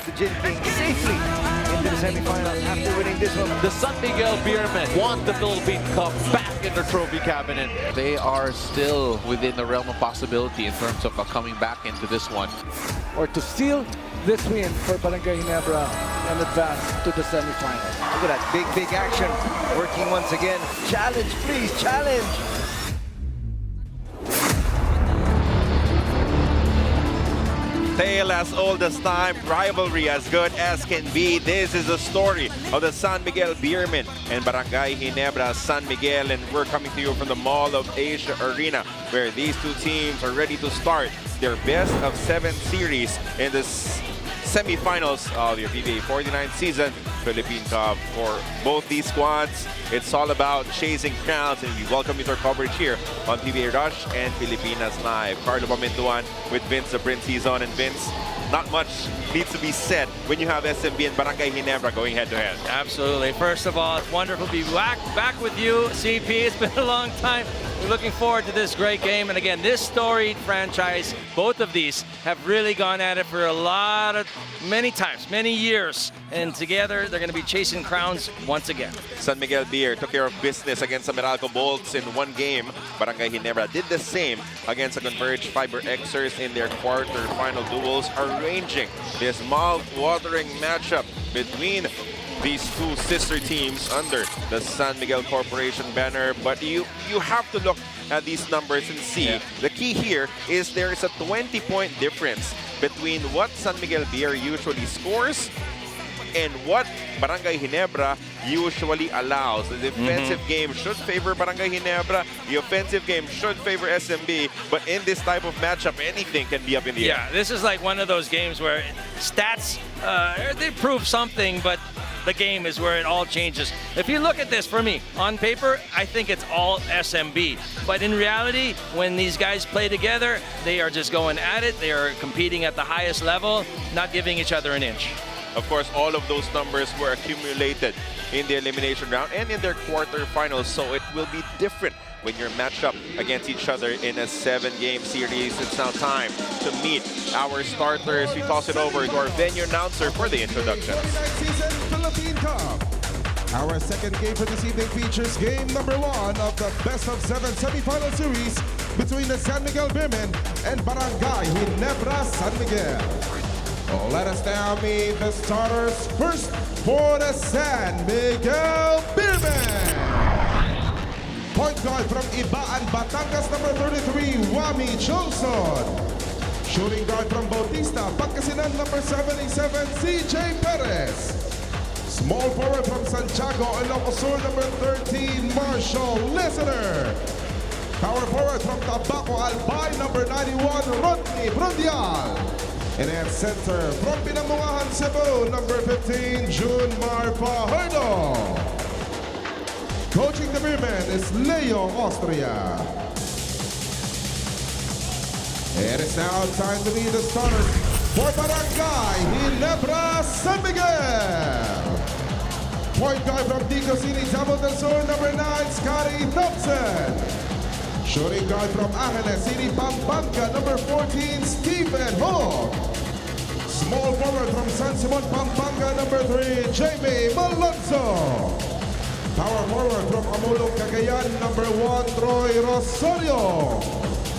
the Gin Kings safely into the semifinals after winning this one. The San Miguel Beermen want the Philippine Cup back in their trophy cabinet. They are still within the realm of possibility in terms of coming back into this one. Or to seal this win for Barangay Ginebra and advance to the semifinals. Look at that big action working once again. Challenge, please, challenge. Tale as old as time, rivalry as good as can be. This is the story of the San Miguel Beermen and Barangay Ginebra San Miguel, and we're coming to you from the Mall of Asia Arena, where these two teams are ready to start their best of 7 series in this semifinals of your PBA 49th season Philippine Cup. For both these squads, it's all about chasing crowns, and we welcome you to our coverage here on PBA Rush and Filipinas Live. Carlo Pamintuan with Vince the Prince Season. And Vince, not much needs to be said when you have SMB and Barangay Ginebra going head-to-head. Absolutely. First of all, it's wonderful to be back with you, CP. It's been a long time. We're looking forward to this great game. And again, this storied franchise, both of these have really gone at it for many times, many years. And together, they're going to be chasing crowns once again. San Miguel Beer took care of business against the Meralco Bolts in one game. Barangay Ginebra did the same against the Converge Fiber Xers in their quarter-final duels, arranging this mouth-watering matchup between these two sister teams under the San Miguel Corporation banner. But you have to look at these numbers and see the key here is there is a 20-point difference between what San Miguel Beer usually scores and what Barangay Ginebra usually allows. The defensive game should favor Barangay Ginebra. The offensive game should favor SMB. But in this type of matchup, anything can be up in the air. Yeah, this is like one of those games where stats, they prove something, but the game is where it all changes. If you look at this, for me, on paper, I think it's all SMB. But in reality, when these guys play together, they are just going at it. They are competing at the highest level, not giving each other an inch. Of course, all of those numbers were accumulated in the elimination round and in their quarterfinals, so it will be different when you're matched up against each other in a 7-game series. It's now time to meet our starters. We toss it over to our venue announcer for the introductions. Season Philippine Cup. Our second game for this evening features game number 1 of the best of 7 semifinal series between the San Miguel Beermen and Barangay Ginebra San Miguel. Let us now meet the starters. First, for the San Miguel Beermen. Point guard from Ibaan, Batangas, number 33, Wami Johnson. Shooting guard from Bautista, Pangasinan, number 77, CJ Perez. Small forward from Santiago, Ilocos Sur, number 13, Marshall Listener. Power forward from Tabaco, Albay, number 91, Rodney Brundial. And at center, from Pinambuahan, Cebu, number 15, June Mar Fajardo. Coaching the Beermen is Leo Austria. It is now time to meet the starters for Barangay Ginebra San Miguel. Point guard from Tico City, Davao del Sur, number 9, Scotty Thompson. Shooting guard from Angeles City, Pampanga, number 14, Stephen Hook. Small forward from San Simon, Pampanga, number 3, Jamie Malonzo. Power forward from Amulong, Cagayan, number 1, Troy Rosario.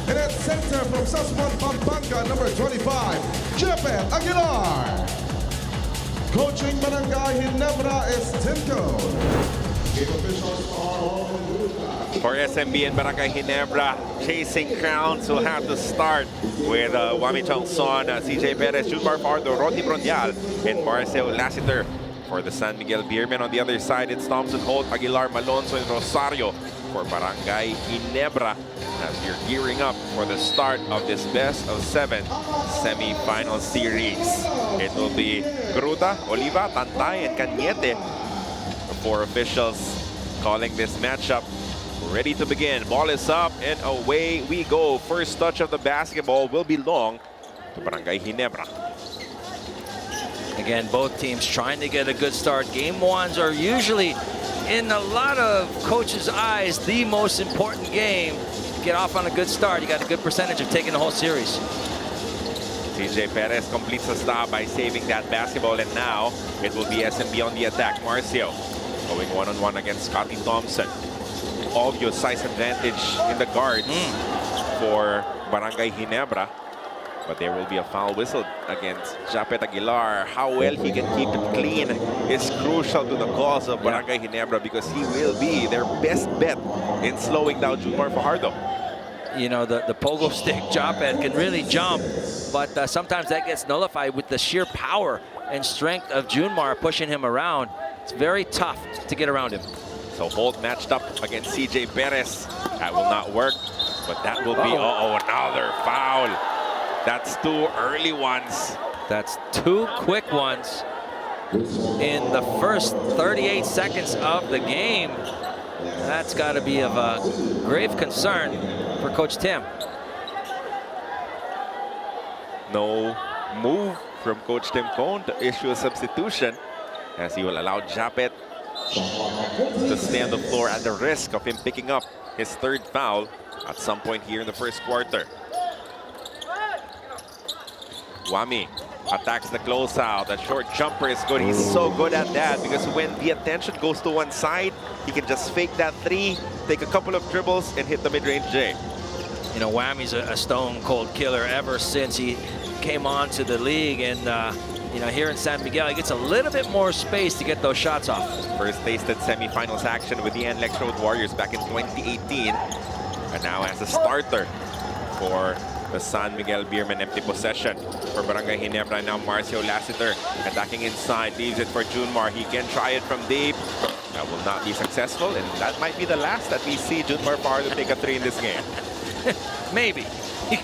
And at center from Sasmon, Pampanga, number 25, Jeppet Aguilar. Coaching Barangay Ginebra is Tim Code. Game officials are for SMB and Barangay Ginebra, chasing crowns will have to start with Wami Johnson, CJ Perez, June Mar Fajardo, Rodney Brundial, and Marcel Lassiter. For the San Miguel Beermen on the other side, it's Thompson, Holt, Aguilar, Malonzo, and Rosario. For Barangay Ginebra, as you're gearing up for the start of this best of 7 semi-final series. It will be Gruta, Oliva, Tantay, and Cañete. The 4 officials calling this matchup. Ready to begin. Ball is up and away we go. First touch of the basketball will belong to Barangay Ginebra. Again, both teams trying to get a good start. Game 1s are usually, in a lot of coaches' eyes, the most important game. Get off on a good start. You got a good percentage of taking the whole series. CJ Perez completes the stop by saving that basketball, and now it will be SMB on the attack. Marcio going one-on-one against Scotty Thompson. Obvious size advantage in the guards for Barangay Ginebra. But there will be a foul whistled against Japet Aguilar. How well he can keep it clean is crucial to the cause of Barangay Ginebra, because he will be their best bet in slowing down Junmar Fajardo. You know, the pogo stick Japet can really jump, but sometimes that gets nullified with the sheer power and strength of Junmar pushing him around. It's very tough to get around him. So Holt matched up against CJ Perez. That will not work, but that will be, another foul. That's 2 early ones. That's 2 quick ones in the first 38 seconds of the game. That's got to be of a grave concern for Coach Tim. No move from Coach Tim Cone to issue a substitution, as he will allow Japet to stay on the floor at the risk of him picking up his 3rd foul at some point here in the first quarter. Wami attacks the closeout. The short jumper is good. He's so good at that, because when the attention goes to one side, he can just fake that 3, take a couple of dribbles, and hit the mid-range J. You know, Wami's a stone-cold killer ever since he came on to the league. And, you know, here in San Miguel, he gets a little bit more space to get those shots off. First tasted semifinals action with the NLEX Road Warriors back in 2018. And now as a starter for the San Miguel Beermen. Empty possession for Barangay Ginebra. Now Marcio Lassiter attacking inside, leaves it for Junmar. He can try it from deep. That will not be successful, and that might be the last that we see Junmar Fajardo take a 3 in this game. Maybe.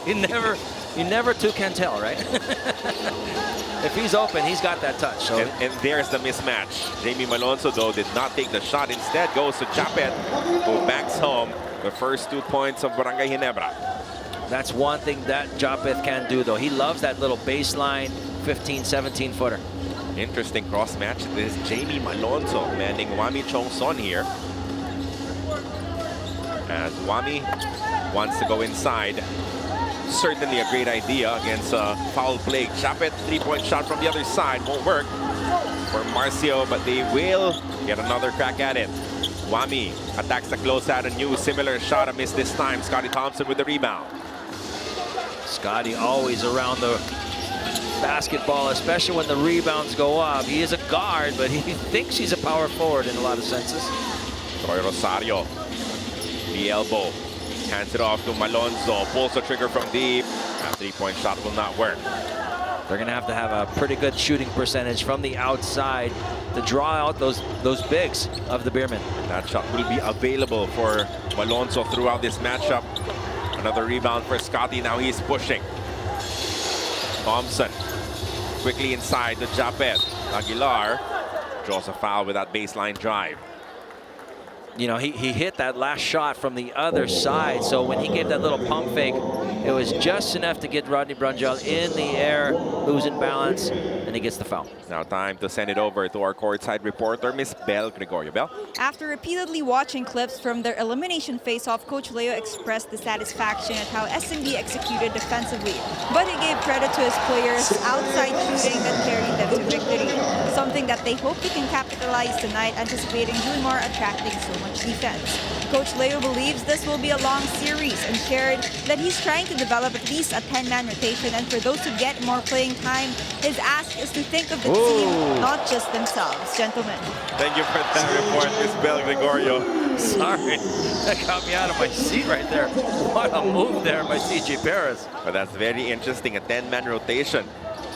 You never two can tell, right? If he's open, he's got that touch. So. And there's the mismatch. Jamie Malonzo, though, did not take the shot. Instead, goes to Japet, who banks home the first 2 points of Barangay Ginebra. That's one thing that Japet can do, though. He loves that little baseline 15, 17-footer. Interesting cross match. This is Jamie Malonzo manning Wami Chongson here. As Wami wants to go inside. Certainly a great idea against a foul play. Japet, 3-point shot from the other side. Won't work for Marcio, but they will get another crack at it. Wami attacks the closeout. A new similar shot, a miss this time. Scotty Thompson with the rebound. Scotty always around the basketball, especially when the rebounds go up. He is a guard, but he thinks he's a power forward in a lot of senses. Troy Rosario, the elbow, hands it off to Malonzo, pulls the trigger from deep. That 3-point shot will not work. They're going to have a pretty good shooting percentage from the outside to draw out those bigs of the Beermen. That shot will be available for Malonzo throughout this matchup. Another rebound for Scotty. Now he's pushing. Thompson quickly inside to Japet. Aguilar draws a foul with that baseline drive. You know, he hit that last shot from the other side, so when he gave that little pump fake, it was just enough to get Rodney Brunjel in the air, losing balance, and he gets the foul. Now time to send it over to our courtside reporter, Miss Belle Gregorio. Belle? After repeatedly watching clips from their elimination face-off, Coach Leo expressed dissatisfaction at how SMB executed defensively, but he gave credit to his players' outside shooting that carried them to victory, something that they hope they can capitalize tonight, anticipating Junmar attracting so much defense. Coach Leo believes this will be a long series and shared that he's trying to develop at least a 10-man rotation, and for those who get more playing time, his ask is to think of the team, not just themselves. Gentlemen. Thank you for that report, Miss Belle Gregorio. Sorry, that got me out of my seat right there. What a move there by CJ Perez. But that's very interesting, a 10-man rotation.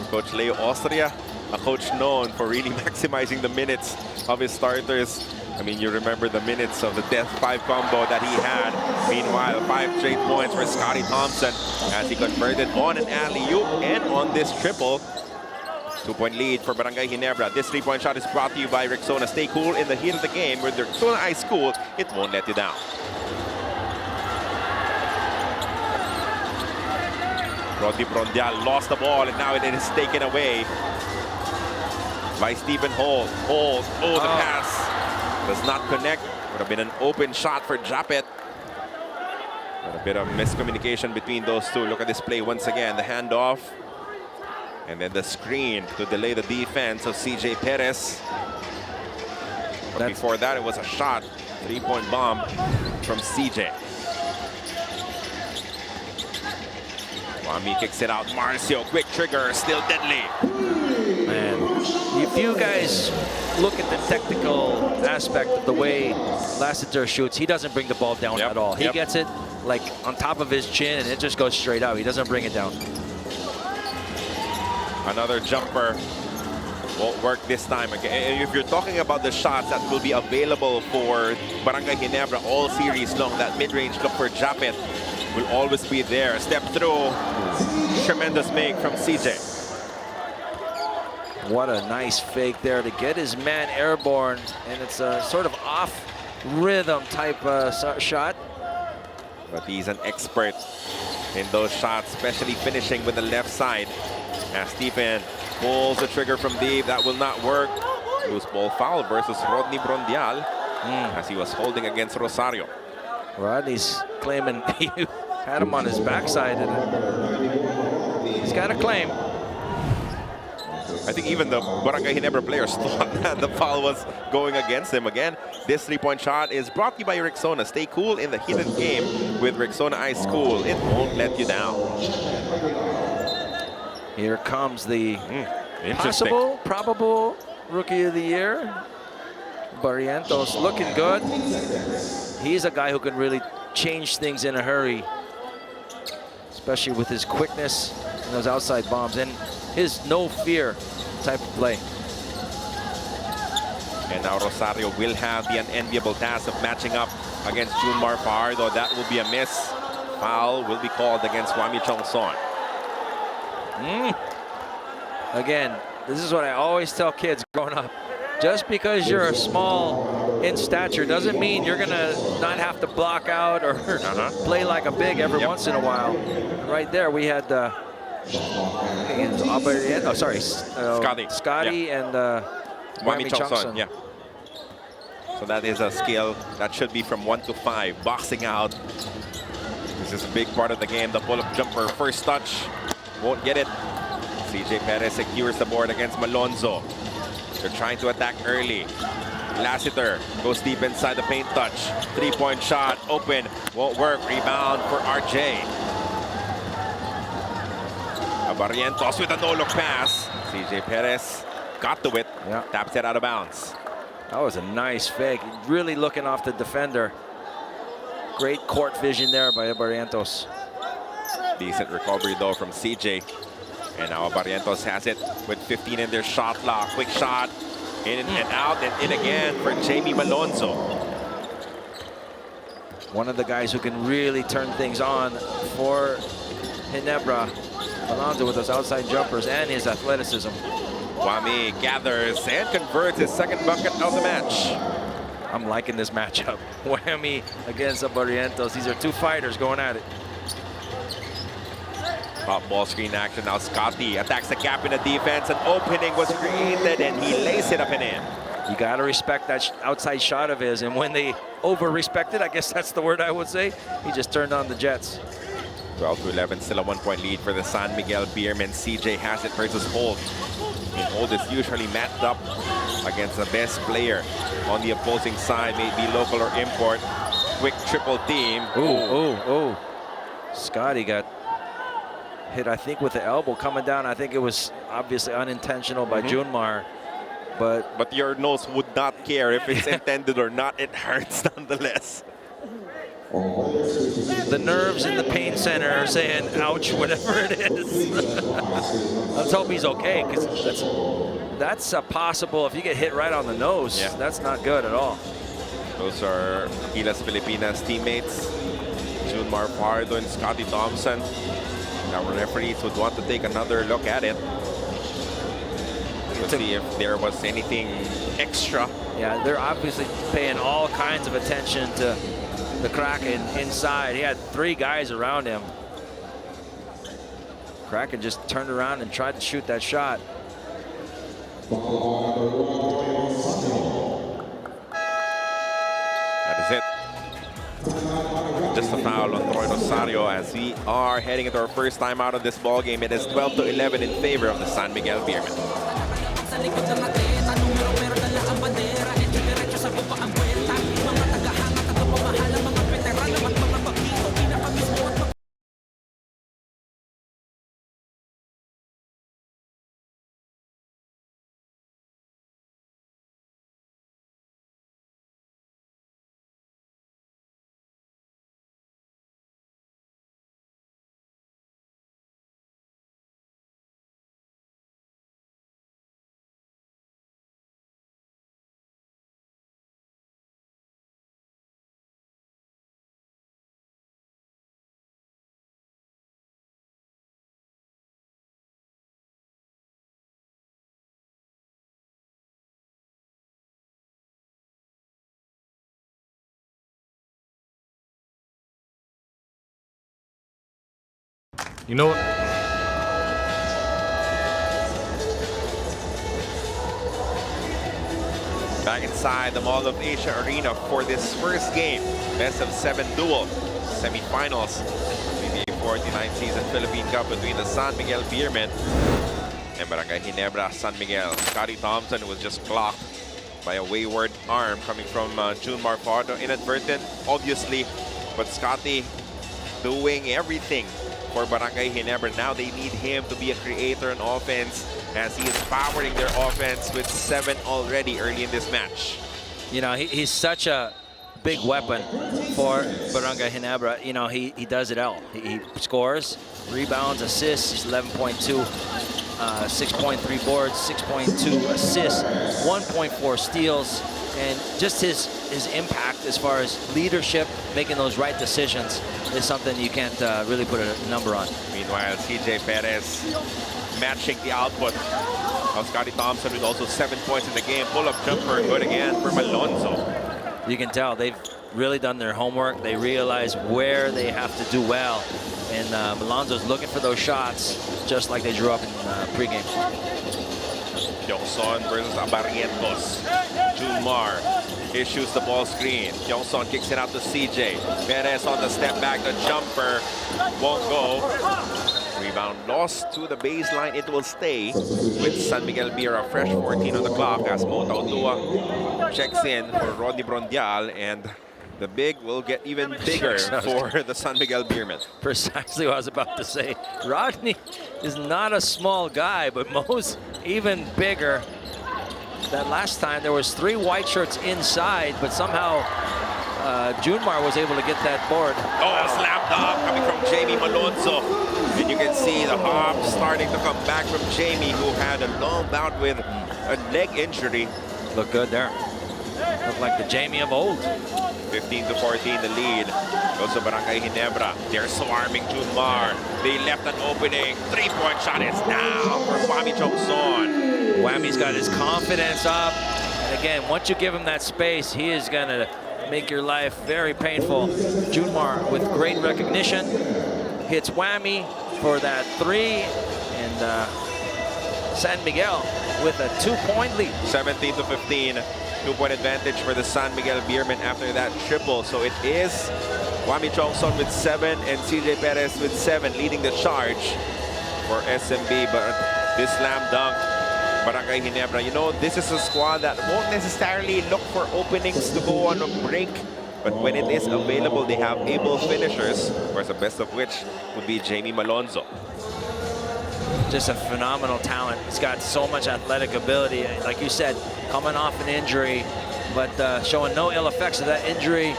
Coach Leo Austria, a coach known for really maximizing the minutes of his starters. I mean, you remember the minutes of the Death 5 combo that he had. Meanwhile, 5 straight points for Scotty Thompson as he converted on an alley-oop and on this triple. 2-point lead for Barangay Ginebra. This 3-point shot is brought to you by Rexona. Stay cool in the heat of the game. With the Rexona Ice Cool, it won't let you down. Rodney Brunjel lost the ball, and now it is taken away by Stephen Holt. Holt, the pass does not connect. Would have been an open shot for Japet. But a bit of miscommunication between those two. Look at this play once again. The handoff And then the screen to delay the defense of CJ Perez. But before that, it was a shot. 3-point bomb from CJ. Wami kicks it out. Marcio, quick trigger, still deadly. Man, if you guys look at the technical aspect of the way Lassiter shoots, he doesn't bring the ball down at all. He gets it like on top of his chin and it just goes straight out. He doesn't bring it down. Another jumper. Won't work this time. Again, if you're talking about the shots that will be available for Barangay Ginebra all series long, that mid-range look for Japet will always be there. Step through. Tremendous make from CJ. What a nice fake there to get his man airborne, and it's a sort of off-rhythm type shot. But he's an expert in those shots, especially finishing with the left side. As Stephen pulls the trigger from deep, that will not work. Loose ball foul versus Rodney Brondial as he was holding against Rosario. Rodney's claiming he had him on his backside, and he's got a claim. I think even the Barangay Ginebra players thought that the foul was going against him. Again, this 3-point shot is brought to you by Rexona. Stay cool in the heated game with Rexona Ice Cool. It won't let you down. Here comes the possible, probable Rookie of the Year. Barrientos looking good. He's a guy who can really change things in a hurry, especially with his quickness and those outside bombs and his no fear type of play. And now Rosario will have the unenviable task of matching up against Junmar Fajardo. That will be a miss. Foul will be called against Wami Chongson. Again, this is what I always tell kids growing up. Just because you're small in stature doesn't mean you're gonna not have to block out or play like a big every once in a while. Right there, we had Scotty and Wami Chongson. Yeah. So that is a skill that should be from 1 to 5. Boxing out. This is a big part of the game. The pull-up jumper, first touch, won't get it. CJ Perez secures the board against Malonzo. They're trying to attack early. Lassiter goes deep inside the paint touch. 3-point shot, open, won't work. Rebound for RJ. Barrientos with a no-look pass. CJ Perez got to it, taps it out of bounds. That was a nice fake. Really looking off the defender. Great court vision there by Barrientos. Decent recovery though from CJ. And now Barrientos has it with 15 in their shot clock. Quick shot, in and out, and in again for Jamie Malonzo. One of the guys who can really turn things on for Ginebra. Malonzo with those outside jumpers and his athleticism. Wami gathers and converts his second bucket of the match. I'm liking this matchup. Wami against Barrientos. These are two fighters going at it. Pop ball screen action. Now Scotty attacks the gap in the defense. An opening was created and he lays it up and in. You got to respect that outside shot of his. And when they over-respect it, I guess that's the word I would say, he just turned on the Jets. 12-11, still a 1-point lead for the San Miguel Beermen. CJ has it versus Holt. And Holt is usually matched up against the best player on the opposing side, may it be local or import. Quick triple team. Ooh. Scotty got hit, I think, with the elbow coming down. I think it was obviously unintentional by Junmar. But your nose would not care if it's intended or not. It hurts nonetheless. The nerves in the pain center are saying, ouch, whatever it is. Let's hope he's okay, because that's a possible, if you get hit right on the nose, that's not good at all. Those are Gilas Filipinas teammates, Junmar Fajardo and Scotty Thompson. Now referees would want to take another look at it to see if there was anything extra. Yeah, they're obviously paying all kinds of attention to the Kraken inside. He had 3 guys around him. Kraken just turned around and tried to shoot that shot. That is it. Just a foul on Troy Rosario as we are heading into our first time out of this ball game. It is 12-11 in favor of the San Miguel Beermen. You know what? Back inside the Mall of Asia Arena for this first game. Best of 7 duel. Semifinals. PBA 49 season Philippine Cup between the San Miguel Beermen and Barangay Ginebra San Miguel. Scotty Thompson was just blocked by a wayward arm coming from June Marfardo. Inadvertent, obviously, but Scotty doing everything for Barangay Ginebra. Now they need him to be a creator on offense as he is powering their offense with 7 already early in this match. You know, he's such a big weapon for Barangay Ginebra. You know, he does it all. He scores, rebounds, assists. He's 11.2, 6.3 boards, 6.2 assists, 1.4 steals, and just his impact as far as leadership, making those right decisions, is something you can't really put a number on. Meanwhile, CJ Perez matching the output of Scotty Thompson with also 7 points in the game. Pull-up jumper, good again for Malonzo. You can tell they've really done their homework. They realize where they have to do well. And Malonzo's looking for those shots, just like they drew up in pregame. Johnson versus Barrientos. Jumar issues the ball screen. Johnson kicks it out to CJ. Perez on the step back. The jumper won't go. Rebound lost to the baseline. It will stay with San Miguel Beer. A fresh 14 on the clock as Mota Otua checks in for Rodney Brondial, and the big will get even bigger for the San Miguel Beermen. Precisely what I was about to say. Rodney is not a small guy, but Mo's even bigger. That last time there was 3 white shirts inside, but somehow Junmar was able to get that board. Oh, slam dunk coming from Jamie Malonzo. And you can see the hops starting to come back from Jamie, who had a long bout with a leg injury. Look good there. Look like the Jamie of old. 15-14 the lead. Goes to Barangay Ginebra. They're swarming Junmar. They left an opening. 3-point shot is down for Wami Chongson. Wami's got his confidence up. And again, once you give him that space, he is going to make your life very painful. Junmar with great recognition hits Wami for that 3, and San Miguel with a 2-point lead. 17-15. 2-point advantage for the San Miguel Beermen after that triple. So it is Wami Chongson with 7 and CJ Perez with 7 leading the charge for SMB. But this slam dunk, Barangay Ginebra, you know, this is a squad that won't necessarily look for openings to go on a break. But when it is available, they have able finishers, of course, the best of which would be Jamie Malonzo. Just a phenomenal talent. He's got so much athletic ability. Like you said, coming off an injury, but showing no ill effects of that injury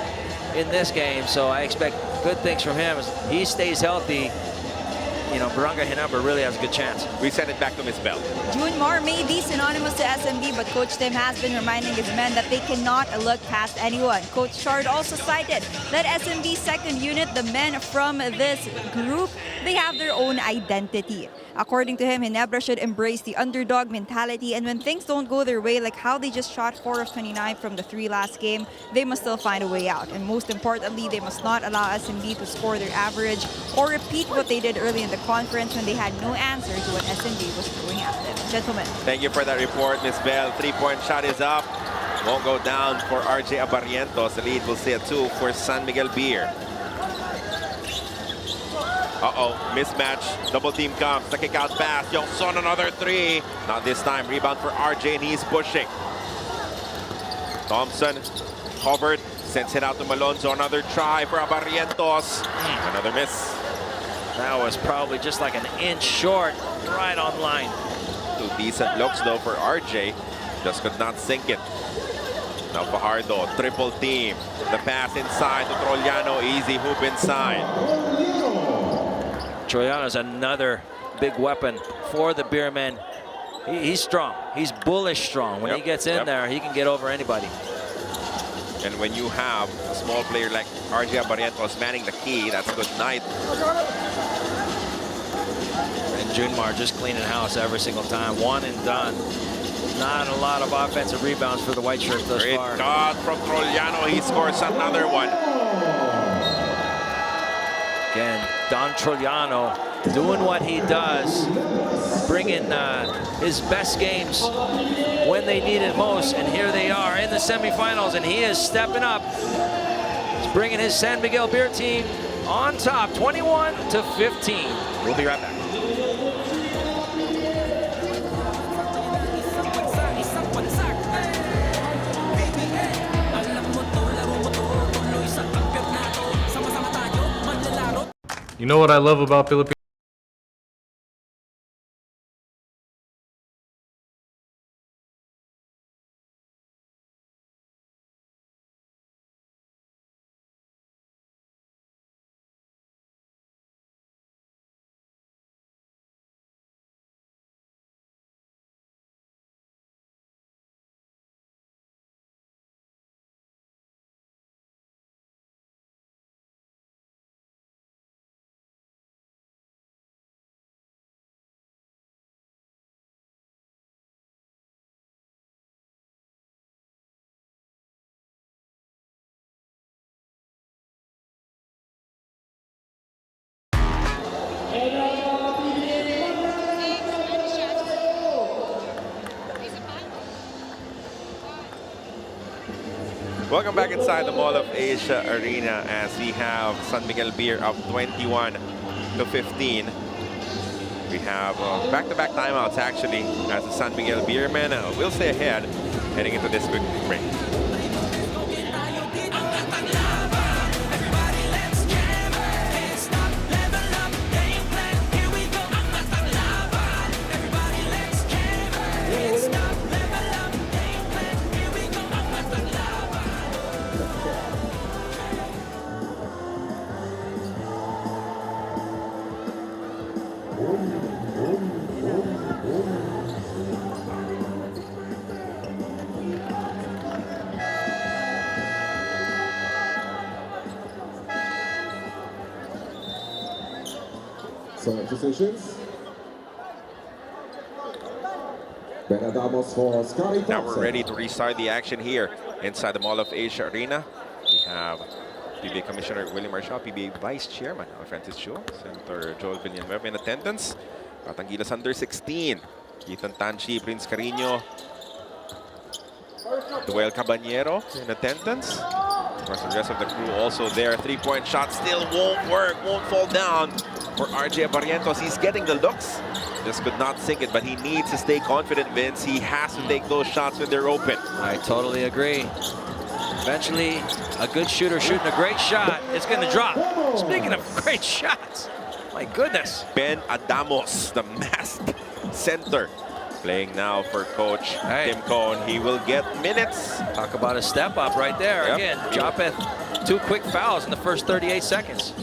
in this game. So I expect good things from him. As he stays healthy, you know, Barangay Ginebra really has a good chance. We send it back to Ms. Bell. Junmar may be synonymous to SMB, but Coach Tim has been reminding his men that they cannot look past anyone. Coach Chard also cited that SMB's second unit, the men from this group, they have their own identity. According to him, Ginebra should embrace the underdog mentality, and when things don't go their way, like how they just shot 4 of 29 from the 3 last game, they must still find a way out. And most importantly, they must not allow SMB to score their average or repeat what they did early in the conference when they had no answer to what SMB was throwing at them. Gentlemen. Thank you for that report, Ms. Bell. 3-point shot is up. Won't go down for RJ Abarrientos. The lead will stay at 2 for San Miguel Beer. Uh-oh, mismatch. Double team comes. The kick out pass. Yongson, another three. Not this time. Rebound for RJ, and he's pushing. Thompson covered. Sends it out to Malonzo. Another try for Barrientos. Another miss. That was probably just like an inch short, right on line. Two decent looks though for RJ. Just could not sink it. Now Fajardo, triple team. The pass inside to Trollano. Easy hoop inside. Trollano's another big weapon for the Beermen. He's strong. He's bullish strong. When he gets in there, he can get over anybody. And when you have a small player like RJ Barrientos manning the key, that's good night. And Junmar just cleaning house every single time. One and done. Not a lot of offensive rebounds for the white shirts thus Great far. cut from Trollano. He scores another one. Again, Don Trollano doing what he does, bringing his best games when they need it most. And here they are in the semifinals, and he is stepping up. He's bringing his San Miguel Beer team on top, 21-15. We'll be right back. You know what I love about Philippine? Welcome back inside the Mall of Asia Arena as we have San Miguel Beer up 21-15. We have back-to-back timeouts actually as the San Miguel Beermen will stay ahead heading into this quick break. So decisions. Benadamos for Scotty Thompson. Now we're ready to restart the action here inside the Mall of Asia Arena. We have PBA Commissioner Willie Marshall, PBA Vice Chairman Francis Cho, Senator Joel Villanueva in attendance. Batangilas under 16. Ethan Tanchi, Prince Carino, Duel Caballero in attendance. Of course, the rest of the crew also there. Three-point shot still won't work, won't fall down for RJ Barrientos. He's getting the looks. Just could not sink it, but he needs to stay confident, Vince. He has to take those shots when they're open. I totally agree. Eventually, a good shooter shooting a great shot, it's going to drop. Speaking of great shots, my goodness. Ben Adamos, the masked center, playing now for Coach Tim Cohn. He will get minutes. Talk about a step up right there. Yep. Again, Jopeth, 2 quick fouls in the first 38 seconds.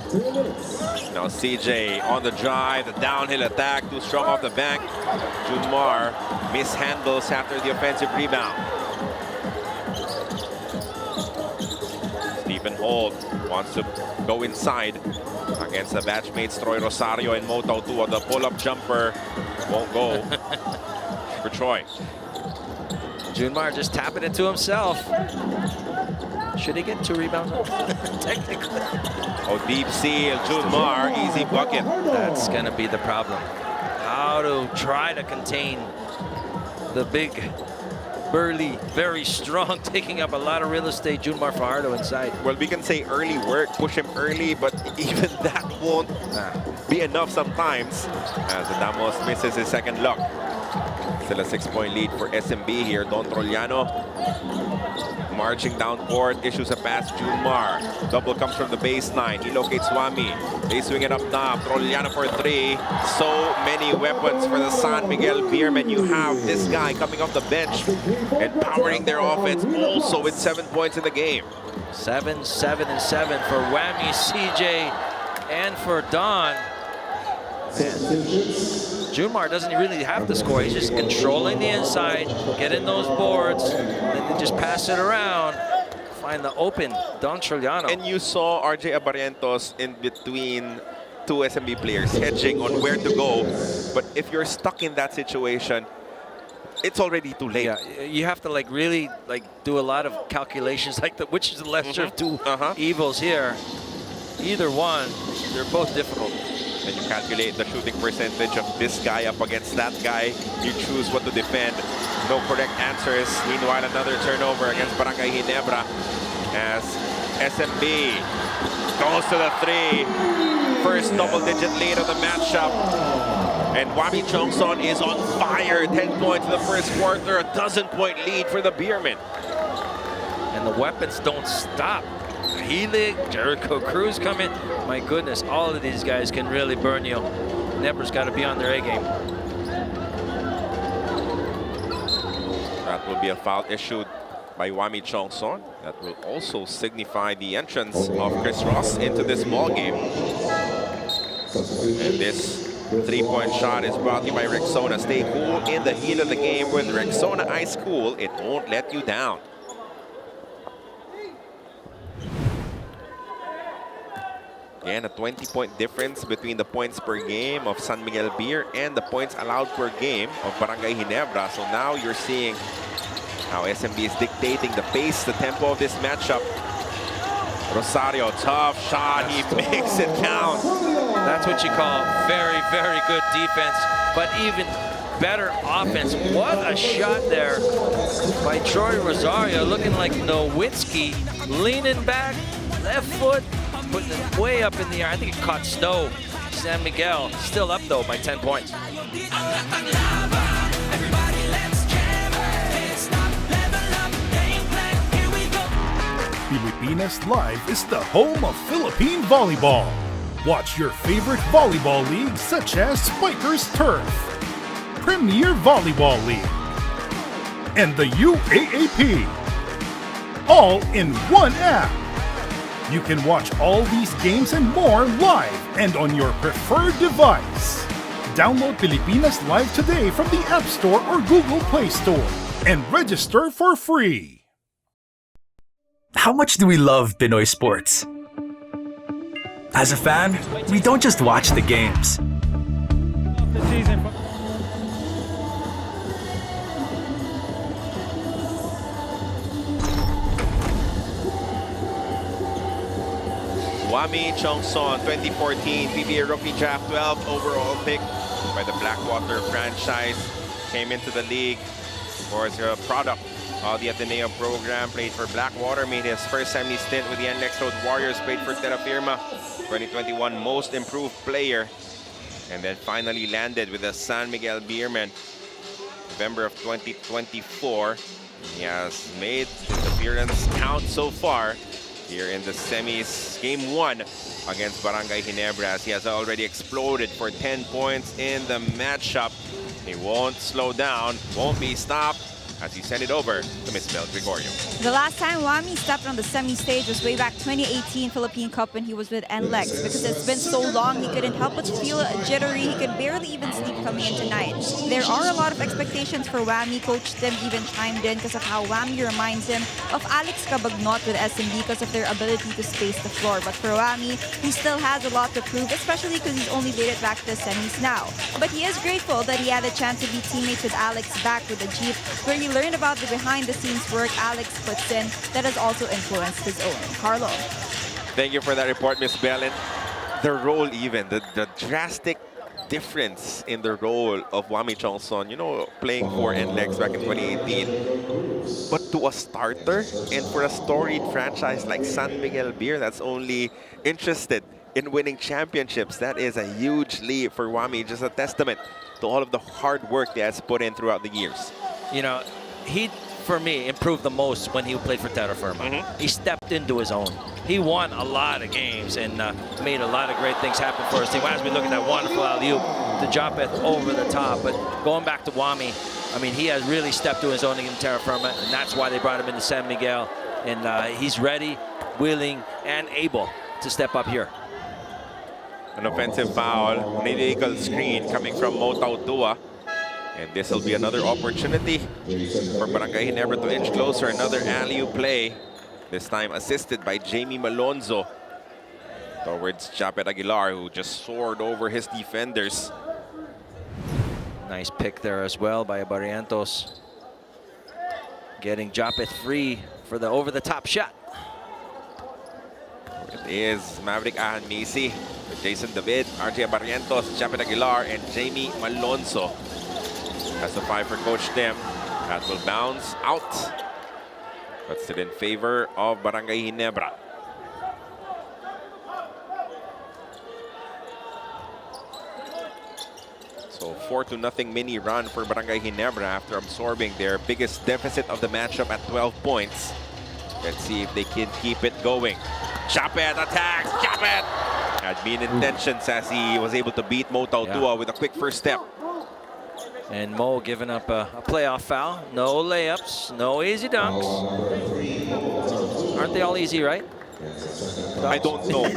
Now CJ on the drive, the downhill attack, too strong off the bank. Junmar mishandles after the offensive rebound. Stephen Holt wants to go inside against the batchmates Troy Rosario and Moto 2 on the pull-up jumper. Won't go for Troy. Junmar just tapping it to himself. Should he get 2 rebounds? Technically. Oh, deep seal, Junmar, easy bucket. That's going to be the problem. How to try to contain the big burly, very strong, taking up a lot of real estate. Junmar Fajardo inside. Well, we can say early work, push him early, but even that won't be enough sometimes as Adamos misses his second look. Still a 6-point lead for SMB here. Don Trollano marching down court, issues a pass. Junmar. Double comes from the baseline. He locates Wami. They swing it up top. Trollano for 3. So many weapons for the San Miguel Beermen. You have this guy coming off the bench and powering their offense also with 7 points in the game. 7, 7, and 7 for Whammy, CJ, and for Don. Junmar doesn't really have to score. He's just controlling the inside, getting those boards, and then just pass it around. Find the open Don Trollano. And you saw RJ Abarrientos in between two SMB players hedging on where to go. But if you're stuck in that situation, it's already too late. Yeah, you have to really do a lot of calculations, like which is the lesser of two evils here. Either one, they're both difficult. And you calculate the shooting percentage of this guy up against that guy. You choose what to defend. No correct answers. Meanwhile, another turnover against Barangay Ginebra as SMB goes to the 3. First double-digit lead of the matchup. And Wami Chongson is on fire. 10 points in the first quarter. A 12-point lead for the Beermen. And the weapons don't stop. Helig, Jericho Cruz come in. My goodness, all of these guys can really burn you. Nebra's got to be on their A game. That will be a foul issued by Wami Chongson. That will also signify the entrance of Chris Ross into this ball game. And this 3-point shot is brought to you by Rexona. Stay cool in the heat of the game with Rexona Ice Cool. It won't let you down. Again, a 20-point difference between the points per game of San Miguel Beer and the points allowed per game of Barangay Ginebra. So now you're seeing how SMB is dictating the pace, the tempo of this matchup. Rosario, tough shot. He makes it count. That's what you call very, very good defense, but even better offense. What a shot there by Troy Rosario, looking like Nowitzki, leaning back, left foot, putting it way up in the air. I think it caught snow. San Miguel still up though by 10 points. Pilipinas Live is the home of Philippine volleyball. Watch your favorite volleyball leagues such as Spikers Turf, Premier Volleyball League, and the UAAP, all in one app. You can watch all these games and more live and on your preferred device. Download Pilipinas Live today from the App Store or Google Play Store and register for free. How much do we love Pinoy sports? As a fan, we don't just watch the games. Wami Chongson, 2014 PBA Rookie Draft 12 overall pick by the Blackwater franchise. Came into the league as a product of the Ateneo program. Played for Blackwater, made his first semi stint with the NLEX Road Warriors. Played for Terra Firma, 2021 Most Improved Player. And then finally landed with the San Miguel Beermen, November of 2024. He has made his appearance count so far here in the semis, game 1 against Barangay Ginebra, as he has already exploded for 10 points in the matchup. He won't slow down, won't be stopped, as he sent it over to Miss Mel Gregorio. The last time Wami stepped on the semi-stage was way back 2018 Philippine Cup when he was with NLEX. Because it's been so long, he couldn't help but feel jittery. He could barely even sleep coming in tonight. There are a lot of expectations for Wami. Coach Tim even chimed in because of how Wami reminds him of Alex Cabagnot with SMB because of their ability to space the floor. But for Wami, he still has a lot to prove, especially because he's only made it back to the semis now. But he is grateful that he had a chance to be teammates with Alex back with the Jeep, where he learned about the behind-the-scenes work Alex puts in that has also influenced his own. Carlo. Thank you for that report, Miss Belen. The role even, the drastic difference in the role of Wami Chongson, you know, playing for NLEX back in 2018. But to a starter and for a storied franchise like San Miguel Beer that's only interested in winning championships, that is a huge leap for Wami. Just a testament to all of the hard work he has put in throughout the years. You know, he, for me, improved the most when he played for Terra Firma. He stepped into his own. He won a lot of games and made a lot of great things happen for his team. As we look at that wonderful alley-oop to Japeth over the top. But going back to Wami, I mean, he has really stepped to his own in Terra Firma, and that's why they brought him into San Miguel. And he's ready, willing, and able to step up here. An offensive foul, an illegal screen coming from Motao Tua. And this will be another opportunity for Barangay Ginebra to inch closer. Another alley-oop play, this time assisted by Jamie Malonzo towards Japeth Aguilar, who just soared over his defenders. Nice pick there as well by Barrientos. Getting Japeth free for the over-the-top shot. It is Maverick Ahanmisi, Jason David, RJ Barrientos, Japeth Aguilar, and Jamie Malonzo. That's the 5 for Coach Tim. That will bounce out, but still in favor of Barangay Ginebra. So 4-0 mini run for Barangay Ginebra after absorbing their biggest deficit of the matchup at 12 points. Let's see if they can keep it going. Japeth attacks. Japeth had mean intentions as he was able to beat Motao Tua with a quick first step. And Mo giving up a playoff foul. No layups, no easy dunks. Aren't they all easy, right? I don't know.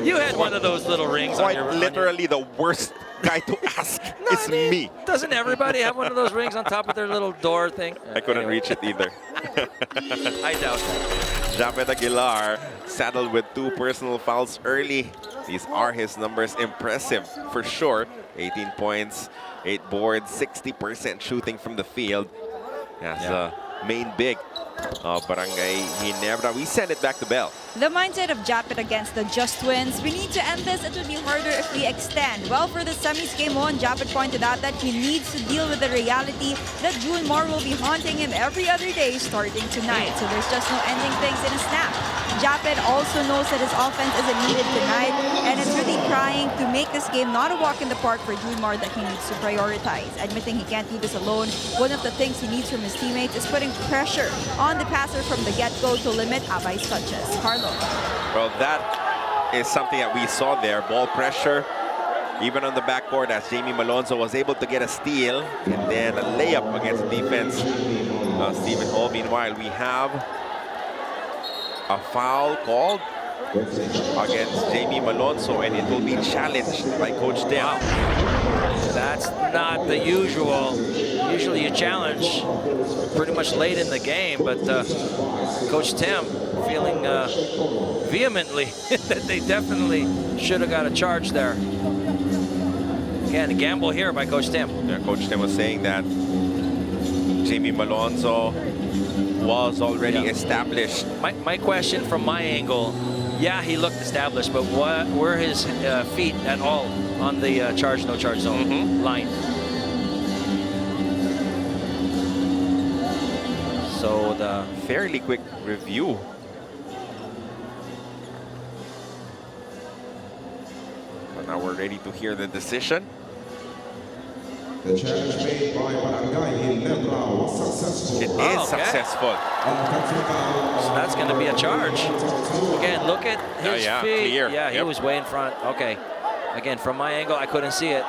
You had one of those little rings on your... Literally the worst guy to ask is me. Doesn't everybody have one of those rings on top of their little door thing? I couldn't reach it either. I doubt that. Japeth Aguilar saddled with 2 personal fouls early. These are his numbers. Impressive for sure. 18 points, 8 boards, 60% shooting from the field. That's the main big of Barangay Ginebra. We send it back to Bell. The mindset of Japeth against the Just Wins. We need to end this. It would be harder if we extend. Well, for the semis game 1, Japeth pointed out that he needs to deal with the reality that June Moore will be haunting him every other day starting tonight. So there's just no ending things in a snap. Japeth also knows that his offense isn't needed tonight, and it's really trying to make this game not a walk in the park for June Moore that he needs to prioritize. Admitting he can't do this alone, one of the things he needs from his teammates is putting pressure on the passer from the get-go to limit Abay's touches. Carlo. Well, that is something that we saw there. Ball pressure, even on the backcourt, as Jamie Malonzo was able to get a steal and then a layup against the defense. Stephen Hall. Meanwhile, we have a foul called against Jamie Malonzo, and it will be challenged by Coach Tim. That's not the usual. Usually you challenge pretty much late in the game, but Coach Tim feeling vehemently that they definitely should have got a charge there. Again, a gamble here by Coach Tim. Yeah, Coach Tim was saying that Jamie Malonzo was already established. My question from my angle, yeah, he looked established, but what were his feet at all on the charge, no charge zone line? So the fairly quick review. But now we're ready to hear the decision. The challenge made by Barangay Ginebra was successful. It is successful. So that's going to be a charge. Again, look at his feet. Clear. Yeah, he was way in front. Okay. Again, from my angle, I couldn't see it.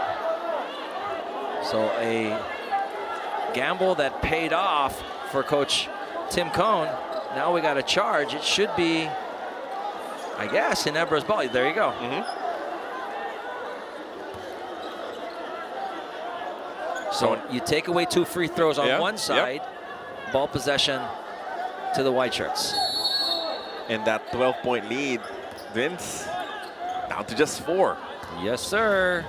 So a gamble that paid off for Coach Tim Cone. Now we got a charge. It should be, I guess, Ginebra's ball. There you go. So you take away 2 free throws on one side, ball possession to the white shirts. And that 12-point lead, Vince, down to just 4. Yes, sir.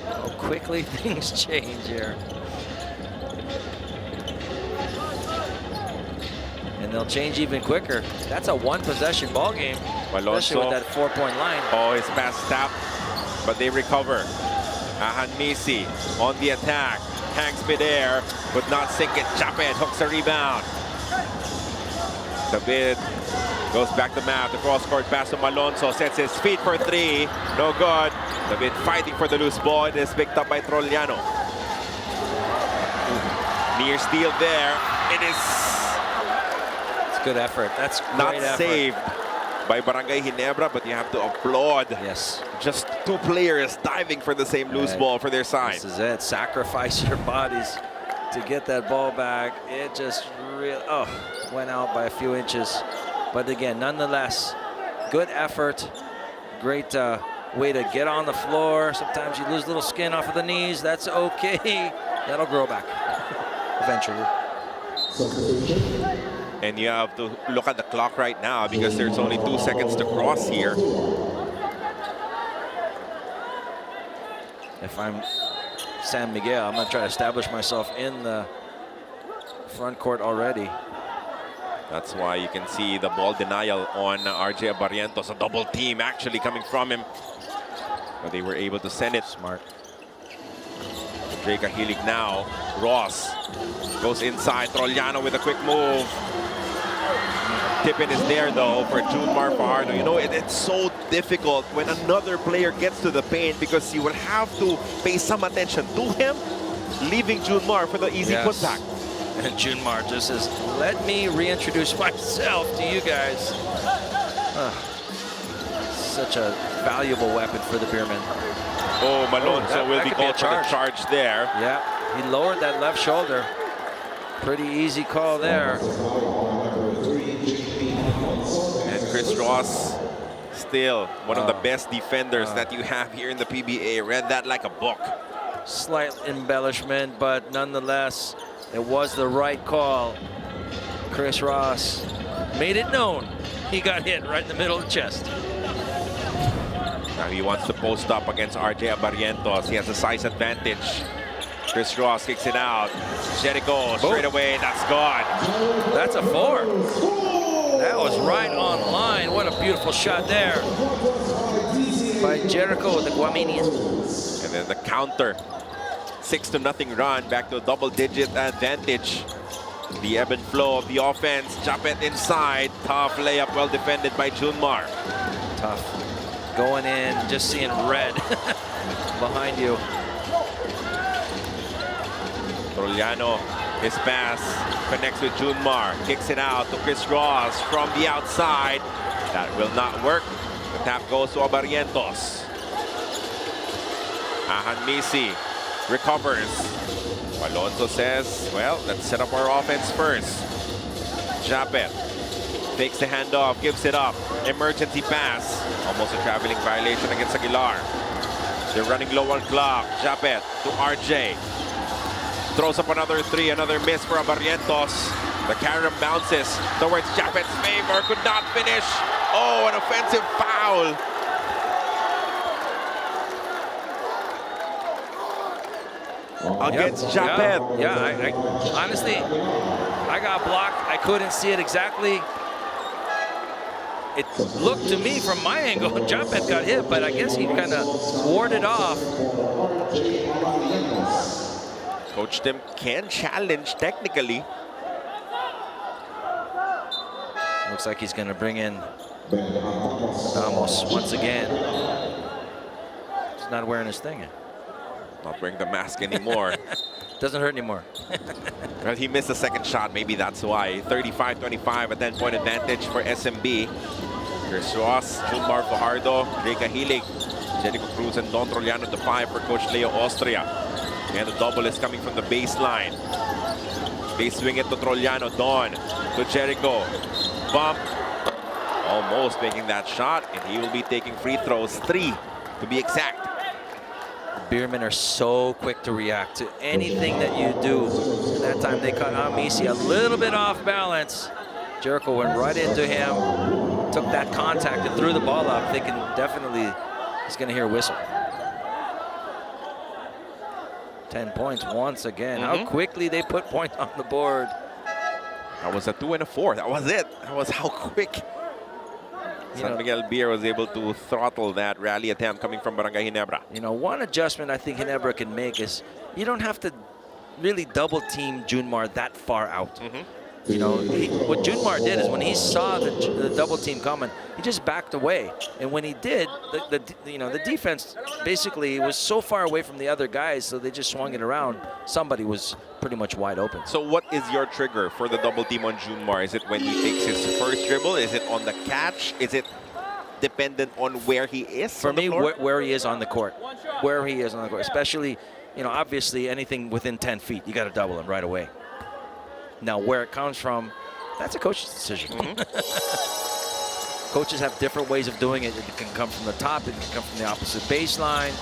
How quickly things change here. And they'll change even quicker. That's a 1-possession ball game, especially with that 4-point line. Oh, his pass tap. but they recover. Ahanmisi on the attack. Hangs midair, could not sink it. Japet hooks a rebound. David goes back to Mav. The cross-court pass to Malonzo. Sets his feet for three. No good. David fighting for the loose ball. It is picked up by Trollano. Near steal there. It is Good effort. That's not great effort. saved by Barangay Ginebra, but you have to applaud. Yes. Just two players diving for the same loose ball for their side. This is it. Sacrifice your bodies to get that ball back. It just really went out by a few inches. But again, nonetheless, good effort. Great way to get on the floor. Sometimes you lose a little skin off of the knees. That's okay. That'll grow back eventually. And you have to look at the clock right now because there's only 2 seconds to cross here. If I'm San Miguel, I'm going to try to establish myself in the front court already. That's why you can see the ball denial on RJ Barrientos. A double team actually coming from him. But they were able to send it. Smart. Drake Ahilig now. Ross goes inside. Trollano with a quick move. Tip-in is there though for Junmar Fajardo. You know, it's so difficult when another player gets to the paint because you will have to pay some attention to him, leaving Junmar for the easy putback. And Junmar just says, let me reintroduce myself to you guys. Such a valuable weapon for the Beermen. Oh, Malonzo will be called for the charge there. Yeah, he lowered that left shoulder. Pretty easy call there. And Chris Ross, still one of the best defenders that you have here in the PBA. Read that like a book. Slight embellishment, but nonetheless, it was the right call. Chris Ross made it known. He got hit right in the middle of the chest. Now he wants to post up against RJ Barrientos. He has a size advantage. Chris Ross kicks it out. Jericho straight away. That's gone. That's a 4. That was right on line. What a beautiful shot there by Jericho, the Guamanian. And then the counter. 6-0 run. Back to a double-digit advantage. The ebb and flow of the offense. Japet inside. Tough layup. Well defended by Junmar. Tough. Going in, just seeing red behind you. Trollano, his pass connects with Junmar. Kicks it out to Chris Ross from the outside. That will not work. The tap goes to Barrientos. Ahanmisi recovers. Alonso says, well, let's set up our offense first. Japet takes the handoff, gives it up. Emergency pass. Almost a traveling violation against Aguilar. They're running low on clock. Japet to RJ. Throws up another 3, another miss for Barrientos. The carom bounces towards Japet's favor. Could not finish. Oh, an offensive foul. Against Japet. Yeah, I honestly, I got blocked. I couldn't see it exactly. It looked to me from my angle, Japet got hit, but I guess he kind of warded off. Coach Tim can challenge technically. Looks like he's going to bring in Ramos once again. He's not wearing his thing. Not wearing the mask anymore. Doesn't hurt anymore. Well, he missed the second shot. Maybe that's why. 35-25, a 10-point advantage for SMB. Chris Ross, Junmar Fajardo, Drake Ahilig, Jericho Cruz, and Don Trollano to 5 for Coach Leo Austria. And the double is coming from the baseline. They swing it to Trollano. Don to Jericho. Bump. Almost making that shot, and he will be taking free throws. 3 to be exact. Beermen are so quick to react to anything that you do. That time they caught Amisi a little bit off balance. Jericho went right into him, took that contact and threw the ball up. Thinking definitely he's going to hear a whistle. 10 points once again. How quickly they put points on the board. That was a 2 and a 4. That was it. That was how quick San Miguel Beer was able to throttle that rally attempt coming from Barangay Ginebra. You know, one adjustment I think Ginebra can make is you don't have to really double team Junmar that far out. You know, what Junmar did is when he saw the double team coming, he just backed away. And when he did, the defense basically was so far away from the other guys, so they just swung it around. Somebody was pretty much wide open. So what is your trigger for the double team on Junmar? Is it when he takes his first dribble? Is it on the catch? Is it dependent on where he is? For me, where he is on the court. Where he is on the court. Especially, you know, obviously anything within 10 feet, you got to double him right away. Now, where it comes from, that's a coach's decision. Coaches have different ways of doing it. It can come from the top, it can come from the opposite baseline.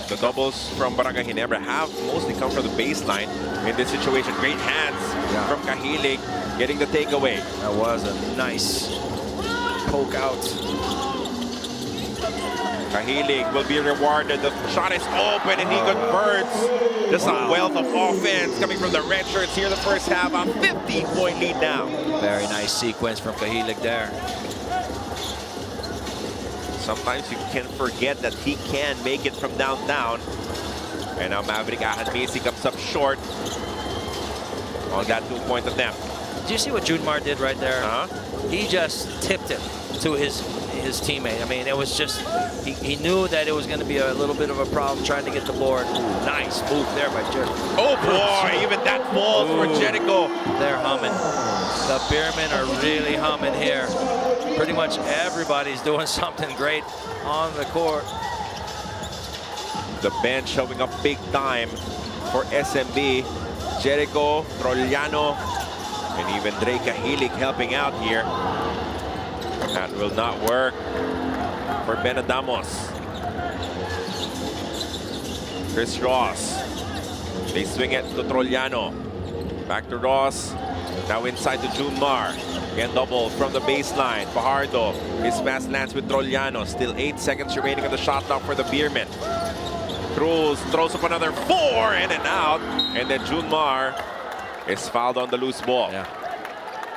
The doubles from Barangay Ginebra have mostly come from the baseline in this situation. Great hands from Kahilig getting the takeaway. That was a nice poke out. Kahilig will be rewarded. The shot is open and he converts. Just a wealth of offense coming from the red shirts here in the first half. A 15-point lead now. Very nice sequence from Kahilig there. Sometimes you can forget that he can make it from downtown. And now Maverick Ahad-Messi comes up short on that 2-point attempt. Did you see what Junmar did right there? He just tipped it to his teammate. I mean, it was just, he knew that it was going to be a little bit of a problem trying to get the board. Nice move there by Jericho. Oh boy, even that falls for Jericho. They're humming. The Beermen are really humming here. Pretty much everybody's doing something great on the court. The bench showing up big time for SMB. Jericho, Trollano, and even Dre Kahilig helping out here. That will not work for Benadamos. Chris Ross. They swing it to Trollano. Back to Ross. Now inside to Junmar. Again, double from the baseline. Fajardo. His pass lands with Trollano. Still 8 seconds remaining on the shot clock for the Beermen. Cruz throws up another 4 in and out. And then Junmar is fouled on the loose ball. Yeah.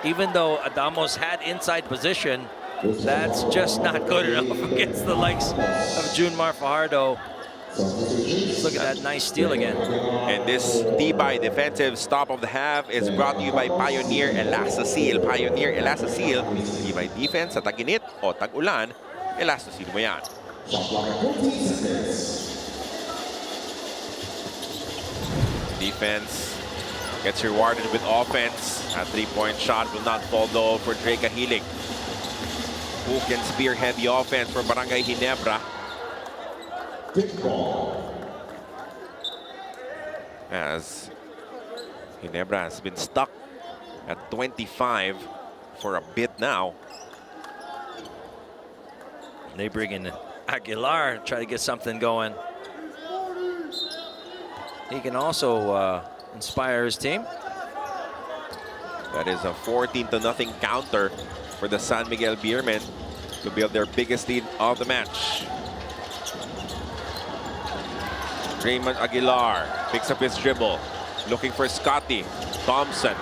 Even though Adamos had inside position, that's just not good enough against the likes of Junmar Fajardo. Look at that nice steal again. And this Tibay defensive stop of the half is brought to you by Pioneer Elastosil. Pioneer Elastosil, Tibay defense sa tag-init o tag-ulan, Elastosil mo yan. Defense gets rewarded with offense. A 3-point shot will not fall though for Dre Kahilig, who can spearhead the offense for Barangay Ginebra. As Ginebra has been stuck at 25 for a bit now. They bring in Aguilar, try to get something going. He can also inspire his team. That is a 14-0 counter for the San Miguel Beermen to build their biggest lead of the match. Raymond Aguilar picks up his dribble, looking for Scotty. Thompson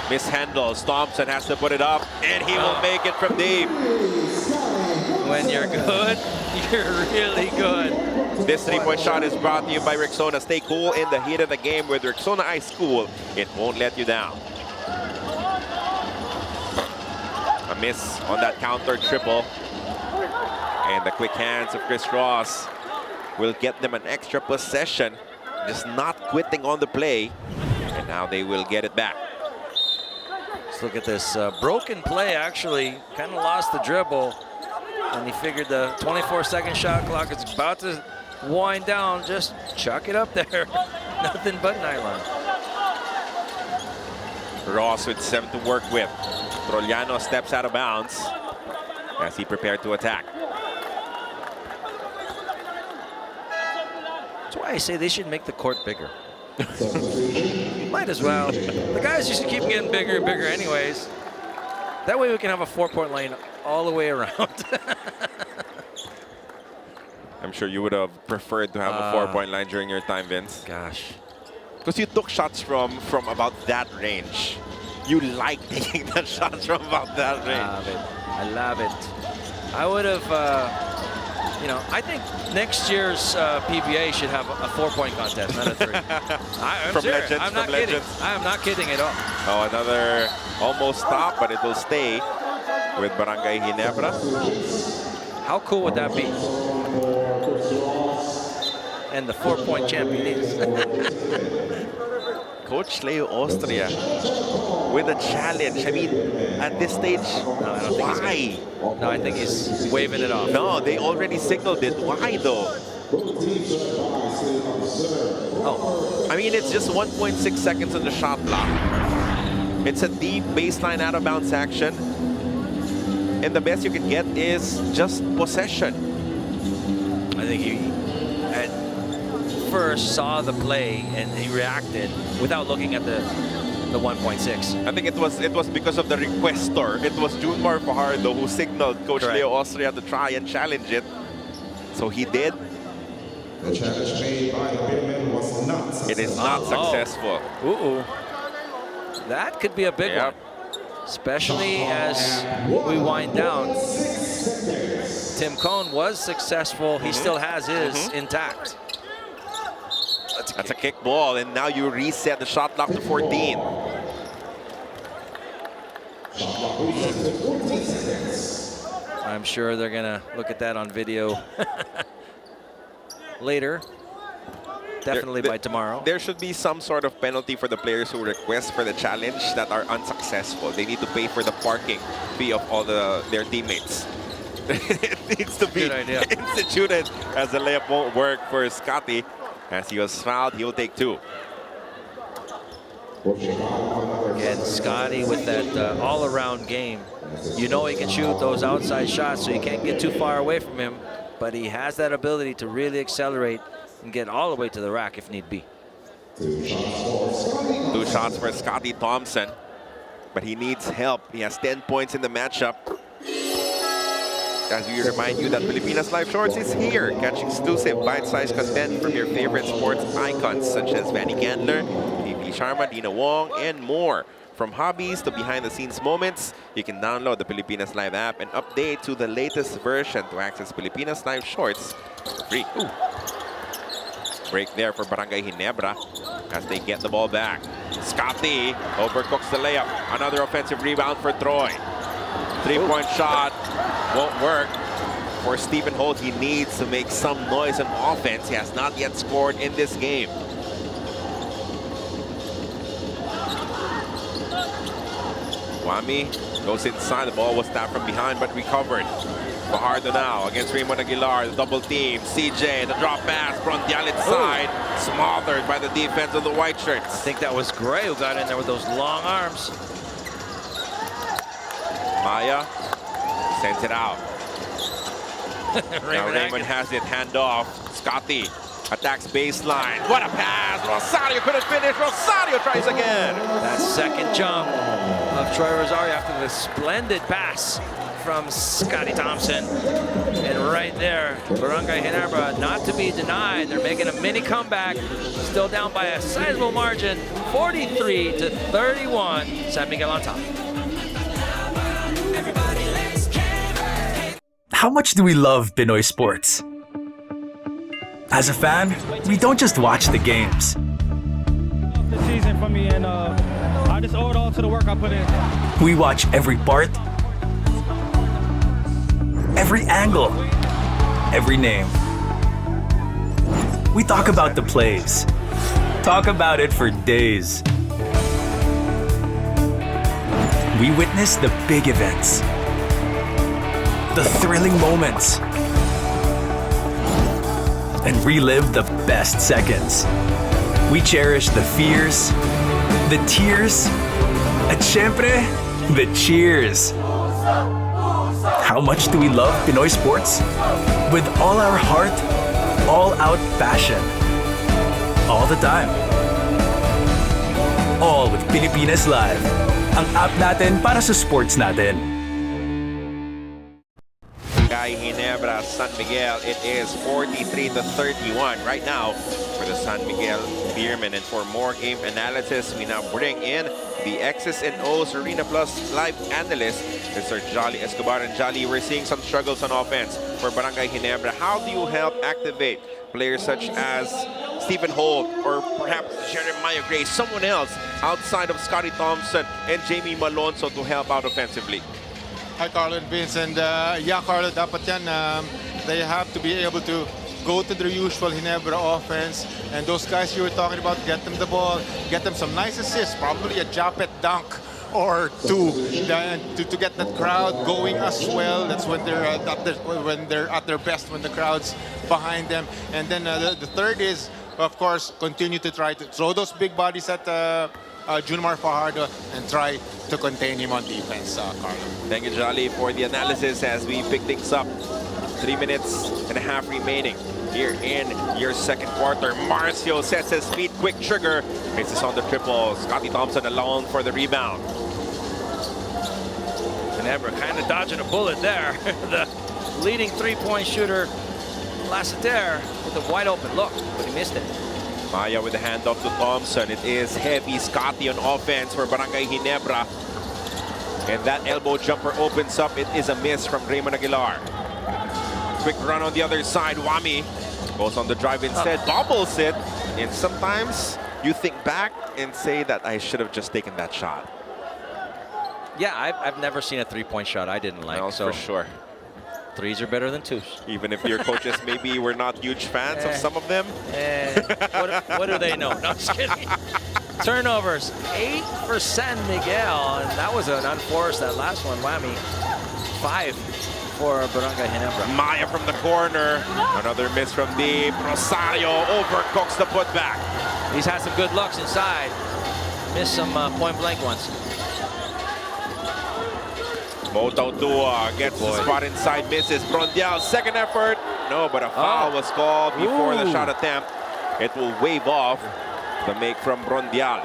mishandles. Thompson has to put it up, and he will make it from deep. When you're good, you're really good. This 3-point shot is brought to you by Rexona. Stay cool in the heat of the game with Rexona Ice Cool. It won't let you down. A miss on that counter triple. And the quick hands of Chris Ross will get them an extra possession. Just not quitting on the play. And now they will get it back. Let's look at this broken play. Actually, kind of lost the dribble. And he figured the 24-second shot clock is about to wind down. Just chuck it up there. Nothing but nylon. Ross with 7 to work with. Trollano steps out of bounds as he prepared to attack. That's why I say they should make the court bigger. Might as well. The guys just keep getting bigger and bigger anyways. That way we can have a 4-point lane all the way around. I'm sure you would have preferred to have a 4-point line during your time, Vince. Gosh. Because you took shots from about that range. you like taking that shots from about that range. I love it. I love it. I would have, you know, I think next year's PBA should have a 4-point contest, not a 3. I'm From serious. Legends, I'm not from kidding. Legends. I am not kidding at all. Oh, another almost stop, but it will stay with Barangay Ginebra. How cool would that be? And the 4-point champion is. Coach Leo Austria with a challenge. I mean, at this stage, No, I don't think why? he's gonna, no, I think he's waving it off. No, they already signaled it. Why though? Oh, I mean, it's just 1.6 seconds on the shot clock. It's a deep baseline out of bounds action. And the best you can get is just possession. I think he at first saw the play and he reacted without looking at the 1.6. I think it was because of the requester. It was Junmar Fajardo who signaled Coach Correct. Leo Austria to try and challenge it. So he did. The challenge made by the Beermen was not successful. It is not successful. Ooh, that could be a big Yep. one, especially as we wind down. Tim Cohn was successful. He still has his intact. That's a kick ball, and now you reset the shot clock to 14. I'm sure they're gonna look at that on video later. Definitely by tomorrow. There should be some sort of penalty for the players who request for the challenge that are unsuccessful. They need to pay for the parking fee of all their teammates. It needs to be Good idea. instituted, as the layup won't work for Scotty. As he was fouled, he will take 2. And Scotty with that all-around game. You know he can shoot those outside shots, so you can't get too far away from him. But he has that ability to really accelerate and get all the way to the rack if need be. 2 shots for Scotty Thompson, but he needs help. He has 10 points in the matchup. As we remind you that Filipinas Live Shorts is here. Catch exclusive bite-sized content from your favorite sports icons such as Vanny Candler, PP Sharma, Dina Wong, and more. From hobbies to behind-the-scenes moments, you can download the Filipinas Live app and update to the latest version to access Filipinas Live Shorts for free. Ooh. Break there for Barangay Ginebra as they get the ball back. Scotty overcooks the layup. Another offensive rebound for Troy. 3-point shot won't work for Stephen Holt. He needs to make some noise on offense. He has not yet scored in this game. Wami goes inside. The ball was tapped from behind but recovered. Fajardo now against Raymond Aguilar. The double team. CJ, the drop pass from the side. Smothered by the defense of the white shirts. I think that was Gray who got in there with those long arms. Maya sends it out. Now Raymond has it, hand off. Scotty attacks baseline. What a pass! Rosario couldn't finish. Rosario tries again. That second jump of Troy Rosario after the splendid pass from Scotty Thompson. And right there, Barangay Ginebra not to be denied. They're making a mini comeback. Still down by a sizable margin, 43-31. San Miguel on top. How much do we love Pinoy sports? As a fan, we don't just watch the games. The season for me, and I just owe it all to the work I put in. We watch every part, every angle, every name. We talk about the plays. Talk about it for days. We witness the big events, the thrilling moments, and relive the best seconds. We cherish the fears, the tears, at syempre, the cheers. How much do we love Pinoy sports? With all our heart, all-out passion. All the time. All with Filipinas Live. Ang app natin para sa sports natin. Barangay Ginebra Ginebra San Miguel. It is 43-31 right now for the San Miguel Beermen. And for more game analysis, we now bring in the X's and O's Arena Plus live analyst, Mr. Jolly Escobar. And Jolly, we're seeing some struggles on offense for Barangay Ginebra. How do you help activate players such as Stephen Holt or perhaps Jeremiah Gray, someone else outside of Scotty Thompson and Jamie Malonzo to help out offensively? Hi, Carlo and Vince. And yeah, Carlo, dapat yan, they have to be able to go to their usual Ginebra offense. And those guys you were talking about, get them the ball, get them some nice assists, probably a Japet dunk or two, to get that crowd going as well. That's when they're at their best, when the crowd's behind them. And then the third is, of course, continue to try to throw those big bodies at Junmar Fajardo and try to contain him on defense, Carlo. Thank you, Jolly, for the analysis as we pick things up. 3 minutes and a half remaining here in your second quarter. Marcio sets his feet, quick trigger, misses on the triple. Scotty Thompson alone for the rebound. Ginebra kind of dodging a bullet there. The leading three-point shooter, Lassiter, with a wide open look, but he missed it. Maya with the handoff to Thompson. It is heavy Scotty on offense for Barangay Ginebra. And that elbow jumper opens up. It is a miss from Raymond Aguilar. Quick run on the other side. Wami goes on the drive instead, bobbles it. And sometimes you think back and say that I should have just taken that shot. Yeah, I've never seen a three-point shot I didn't like. No, so for sure. Threes are better than twos. Even if your coaches maybe were not huge fans of some of them. What do they know? No, just kidding. Turnovers, 8 for San Miguel, and that was an unforced, that last one, Whammy. 5 for Barangay Ginebra. Maya from the corner. Another miss from deep. Rosario overcooks the putback. He's had some good looks inside. Missed some point-blank ones. Moto Dua gets the spot inside, misses. Brondial, second effort. No, but a foul was called before the shot attempt. It will wave off the make from Brondial.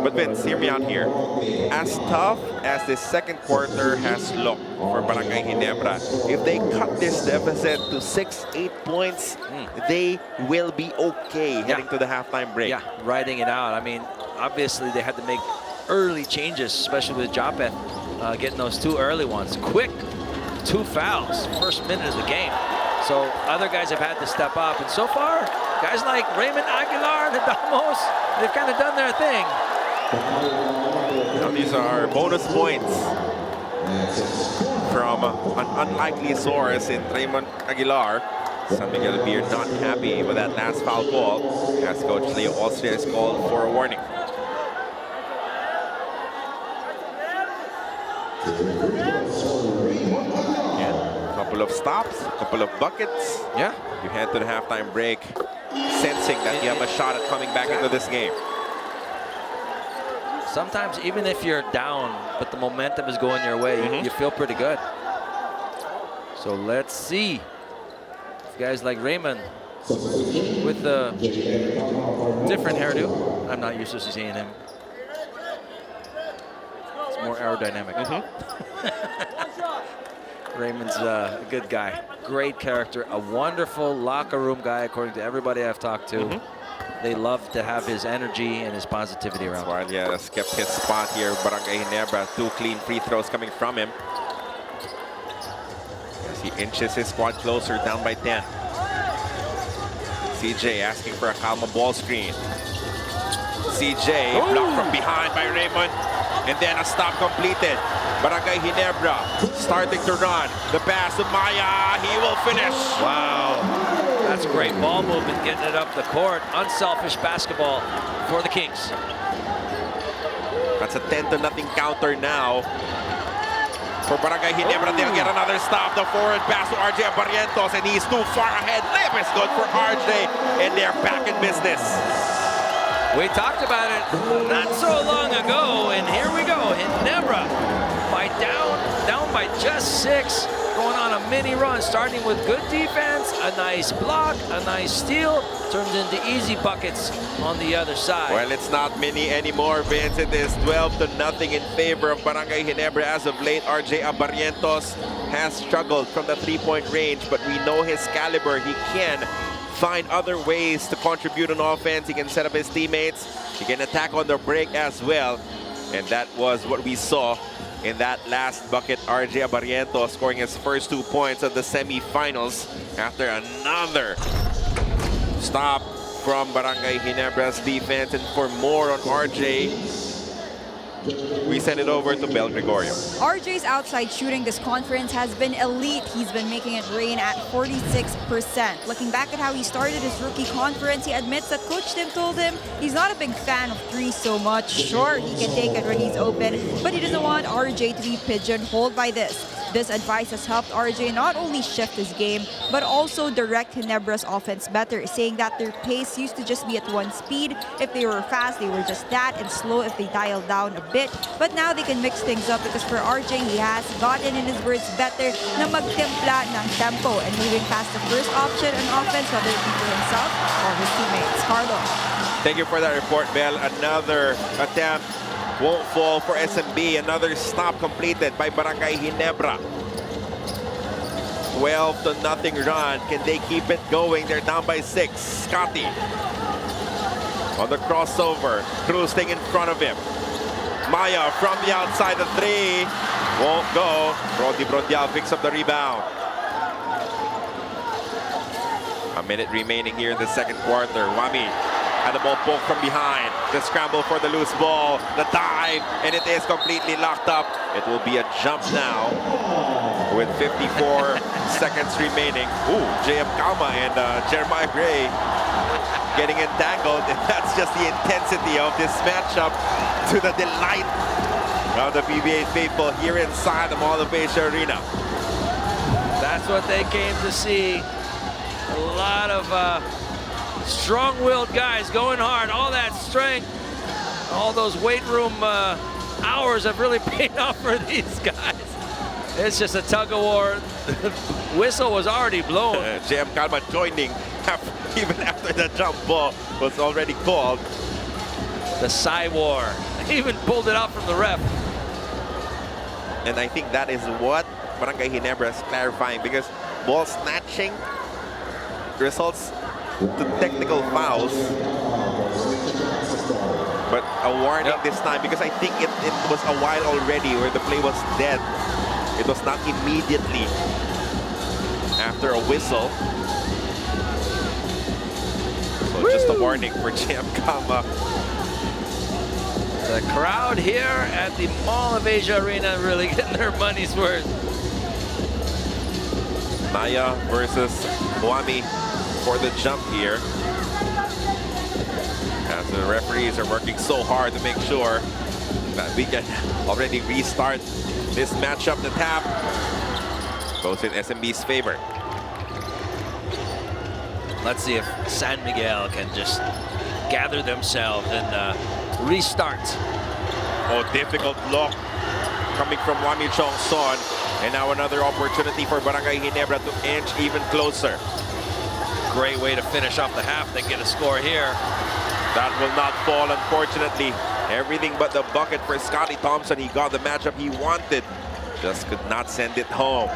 But Vince, hear me out here. As tough as this second quarter has looked for Barangay Ginebra, if they cut this deficit to 6-8 points, they will be okay heading to the halftime break. Yeah, riding it out. I mean, obviously they had to make early changes, especially with Japeth getting those 2 early ones. Quick 2 fouls, first minute of the game. So other guys have had to step up. And so far, guys like Raymond Aguilar and Adamos, they've kind of done their thing. Now these are bonus points from an unlikely source in Raymond Aguilar. San Miguel Beer not happy with that last foul call, as Coach Leo Austria is called for a warning. Yeah, a couple of stops, a couple of buckets. Yeah. You head to the halftime break, sensing that you have a shot at coming back into this game. Sometimes, even if you're down, but the momentum is going your way, you feel pretty good. So let's see if guys like Raymond with the different hairdo. I'm not used to seeing him. It's more aerodynamic. Raymond's a good guy, great character, a wonderful locker room guy, according to everybody I've talked to. They love to have his energy and his positivity around. Well, yeah, that's kept his spot here. Barangay Ginebra, 2 clean free throws coming from him. As he inches his squad closer, down by 10. CJ asking for a Calma ball screen. CJ blocked from behind by Raymond. And then a stop completed. Barangay Ginebra starting to run. The pass to Maya. He will finish. Wow. That's great ball movement, getting it up the court. Unselfish basketball for the Kings. That's a 10-0 counter now. For Barangay Ginebra, they'll get another stop. The forward pass to RJ Barrientos, and he's too far ahead. Lip is good for RJ, and they're back in business. We talked about it not so long ago, and here we go. Ginebra by down by just 6, going on on a mini run, starting with good defense, a nice block, a nice steal, turns into easy buckets on the other side. Well, it's not mini anymore, Vince. It is 12-0 in favor of Barangay Ginebra as of late. RJ Abarientos has struggled from the three-point range, but we know his caliber. He can find other ways to contribute on offense. He can set up his teammates. He can attack on the break as well. And that was what we saw in that last bucket. RJ Abarientos scoring his first 2 points of the semifinals after another stop from Barangay Ginebra's defense. And for more on RJ, we send it over to BRGY. RJ's outside shooting this conference has been elite. He's been making it rain at 46%. Looking back at how he started his rookie conference, he admits that Coach Tim told him he's not a big fan of threes so much. Sure, he can take it when he's open, but he doesn't want RJ to be pigeonholed by this. This advice has helped RJ not only shift his game, but also direct Ginebra's offense better, saying that their pace used to just be at one speed. If they were fast, they were just that, and slow if they dialed down a bit. But now they can mix things up because for RJ, he has gotten, in his words, better na magtimpla ng tempo and moving past the first option on offense, whether it be for himself or his teammates. Carlo. Thank you for that report, Bell. Another attempt won't fall for SMB. Another stop completed by Barangay Ginebra. 12-0 run. Can they keep it going? They're down by 6. Scotty on the crossover. Cruz staying in front of him. Maya from the outside, the 3 won't go. Brody Brondial picks up the rebound. A minute remaining here in the second quarter. Wami had the ball poked from behind. The scramble for the loose ball. The dive, and it is completely locked up. It will be a jump now with 54 seconds remaining. Ooh, JM Kama and Jeremiah Gray getting entangled. And that's just the intensity of this matchup, to the delight of the PBA faithful here inside the Mall of Asia Arena. That's what they came to see. A lot of strong-willed guys going hard. All that strength, all those weight room hours have really paid off for these guys. It's just a tug-of-war. Whistle was already blown. JM Kalma joining even after the jump ball was already called. The Cy-War. He even pulled it out from the ref. And I think that is what Barangay Ginebra is clarifying, because ball snatching results to technical fouls. But a warning this time, because I think it was a while already where the play was dead. It was not immediately after a whistle. So just a warning for JM Kama. The crowd here at the Mall of Asia Arena really getting their money's worth. Maya versus Wami for the jump here. As the referees are working so hard to make sure that we can already restart this matchup. The tap goes in SMB's favor. Let's see if San Miguel can just gather themselves and restart. Oh, difficult block coming from Wami Chong Son. And now another opportunity for Barangay Ginebra to inch even closer. Great way to finish off the half. They get a score here. That will not fall, unfortunately. Everything but the bucket for Scotty Thompson. He got the matchup he wanted. Just could not send it home.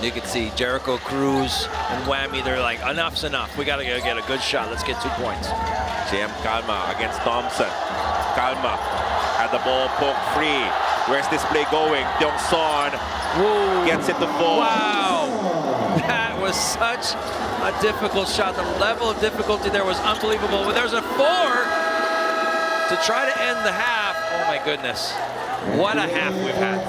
You can see Jericho Cruz and Wami. They're like, enough's enough. We got to get a good shot. Let's get 2 points. JM Kalma against Thompson. Kalma had the ball poked free. Where's this play going? Tiong Son gets it to fall. Wow. That was such a difficult shot. The level of difficulty there was unbelievable. But there's a 4 to try to end the half. Oh my goodness. What a half we've had.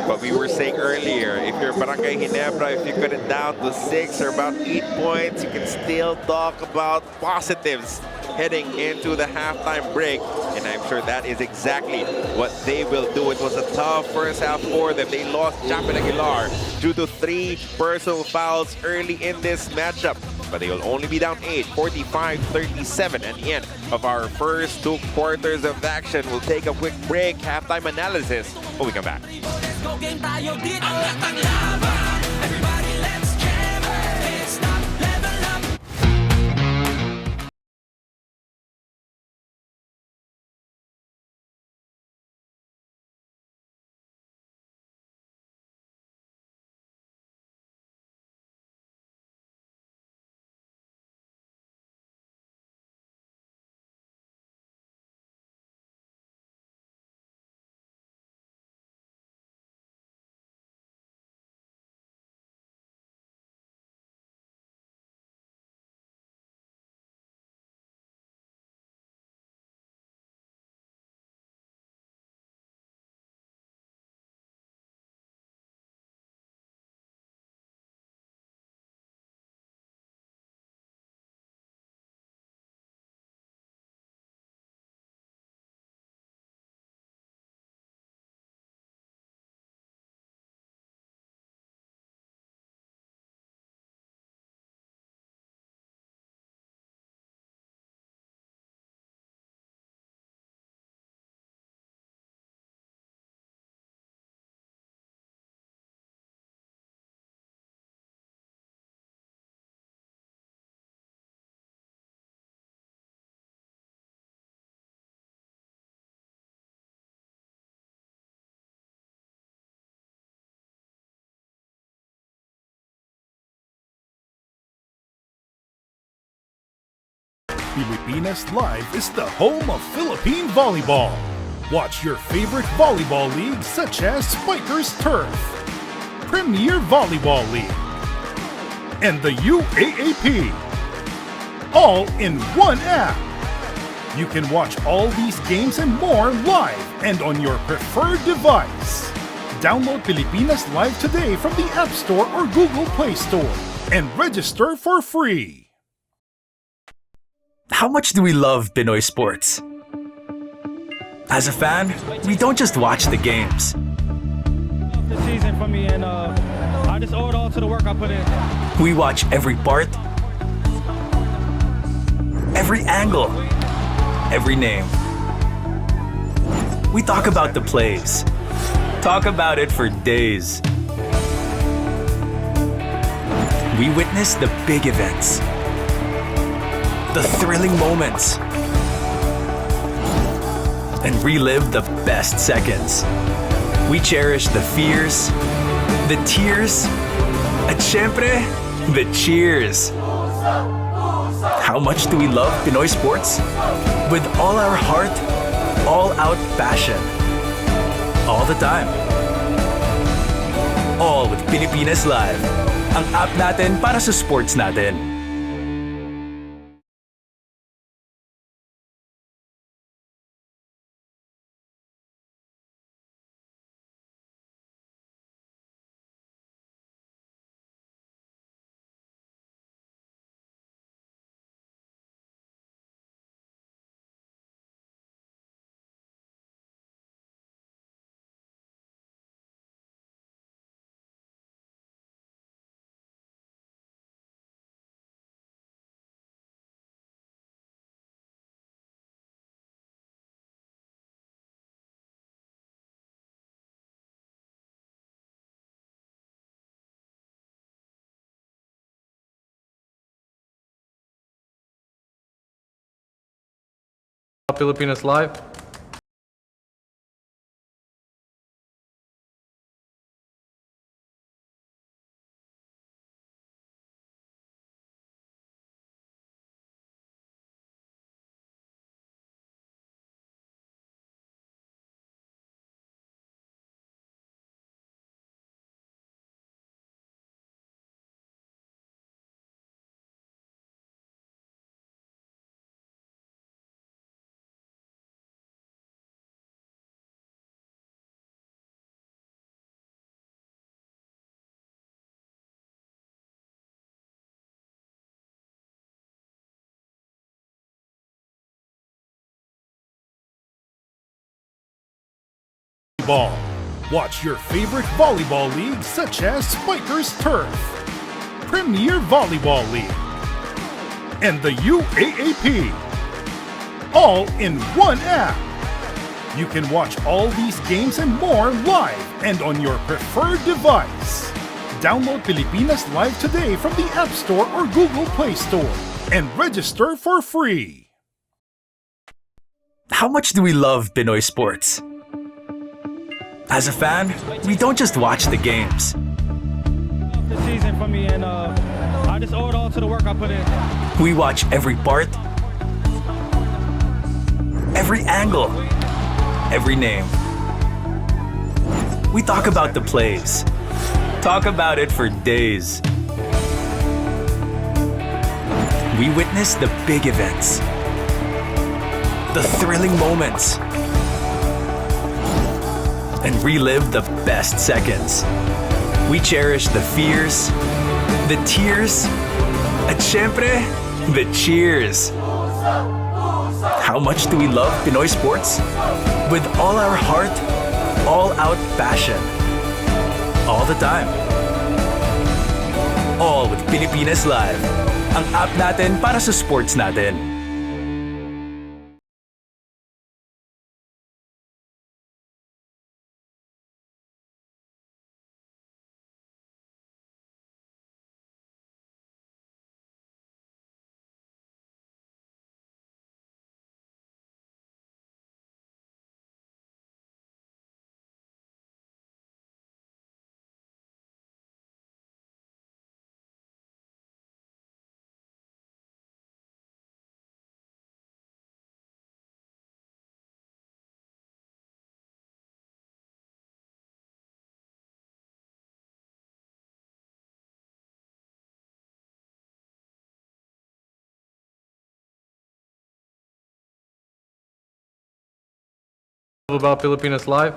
But we were saying earlier, if you're Barangay Ginebra, if you cut it down to 6 or about 8 points, you can still talk about positives heading into the halftime break. And I'm sure that is exactly what they will do. It was a tough first half for them. They lost Japin Aguilar due to 3 personal fouls early in this matchup. but they will only be down 8, 45-37 at the end of our first 2 quarters of action. We'll take a quick break, halftime analysis when we come back. Pilipinas Live is the home of Philippine volleyball. Watch your favorite volleyball leagues such as Spikers Turf, Premier Volleyball League, and the UAAP, all in one app. You can watch all these games and more live and on your preferred device. Download Pilipinas Live today from the App Store or Google Play Store and register for free. How much do we love Pinoy sports? As a fan, we don't just watch the games. The season for me, and I just owe it all to the work I put in. We watch every part, every angle, every name. We talk about the plays. Talk about it for days. We witness the big events, the thrilling moments, and relive the best seconds. We cherish the fears, the tears, at syempre, the cheers. How much do we love Pinoy sports? With all our heart, all-out passion. All the time. All with Pilipinas Live. Ang app natin para sa sports natin. Pilipinas Live. Ball. Watch your favorite volleyball leagues such as Spikers Turf, Premier Volleyball League, and the UAAP. All in one app. You can watch all these games and more live and on your preferred device. Download Pilipinas Live today from the App Store or Google Play Store and register for free. How much do we love Pinoy sports? As a fan, we don't just watch the games. This season for me, and I just owe it all to the work I put in. We watch every part, every angle, every name. We talk about the plays. Talk about it for days. We witness the big events, the thrilling moments, and relive the best seconds. We cherish the fears, the tears, at syempre, the cheers. How much do we love Pinoy sports? With all our heart, all-out passion. All the time. All with Pilipinas Live. Ang app natin para sa sports natin. About Pilipinas Live.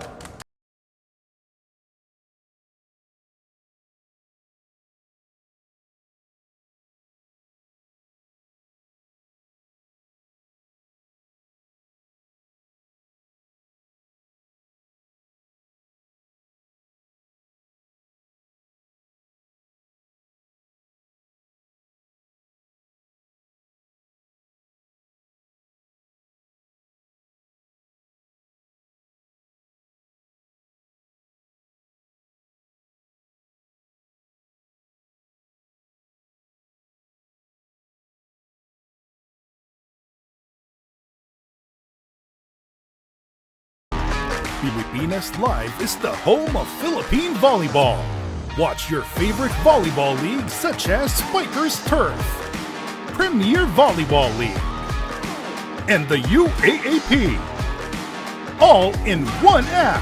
Pilipinas Live is the home of Philippine volleyball. Watch your favorite volleyball leagues such as Spikers Turf, Premier Volleyball League, and the UAAP. All in one app.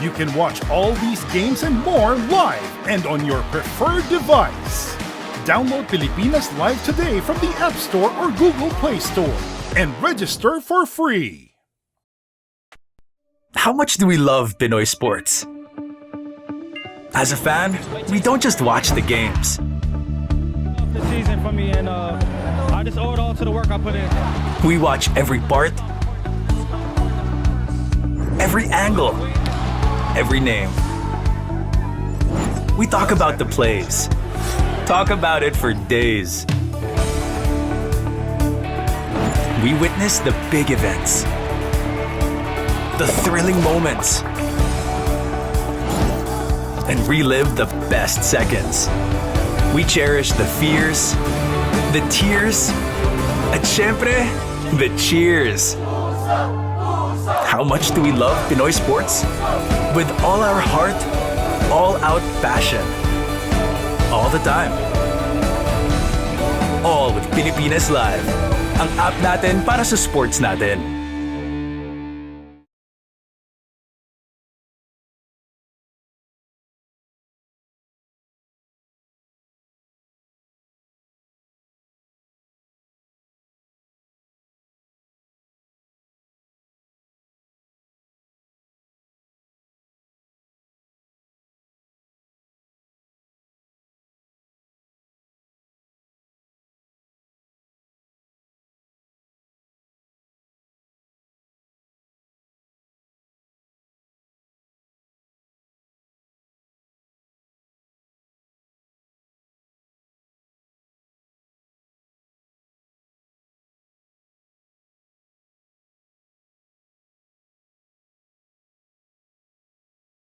You can watch all these games and more live and on your preferred device. Download Pilipinas Live today from the App Store or Google Play Store and register for free. How much do we love Pinoy sports? As a fan, we don't just watch the games. This season for me, and I just owe it all to the work I put in. We watch every part, every angle, every name. We talk about the plays. Talk about it for days. We witness the big events, the thrilling moments, and relive the best seconds. We cherish the fears, the tears, at syempre, the cheers. How much do we love Pinoy sports? With all our heart, all-out passion. All the time. All with Pilipinas Live. Ang app natin para sa sports natin.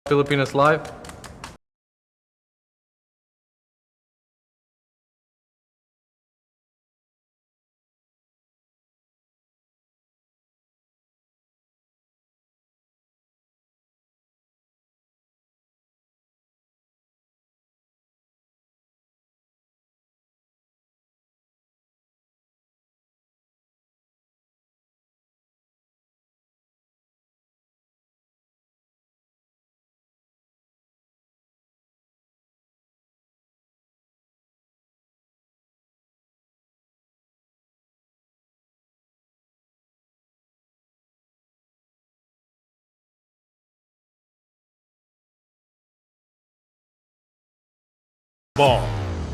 Filipinas Live. Ball.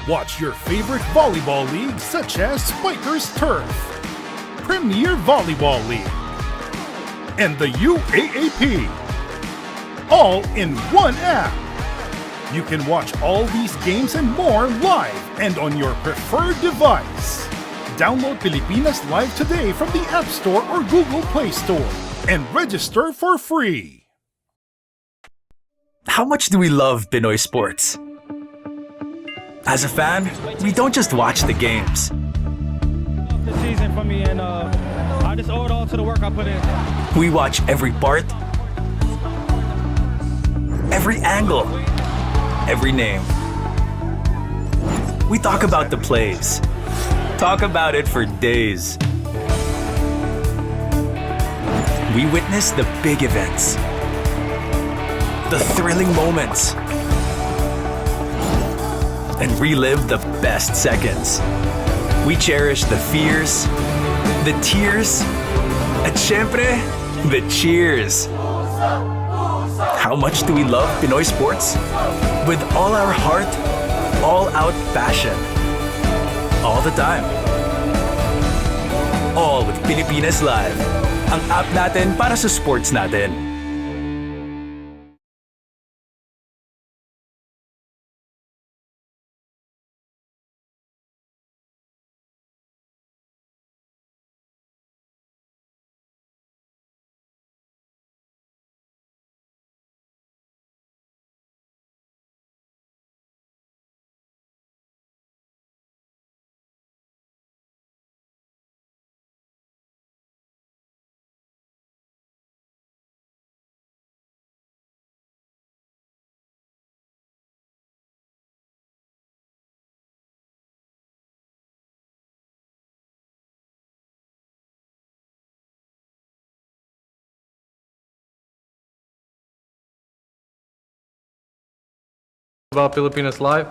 Watch your favorite volleyball league such as Spikers Turf, Premier Volleyball League, and the UAAP. All in one app. You can watch all these games and more live and on your preferred device. Download Pilipinas Live today from the App Store or Google Play Store and register for free. How much do we love Pinoy sports? As a fan, we don't just watch the games. The season for me, and I just owe it all to the work I put in. We watch every part, every angle, every name. We talk about the plays. Talk about it for days. We witness the big events, the thrilling moments, and relive the best seconds. We cherish the fears, the tears, at syempre, the cheers. How much do we love Pinoy sports? With all our heart, all out passion. All the time. All with Pilipinas Live. Ang app natin para sa sports natin. About Pilipinas Live.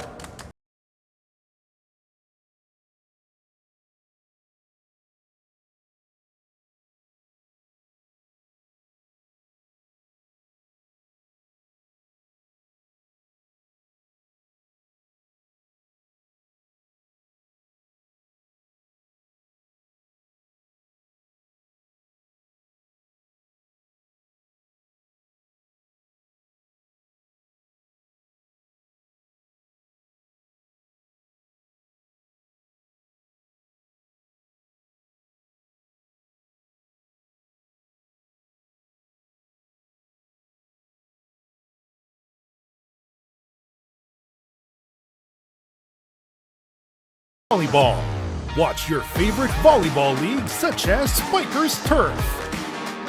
Volleyball. Watch your favorite volleyball league such as Spikers Turf,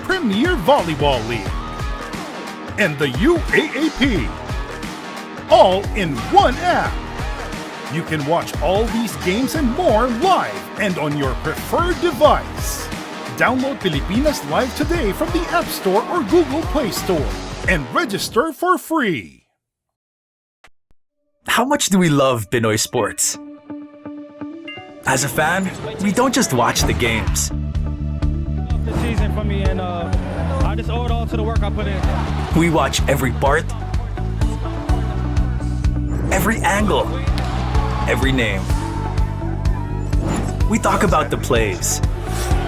Premier Volleyball League, and the UAAP. All in one app. You can watch all these games and more live and on your preferred device. Download Pilipinas Live today from the App Store or Google Play Store and register for free. How much do we love Pinoy sports? As a fan, we don't just watch the games. The season for me, and I just owe it all to the work I put in. We watch every part, every angle, every name. We talk about the plays.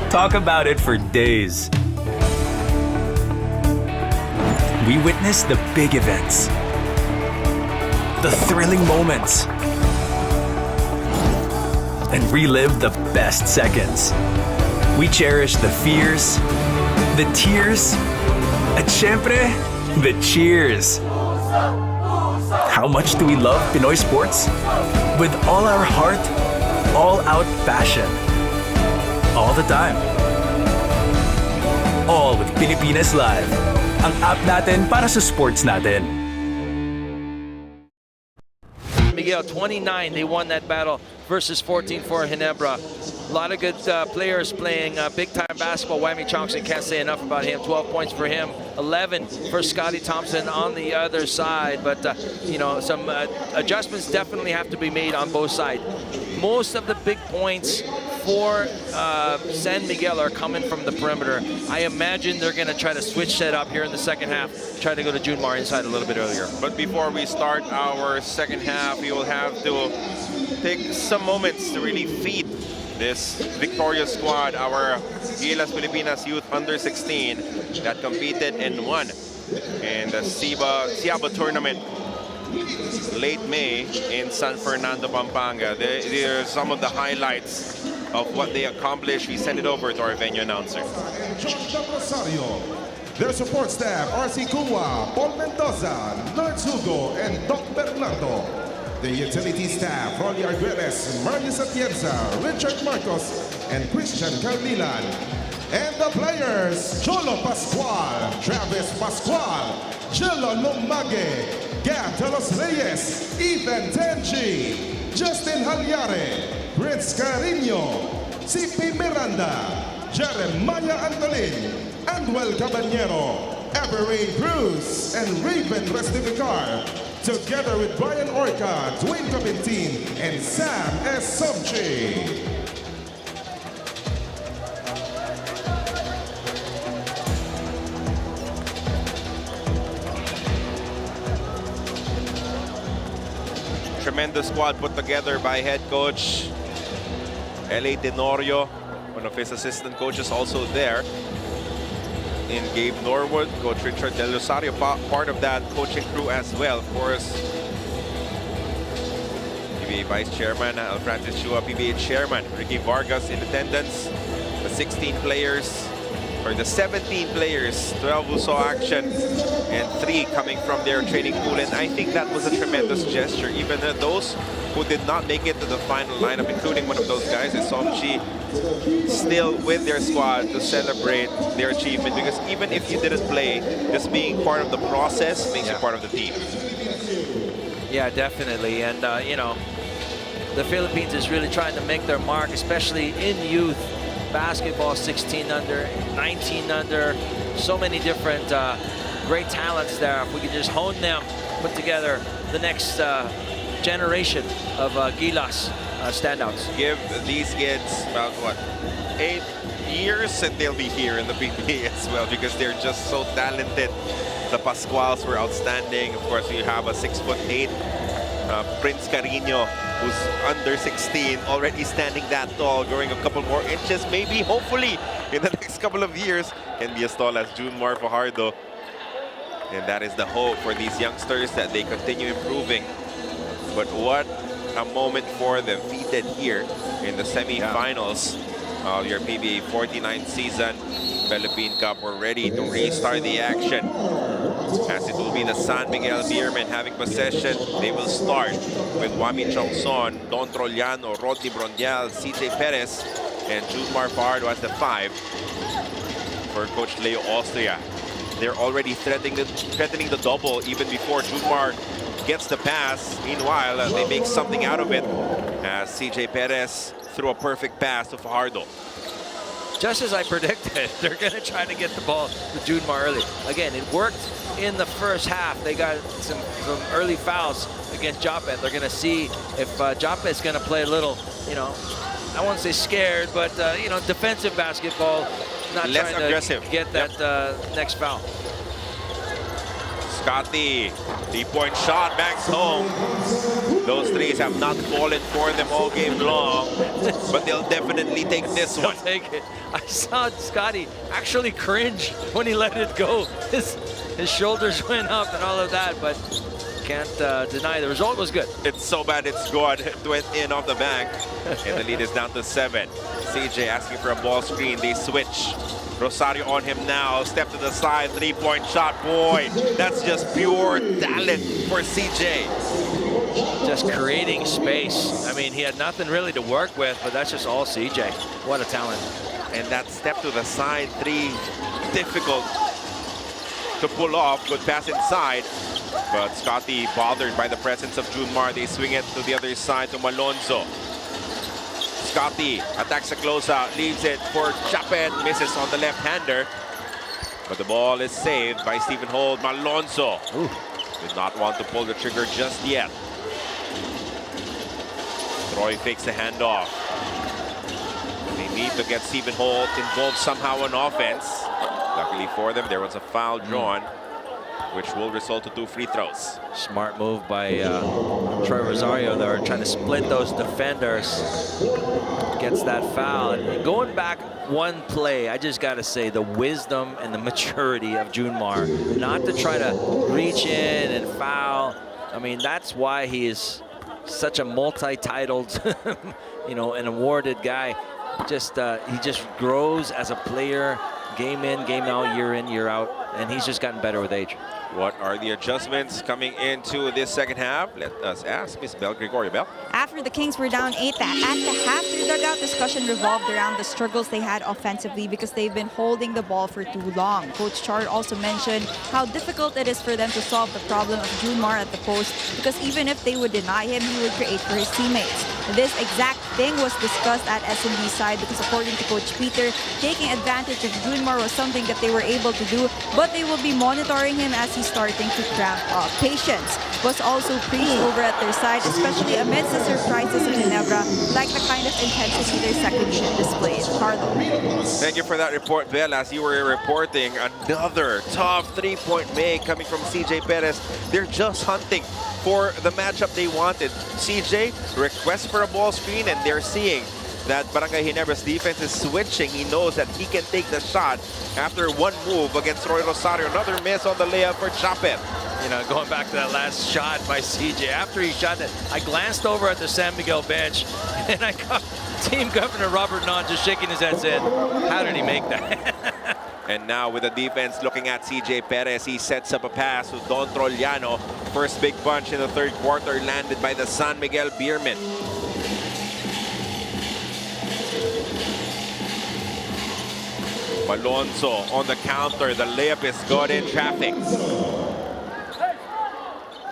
Talk about it for days. We witness the big events, the thrilling moments, and relive the best seconds. We cherish the fears, the tears, at syempre, the cheers. How much do we love Pinoy sports? With all our heart, all-out passion. All the time. All with Pilipinas Live. Ang app natin para sa sports natin. Miguel, 29, they won that battle versus 14 for Ginebra. A lot of good players playing big-time basketball. Whammy Chongson, can't say enough about him. 12 points for him, 11 for Scotty Thompson on the other side. But, you know, some adjustments definitely have to be made on both sides. Most of the big points for San Miguel are coming from the perimeter. I imagine they're going to try to switch that up here in the second half, try to go to Junmar inside a little bit earlier. But before we start our second half, we will have to take some moments to really feed this victorious squad, our Gilas Pilipinas Youth Under-16 that competed and won in the Siaba tournament late May in San Fernando, Pampanga. There are some of the highlights of what they accomplished. We send it over to our venue announcer. Their support staff, RC Cuwa, Paul Mendoza, Lord Hugo, and Doc Bernardo. The utility staff, Rolly Arguelles, Marius Atienza, Richard Marcos, and Christian Carlilan. And the players, Cholo Pascual, Travis Pascual, Jello Lumage, Gab de los Reyes, Ethan Tenchi, Justin Halyare, Prince Carino, CP Miranda, Jeremiah Antolin, Anuel Caballero, Everett Cruz, and Raven Restivicar, together with Brian Orca, Dwayne Cabintin, and Sam S. Somchi. Tremendous squad put together by head coach L.A. Tenorio, one of his assistant coaches also there. In Gabe Norwood, Coach Richard Del Rosario, part of that coaching crew as well. Of course, PBA Vice Chairman Al Francis Chua, PBA Chairman Ricky Vargas in attendance. The 16 players, or the 17 players, 12 who saw action, and 3 coming from their training pool. And I think that was a tremendous gesture. Even those who did not make it to the final lineup, including one of those guys, Somchi, still with their squad to celebrate their achievement, because even if you didn't play, just being part of the process makes you part of the team. Yeah, definitely. And, you know, the Philippines is really trying to make their mark, especially in youth basketball, 16 under, 19 under, so many different great talents there. If we could just hone them, put together the next generation of Gilas standouts. Give these kids about, what, 8 years and they'll be here in the PBA as well, because they're just so talented. The Pascuals were outstanding. Of course, you have a 6'8" Prince Carino, who's under 16, already standing that tall, growing a couple more inches, maybe, hopefully, in the next couple of years, can be as tall as Junmar Fajardo. And that is the hope for these youngsters, that they continue improving. But what a moment for them, seated here in the semifinals of your PBA 49th season. Philippine Cup, we're ready to restart the action, as it will be the San Miguel Beermen having possession. They will start with Whammy Chongson, Don Troliano, Rodney Bronial, CJ Perez, and Junmar Fajardo as the 5 for Coach Leo Austria. They're already threatening the double even before Junmar gets the pass. Meanwhile, they make something out of it as CJ Perez threw a perfect pass to Fajardo. Just as I predicted, they're going to try to get the ball to Junmar early. Again, it worked in the first half. They got some early fouls against Jopet. They're going to see if Jopet's going to play a little, you know, I won't say scared, but, you know, defensive basketball. Not less trying aggressive. To get that next foul. Scotty, 3-point shot, banks home. Those threes have not fallen for them all game long, but they'll definitely take this one. Take it. I saw Scotty actually cringe when he let it go. His shoulders went up and all of that, but Can't deny the result was good. It's so bad it's good. It went in off the bank. And the lead is down to 7. CJ asking for a ball screen. They switch. Rosario on him now. Step to the side. 3-point shot. Boy, that's just pure talent for CJ. Just creating space. I mean, he had nothing really to work with, but that's just all CJ. What a talent. And that step to the side 3, difficult to pull off. Good pass inside. But Scotty bothered by the presence of Junmar. They swing it to the other side to Malonzo. Scotty attacks a closeout, leaves it for Chapet, misses on the left-hander. But the ball is saved by Stephen Holt. Malonzo did not want to pull the trigger just yet. Troy fakes the handoff. They need to get Stephen Holt involved somehow on offense. Luckily for them, there was a foul drawn, which will result in 2 free throws. Smart move by Troy Rosario there, trying to split those defenders. Gets that foul. And going back one play, I just got to say the wisdom and the maturity of Junmar, not to try to reach in and foul. I mean, that's why he is such a multi-titled, you know, an awarded guy. Just he just grows as a player, game in, game out, year in, year out, and he's just gotten better with age. What are the adjustments coming into this second half? Let us ask Miss Bel Gregorio. Bel? After the Kings were down 8 at the half, the dugout discussion revolved around the struggles they had offensively because they've been holding the ball for too long. Coach Char also mentioned how difficult it is for them to solve the problem of Junmar at the post because even if they would deny him, he would create for his teammates. This exact thing was discussed at SMB side because according to Coach Peter, taking advantage of Junmar was something that they were able to do, but they will be monitoring him as he's starting to cramp up. Patience was also preached over at their side, especially amidst the surprises of Ginebra, like the kind of intensity their second unit displayed. Carlo. Thank you for that report, Bel. As you were reporting, another tough 3-point make coming from CJ Perez. They're just hunting for the matchup they wanted. CJ requests for a ball screen, and they're seeing that Barangay Ginebra's defense is switching. He knows that he can take the shot after one move against Roy Rosario. Another miss on the layup for Chapet. You know, going back to that last shot by CJ, after he shot it, I glanced over at the San Miguel bench, and I got Team Governor Robert Nunn just shaking his head, saying, how did he make that? And now with the defense looking at CJ Perez, he sets up a pass to Don Trollano. First big punch in the third quarter landed by the San Miguel Beermen. Malonzo on the counter. The layup is good in traffic.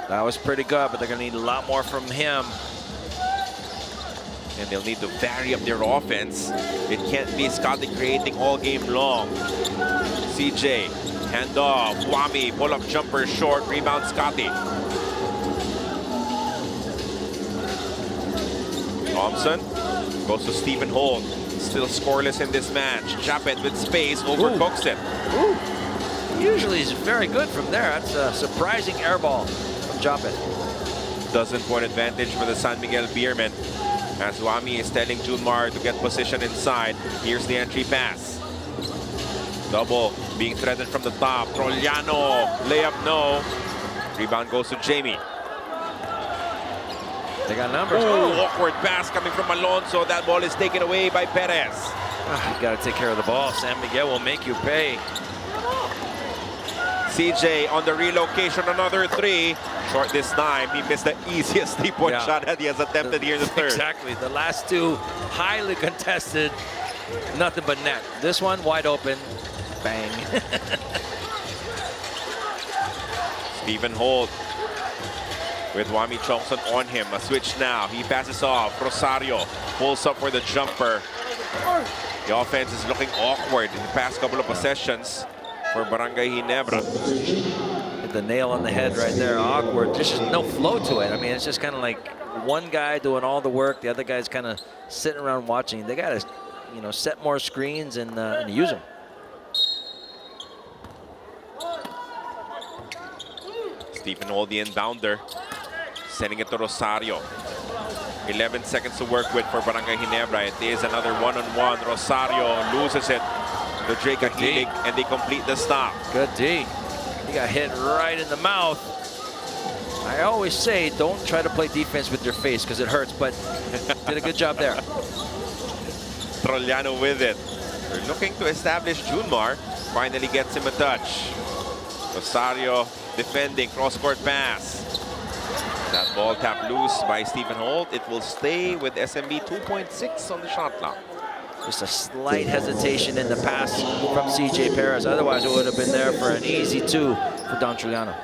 That was pretty good, but they're going to need a lot more from him. And they'll need to vary up their offense. It can't be Scotty creating all game long. CJ, handoff. Wami, pull-up jumper short. Rebound Scotty. Thompson goes to Stephen Holt. Still scoreless in this match. Chapet with space, overcooks it. Usually he's very good from there. That's a surprising air ball from Chapet. Dozen-point advantage for the San Miguel Beermen. As Wami is telling Junmar to get position inside. Here's the entry pass. Double being threatened from the top. Trollano, layup no. Rebound goes to Jamie. They got numbers. Awkward pass coming from Alonso. That ball is taken away by Perez. You got to take care of the ball. San Miguel will make you pay. CJ on the relocation, another 3. Short this time. He missed the easiest 3-point shot that he has attempted here in the third. Exactly. The last 2 highly contested. Nothing but net. This one wide open. Bang. Stephen Holt with Wami Chongson on him. A switch now. He passes off. Rosario pulls up for the jumper. The offense is looking awkward in the past couple of possessions for Barangay Ginebra. Hit the nail on the head right there. Awkward. There's just no flow to it. I mean, it's just kind of like one guy doing all the work. The other guy's kind of sitting around watching. They got to, you know, set more screens and use them. Stephen Holt, the inbounder, sending it to Rosario. 11 seconds to work with for Barangay Ginebra. It is another one-on-one. Rosario loses it to Drake Ahilig, and they complete the stop. Good D. He got hit right in the mouth. I always say don't try to play defense with your face because it hurts, but did a good job there. Trollano with it. They're looking to establish Junmar. Finally gets him a touch. Rosario defending, cross-court pass. That ball tapped loose by Stephen Holt. It will stay with SMB 2.6 on the shot clock. Just a slight hesitation in the pass from CJ Perez. Otherwise, it would have been there for an easy 2 for Don Trollano.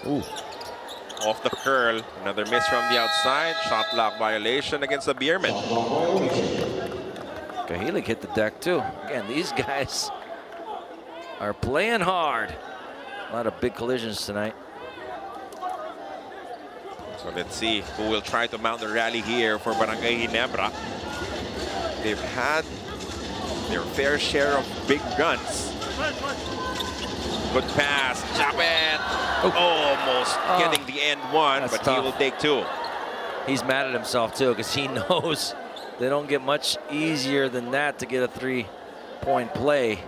Ooh. Off the curl. Another miss from the outside. Shot clock violation against the Beermen. Cahilig hit the deck too. Again, these guys are playing hard. A lot of big collisions tonight. So let's see who will try to mount the rally here for Barangay Ginebra. They've had their fair share of big guns. Good pass, Japet. Almost getting the end one, but tough. He will take 2. He's mad at himself too because he knows they don't get much easier than that to get a 3-point play.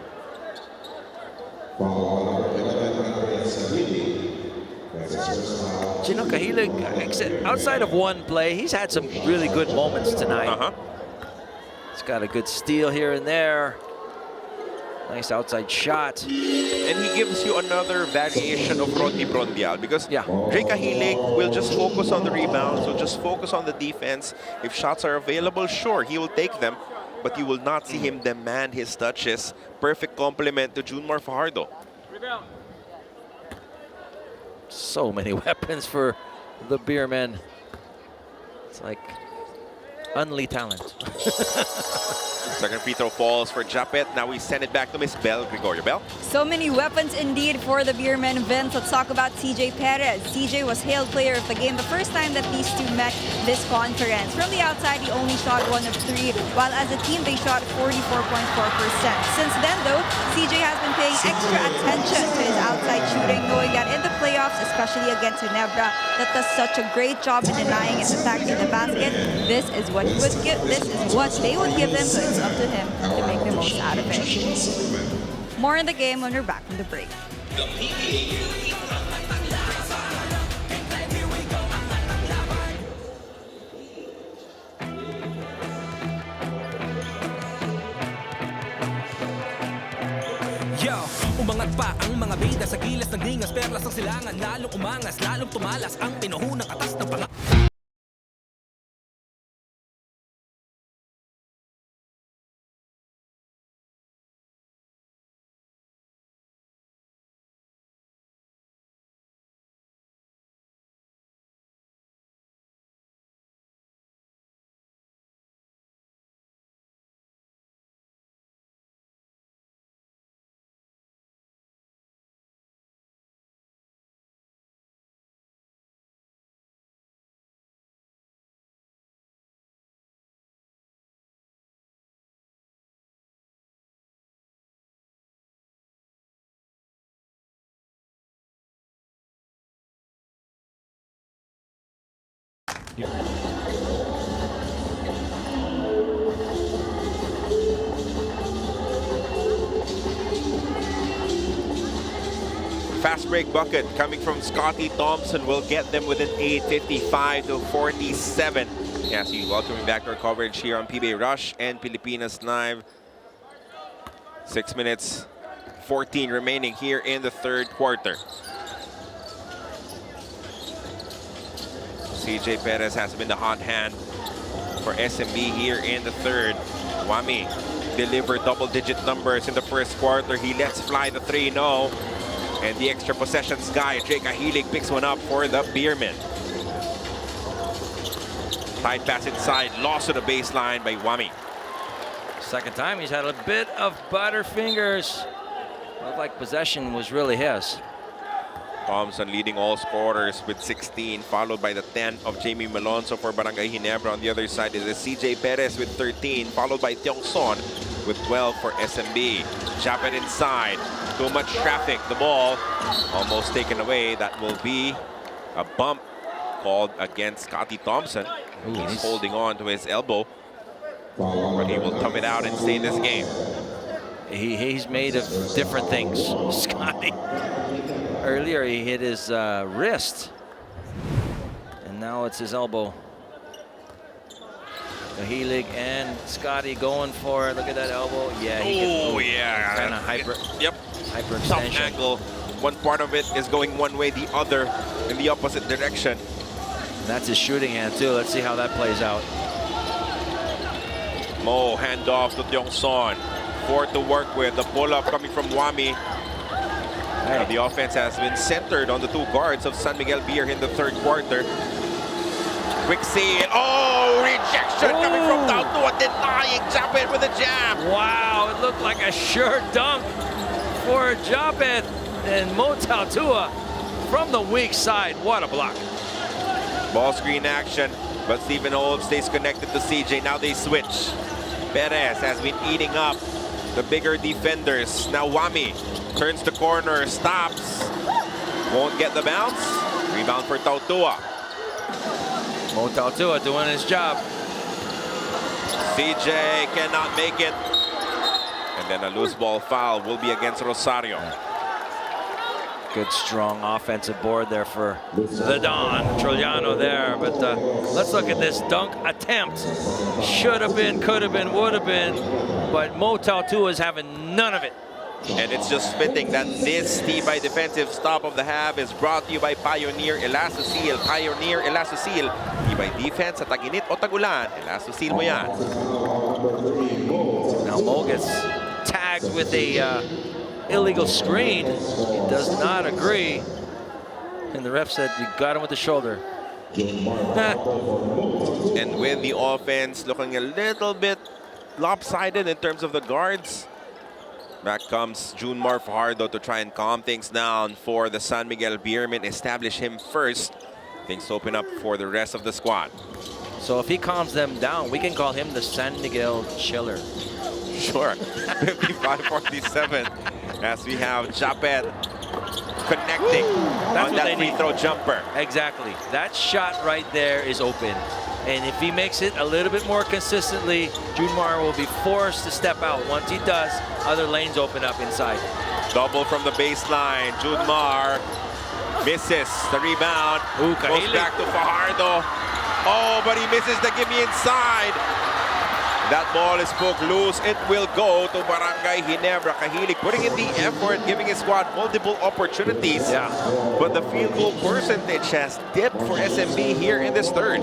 You know, Cahilig, outside of one play, he's had some really good moments tonight. He's got a good steal here and there. Nice outside shot. And he gives you another variation of Rodney Brondial because Drake Cahilig will just focus on the rebounds, will just focus on the defense. If shots are available, sure, he will take them, but you will not see him demand his touches. Perfect complement to Junmar Fajardo. Rebound. So many weapons for the Beermen. It's like only talent. Second free throw falls for Japet. Now we send it back to Miss Bell. Gregorio Bell. So many weapons indeed for the Beermen. Vince, let's talk about CJ Perez. CJ was hailed player of the game the first time that these two met this conference. From the outside, he only shot 1 of 3, while as a team, they shot 44.4%. Since then, though, CJ has been paying extra attention to his outside shooting, knowing that in the playoffs, especially against Ginebra, that does such a great job in denying and attacking the basket. This is what he would give. This is what they would give them. So it's up to him to make the most out of it. More in the game when we're back from the break. Yo, umangat pa ang mga bida sa gilas ng ningas, perlas ang silangan, lalong umangas, lalong tumalas ang pinuhunang katas ng pang. Fast break bucket coming from Scotty Thompson will get them within 8, 55-47. Yes, you welcoming back to our coverage here on PBA Rush and Pilipinas Live. 6 minutes, 14 remaining here in the third quarter. CJ Perez has been the hot hand for SMB here in the third. Wami delivered double-digit numbers in the first quarter. He lets fly the 3-0. And the extra possessions guy, Drake Cahilig, picks one up for the Beermen. Tight pass inside, lost to the baseline by Wami. Second time he's had a bit of butterfingers. Looked like possession was really his. Thompson leading all scorers with 16, followed by the 10 of Jamie Malonzo for Barangay Ginebra. On the other side is the CJ Perez with 13, followed by Tiong Son with 12 for SMB. Japet inside, too much traffic. The ball almost taken away. That will be a bump called against Scotty Thompson. Ooh, he's holding on to his elbow, but he will tough it out and stay in this game. He's made of different things, Scotty. Earlier, he hit his wrist. And now it's his elbow. Cahilig and Scotty going for it. Look at that elbow. Yeah, yeah. Kind of Yep. hyperextension. Tough angle. One part of it is going one way, the other in the opposite direction. That's his shooting hand too. Let's see how that plays out. Mo, handoff to Tiongson. 4 to work with. The pull-up coming from Wami. Hey. The offense has been centered on the 2 guards of San Miguel Beer in the 3rd quarter. Quick seal. Oh, rejection coming from Tautua, denying Japet with a jam. Wow, it looked like a sure dunk for Japet. And Mo Tautua from the weak side. What a block. Ball screen action, but Stephen Holt stays connected to CJ. Now they switch. Perez has been eating up the bigger defenders. Now Wami turns the corner, stops. Won't get the bounce. Rebound for Tautua. Mo Tautua doing his job. CJ cannot make it. And then a loose ball foul will be against Rosario. Good, strong offensive board there for the Don. Trojano there. But let's look at this dunk attempt. Should have been, could have been, would have been. But Mo Tautua is having none of it. And it's just fitting that this Tibay defensive stop of the half is brought to you by Pioneer Elastoseal. Pioneer Elastoseal. Tibay defense sa taginit o tagulan. Elastoseal mo yan. Now Mo gets tagged with a illegal screen. He does not agree. And the ref said, you got him with the shoulder. And with the offense looking a little bit lopsided in terms of the guards, back comes Junmar Fajardo to try and calm things down for the San Miguel Beermen. Establish him first. Things open up for the rest of the squad. So if he calms them down, we can call him the San Miguel Chiller. Sure. 55-47 as we have Japet connecting on that free throw jumper. Exactly. That shot right there is open. And if he makes it a little bit more consistently, Junmar will be forced to step out. Once he does, other lanes open up inside. Double from the baseline. Junmar misses the rebound. Ooh, goes back to Fajardo. Oh, but he misses the gimme inside. That ball is poked loose. It will go to Barangay Ginebra. Cahilig putting in the effort, giving his squad multiple opportunities. Yeah. But the field goal percentage has dipped for SMB here in this 3rd.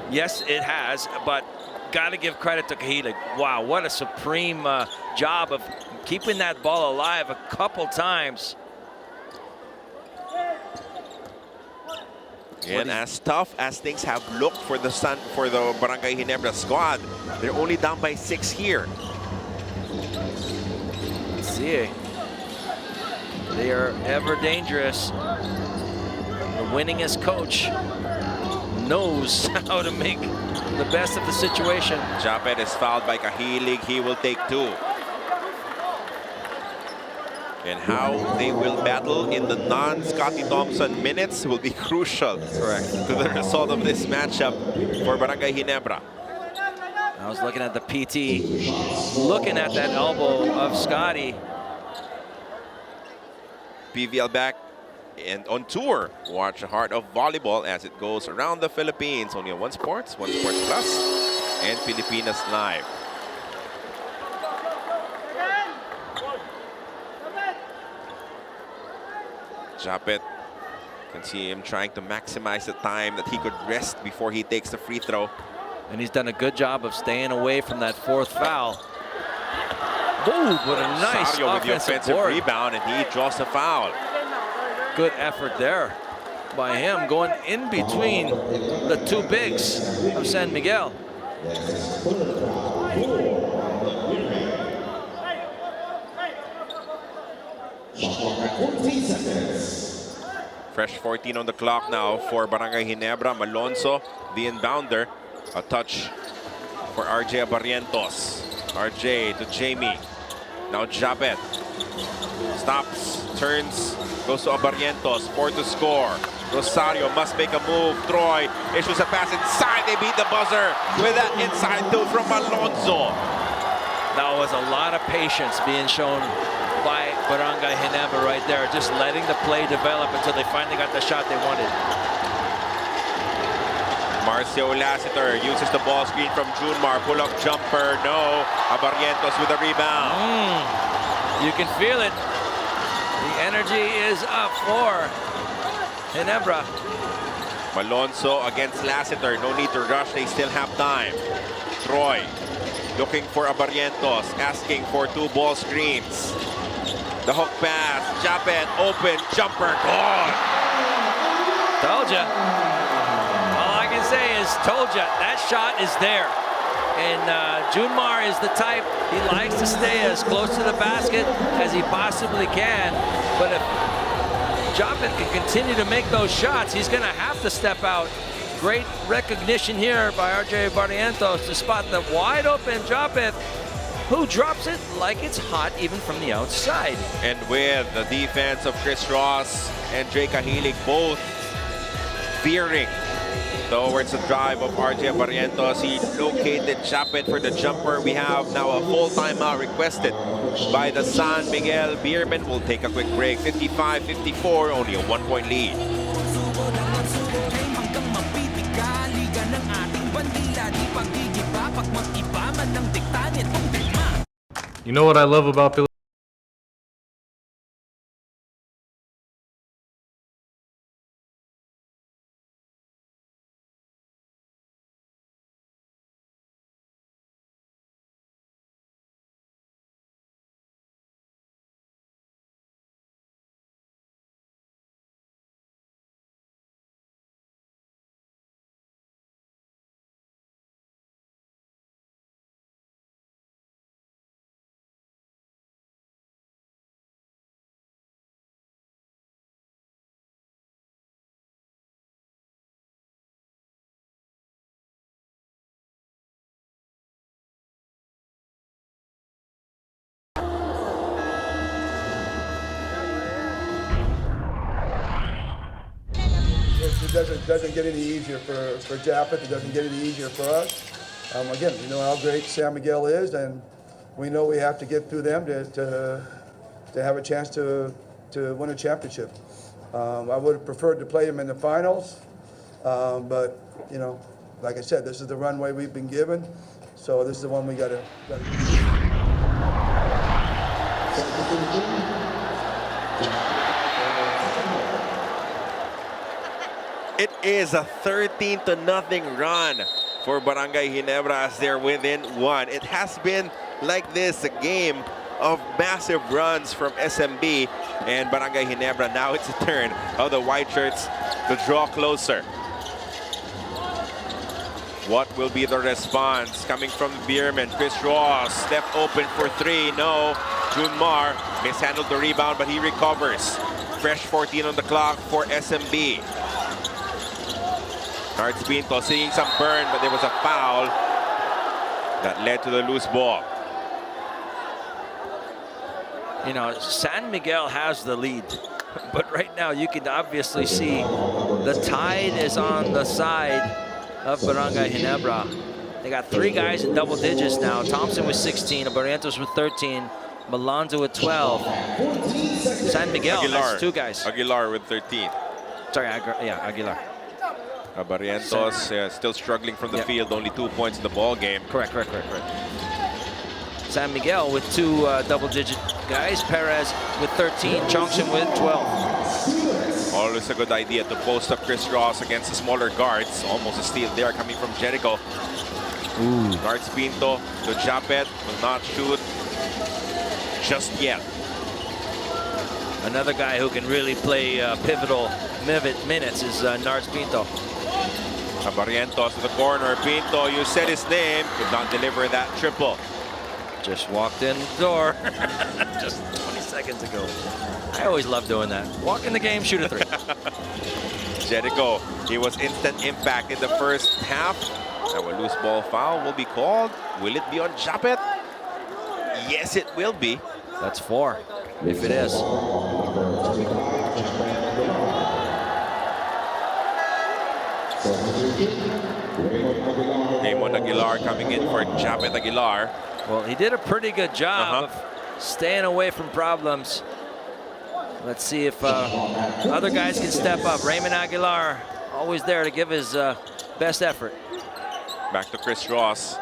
Yes, it has, but got to give credit to Cahilig. Wow, what a supreme job of keeping that ball alive a couple times. And as tough as things have looked for the Barangay Ginebra squad, they're only down by 6 here. Let's see. They are ever dangerous. The winningest coach knows how to make the best of the situation. Japet is fouled by Cahilig. He will take 2. And how they will battle in the non-Scotty Thompson minutes will be crucial to the result of this matchup for Barangay Ginebra. I was looking at the PT, looking at that elbow of Scotty. PVL back and on tour. Watch the heart of volleyball as it goes around the Philippines. Only on One Sports Plus, and Pilipinas Live. Japet, can see him trying to maximize the time that he could rest before he takes the free throw. And he's done a good job of staying away from that 4th foul. Ooh, what a nice Rosario with the offensive board. rebound, and he draws the foul. Good effort there by him, going in between the 2 bigs of San Miguel. Fresh 14 on the clock now for Barangay Ginebra. Malonzo, the inbounder. A touch for RJ Barrientos. RJ to Jamie. Now Japet. Stops, turns, goes to Barrientos. 4 to score. Rosario must make a move. Troy issues a pass inside. They beat the buzzer with that inside tilt from Malonzo. That was a lot of patience being shown by Barangay Ginebra right there, just letting the play develop until they finally got the shot they wanted. Marcio Lassiter uses the ball screen from Junmar. Pull-up jumper, no. Abarrientos with a rebound. You can feel it. The energy is up for Ginebra. Malonzo against Lassiter. No need to rush. They still have time. Troy looking for Abarrientos. Asking for 2 ball screens. The hook pass. Japet open. Jumper gone. Told ya. All I can say is told ya. That shot is there. And Junmar is the type, he likes to stay as close to the basket as he possibly can. But if Japet can continue to make those shots, he's going to have to step out. Great recognition here by RJ Barrientos to spot the wide open Japet, who drops it like it's hot even from the outside. And with the defense of Chris Ross and Jay Cahilig both fearing towards the drive of RJ Barrientos, he located Japet for the jumper. We have now a full timeout requested by the San Miguel Beermen. We'll take a quick break. 55-54, only a 1-point lead. You know what I love about Philippine? It doesn't get any easier for Japet. It doesn't get any easier for us. Again, we know how great San Miguel is, and we know we have to get through them to have a chance to win a championship. I would have preferred to play them in the finals, but you know, like I said, this is the runway we've been given, so this is the one we got to. It is a 13-0 run for Barangay Ginebra as they're within 1. It has been like this, a game of massive runs from SMB and Barangay Ginebra. Now it's a turn of the white shirts to draw closer. What will be the response coming from the Beermen? Chris Ross, step open for 3, no. Junmar mishandled the rebound, but he recovers. Fresh 14 on the clock for SMB. Nards Pinto seeing some burn, but there was a foul that led to the loose ball. You know, San Miguel has the lead, but right now you can obviously see the tide is on the side of Barangay Ginebra. They got 3 guys in double digits now. Thompson with 16, Barrientos with 13, Malonzo with 12. San Miguel has 2 guys. Aguilar with 13. Sorry, Aguilar. Barrientos still struggling from the field, only 2 points in the ball game. Correct. San Miguel with 2 double-digit guys. Perez with 13, Chongson with 12. Always a good idea to post up Chris Ross against the smaller guards. Almost a steal there coming from Jericho. Nards Pinto to Japet, will not shoot just yet. Another guy who can really play pivotal minutes is Nards Pinto. Barrientos to the corner. Pinto, you said his name, could not deliver that triple. Just walked in the door just 20 seconds ago. I always love doing that. Walk in the game, shoot a 3. Jericho, he was instant impact in the first half. Now a loose ball foul will be called. Will it be on Japet? Yes, it will be. That's 4, if it is. Damon Aguilar coming in for Japet Aguilar. Well, he did a pretty good job of staying away from problems Let's see if other guys can step up. Raymond Aguilar, always there to give his best effort. Back to Chris Ross.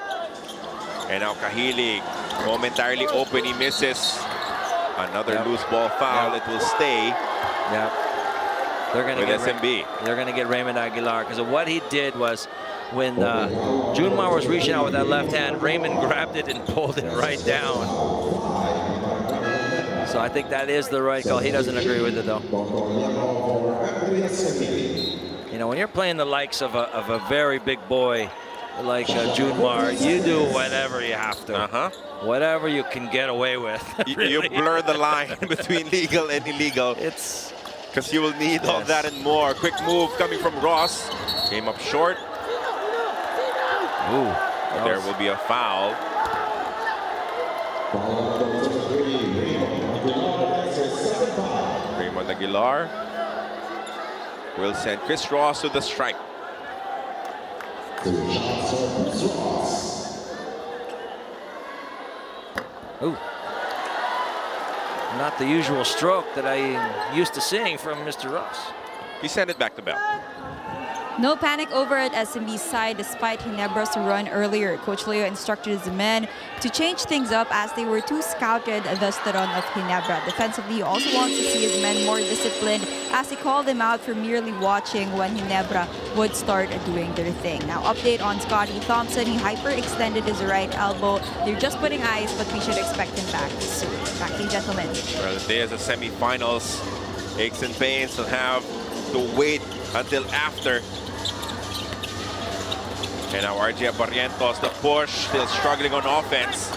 And now Kahilig, momentarily open, he misses. Another loose ball foul. It will stay. Yeah. They're going to with get SMB. They're going to get Raymond Aguilar because what he did was when Junmar was reaching out with that left hand, Raymond grabbed it and pulled it right down. So I think that is the right call. He doesn't agree with it though. You know, when you're playing the likes of a very big boy like Junmar, you do whatever you have to. Whatever you can get away with. Really. You blur the line between legal and illegal. It's because you will need all that and more. Quick move coming from Ross. Came up short. Ooh, there will be a foul. Raymond Aguilar will send Chris Ross to the strike. Ooh. Not the usual stroke that I'm used to seeing from Mr. Ross. He sent it back to Bell. No panic over at SMB's side despite Ginebra's run earlier. Coach Leo instructed his men to change things up as they were too scouted the Staron of Ginebra. Defensively, he also wants to see his men more disciplined as he called them out for merely watching when Ginebra would start doing their thing. Now, update on Scotty Thompson. He hyperextended his right elbow. They're just putting ice, but we should expect him back soon. Back to you, gentlemen. Well, the day of the semifinals, aches and pains will have to wait until after. And now RJ Barrientos, the push, still struggling on offense.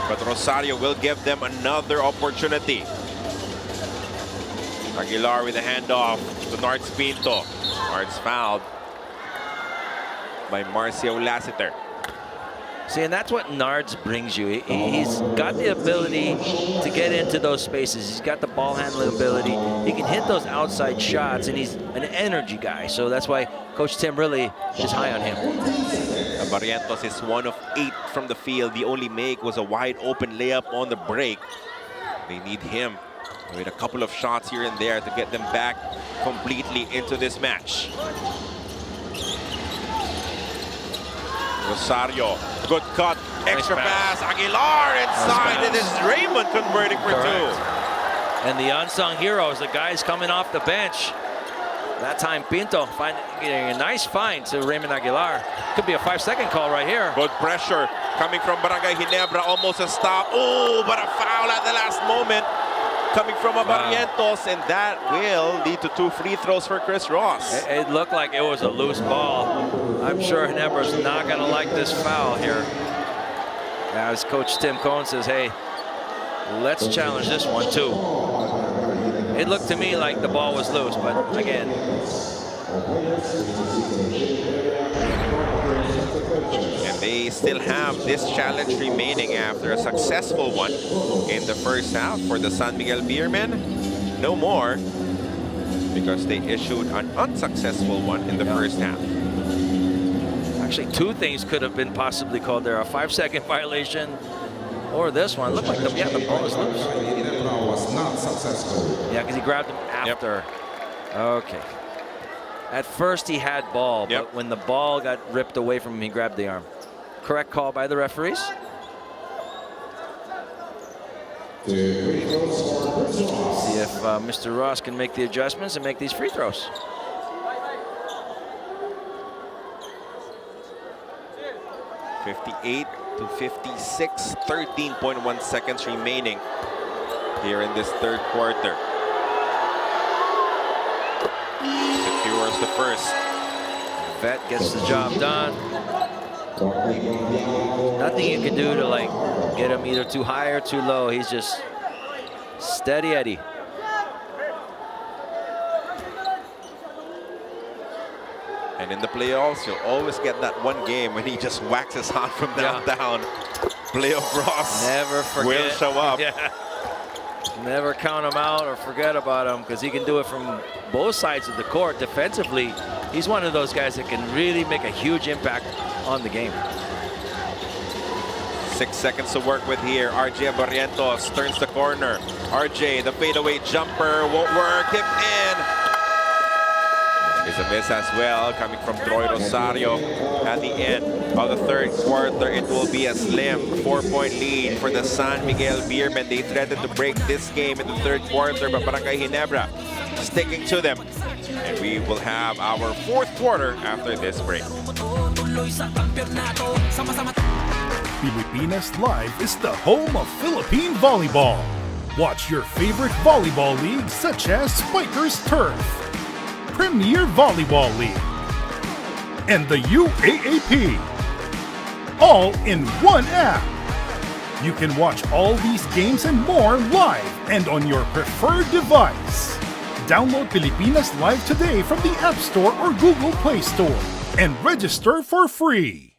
But Rosario will give them another opportunity. Aguilar with a handoff to Nards Pinto. Nards fouled by Marcio Lassiter. See, and that's what Nards brings you. He's got the ability to get into those spaces. He's got the ball handling ability. He can hit those outside shots, and he's an energy guy. So that's why Coach Tim really is high on him. Barrientos is 1 of 8 from the field. The only make was a wide open layup on the break. They need him with a couple of shots here and there to get them back completely into this match. Rosario, good cut, extra pass. Aguilar inside. It is Raymond converting for 2. And the unsung heroes, the guys coming off the bench. That time Pinto getting a nice find to Raymond Aguilar. Could be a 5-second call right here. Good pressure coming from Barangay Ginebra. Almost a stop. Oh, but a foul at the last moment coming from Barrientos, and that will lead to 2 free throws for Chris Ross. It looked like it was a loose ball. I'm sure Ginebra's not going to like this foul here. As Coach Tim Cohn says, hey, let's challenge this one too. It looked to me like the ball was loose, but again. And they still have this challenge remaining after a successful one in the first half for the San Miguel Beermen. No more, because they issued an unsuccessful one in the first half. Actually, 2 things could have been possibly called there. A 5-second violation or this one. Looked like the ball was loose. Was not successful. Yeah, because he grabbed him after. Okay. At first he had ball, but when the ball got ripped away from him, he grabbed the arm. Correct call by the referees. See if Mr. Ross can make the adjustments and make these free throws. .58 to 56, 13.1 seconds remaining here in this third quarter. Secures the first. Vet gets the job done. Nothing you can do to like get him either too high or too low. He's just steady Eddie. And in the playoffs, you'll always get that one game when he just waxes hot from downtown. Playoff Ross never forget. Will show up. Never count him out or forget about him, because he can do it from both sides of the court. Defensively, he's one of those guys that can really make a huge impact on the game. 6 seconds to work with here. RJ Barrientos turns the corner. RJ, the fadeaway jumper won't work. Hip in. It's a miss as well, coming from Troy Rosario. At the end of the third quarter, it will be a slim 4-point lead for the San Miguel Beermen. They threatened to break this game in the third quarter, but Barangay Ginebra sticking to them. And we will have our fourth quarter after this break. Pilipinas Live is the home of Philippine volleyball. Watch your favorite volleyball leagues such as Spikers Turf, Premier Volleyball League, and the UAAP, all in one app. You can watch all these games and more live and on your preferred device. Download Pilipinas Live today from the App Store or Google Play Store and register for free.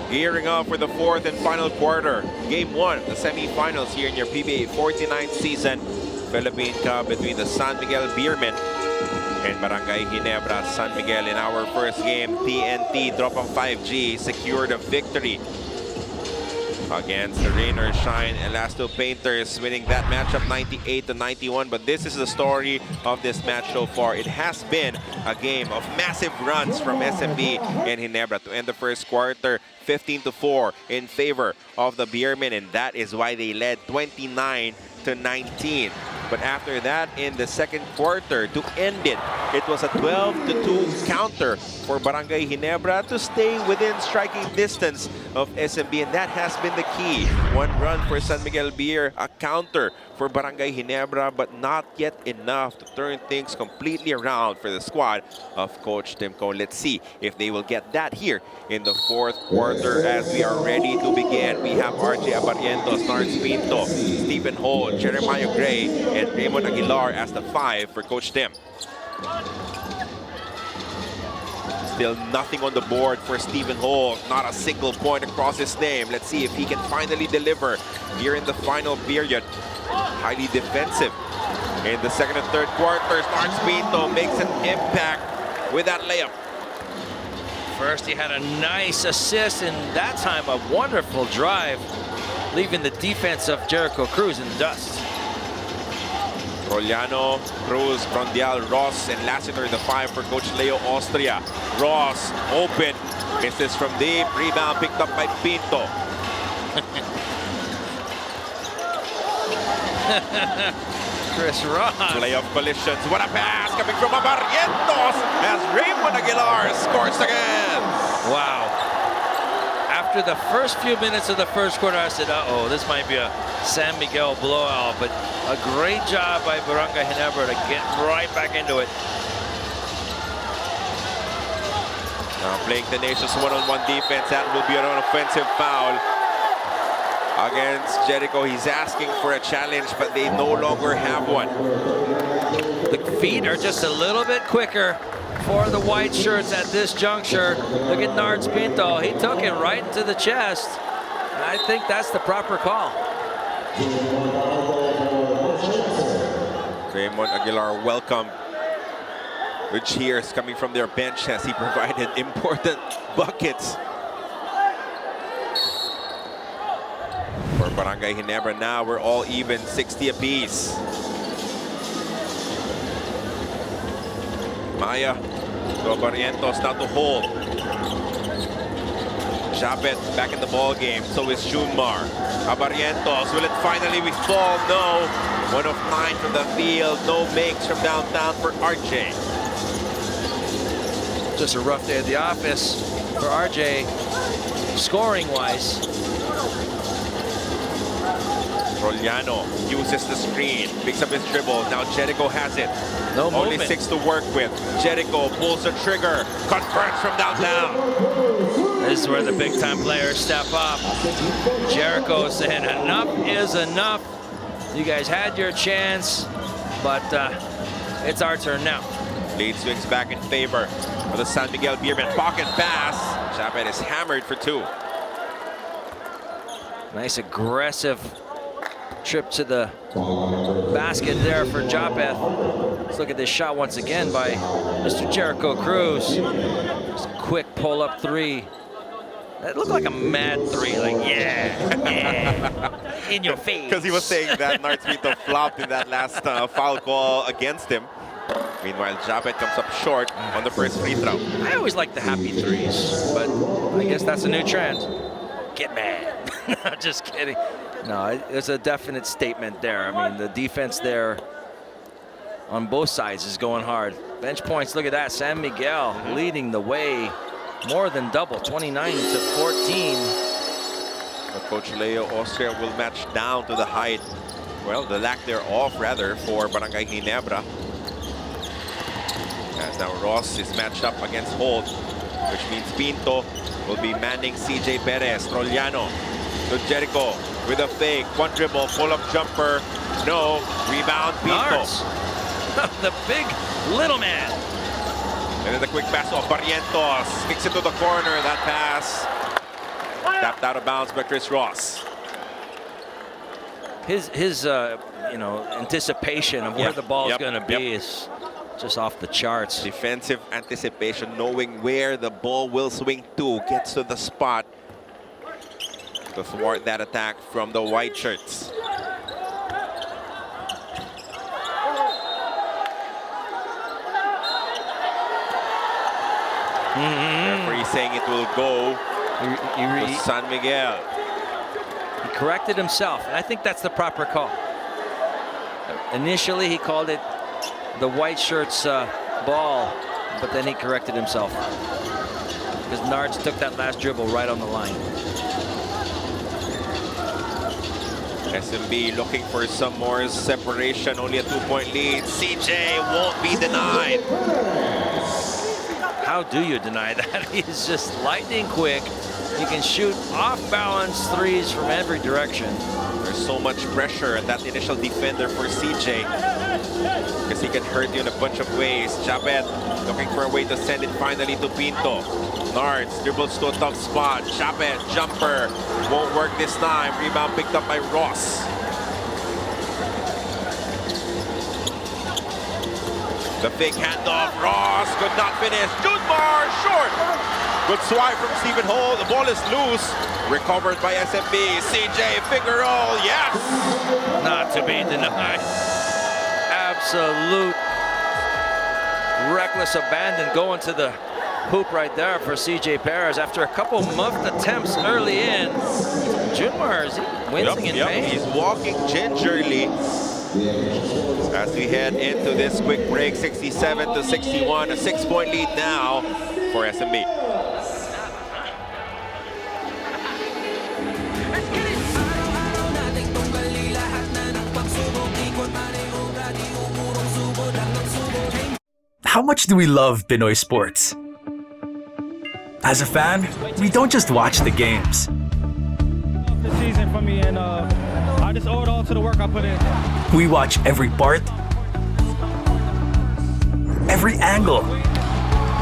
Gearing up for the fourth and final quarter. Game 1 of the semifinals here in your PBA 49th season. Philippine Cup between the San Miguel Beermen and Barangay Ginebra San Miguel. In our first game, TNT Tropang 5G secured a victory against the Rain or Shine Elasto Painters, winning that matchup 98-91. But this is the story of this match so far. It has been a game of massive runs from SMB and Ginebra to end the first quarter 15-4 in favor of the Beermen, and that is why they led 29-19. But after that, in the second quarter, to end it, it was a 12-2 counter for Barangay Ginebra to stay within striking distance of SMB, and that has been the key. One run for San Miguel Beer, a counter for Barangay Ginebra, but not yet enough to turn things completely around for the squad of Coach Tim Cone. Let's see if they will get that here in the fourth quarter as we are ready to begin. We have RJ Abarientos, Nards Pinto, Stephen Hall, Jeremiah Gray, and Raymond Aguilar as the 5 for Coach Tim. Still nothing on the board for Stephen Hall. Not a single point across his name. Let's see if he can finally deliver here in the final period. Highly defensive in the second and third quarters. Nards Pinto makes an impact with that layup. First, he had a nice assist, and that time a wonderful drive, leaving the defense of Jericho Cruz in the dust. Roliano, Cruz, Grondial, Ross, and Lassiter, the 5 for Coach Leo Austria. Ross, open, misses from deep, rebound picked up by Pinto. Chris Ross. Playoff collisions, what a pass coming from Abarientos as Raymond Aguilar scores again. Wow. After the first few minutes of the first quarter, I said, uh-oh, this might be a San Miguel blowout, but a great job by Barangay Ginebra to get right back into it. Now playing tenacious one-on-one defense, that will be an offensive foul against Jericho. He's asking for a challenge, but they no longer have one. The feet are just a little bit quicker for the white shirts at this juncture. Look at Nards Pinto. He took it right to the chest. I think that's the proper call. Raymond Aguilar welcome with cheers coming from their bench as he provided important buckets for Barangay Ginebra. Now we're all even, 60 apiece. Maya to Barrientos, now to hold. Japet back in the ball game. So is Junmar. Abarientos, will it finally fall? No. 1 of 9 from the field. No makes from downtown for RJ. Just a rough day at the office for RJ, scoring-wise. Roliano uses the screen, picks up his dribble. Now Jericho has it. No Only movement. 6 to work with. Jericho pulls the trigger, converts from downtown. This is where the big-time players step up. Jericho saying enough is enough. You guys had your chance, but it's our turn now. Lead swings back in favor of the San Miguel Beermen. Pocket pass. Japeth is hammered for 2. Nice aggressive trip to the basket there for Japeth. Let's look at this shot once again by Mr. Jericho Cruz. Just a quick pull-up 3. That looked like a mad 3, like, yeah, in your face. Because he was saying that Narcito flopped in that last foul call against him. Meanwhile, Japeth comes up short on the first free throw. I always like the happy 3s, but I guess that's a new trend. Get mad. Just kidding. No, it's a definite statement there. I mean, the defense there on both sides is going hard. Bench points, look at that. San Miguel leading the way. More than double, 29 to 14. But Coach Leo Austria will match down to the height, well, the lack thereof rather, for Barangay Ginebra. As now Ross is matched up against Holt, which means Pinto will be manning CJ Perez. Trollano to Jericho with a fake, 1 dribble, pull-up jumper, no, rebound Pinto. The big little man. And then the quick pass off Barrientos, kicks it to the corner. That pass tapped out of bounds by Chris Ross. His you know, anticipation of where the ball is going to be is just off the charts. Defensive anticipation, knowing where the ball will swing to, gets to the spot to thwart that attack from the white shirts. Referee saying it will go to San Miguel. He corrected himself, and I think that's the proper call. Initially, he called it the white shirts ball, but then he corrected himself because Nards took that last dribble right on the line. SMB looking for some more separation, only a 2-point lead. CJ won't be denied. How do you deny that? He's just lightning quick. He can shoot off-balance 3s from every direction. There's so much pressure at that initial defender for CJ, because he can hurt you in a bunch of ways. Japeth looking for a way to send it finally to Pinto. Nards dribbles to a tough spot. Japeth jumper won't work this time. Rebound picked up by Ross. The fake handoff. Ross could not finish. Junmar short. Good swipe from Stephen Hall. The ball is loose. Recovered by SMB. CJ finger roll. Yes. Not to be denied. Absolute reckless abandon going to the hoop right there for CJ Perez after a couple muffed attempts early in. Junmar, is he wincing in pain? He's walking gingerly. As we head into this quick break, 67 to 61, a 6-point lead now for SMB. How much do we love Pinoy sports? As a fan, we don't just watch the games. The season for me, and I just owe it all to the work I put in. We watch every part, every angle,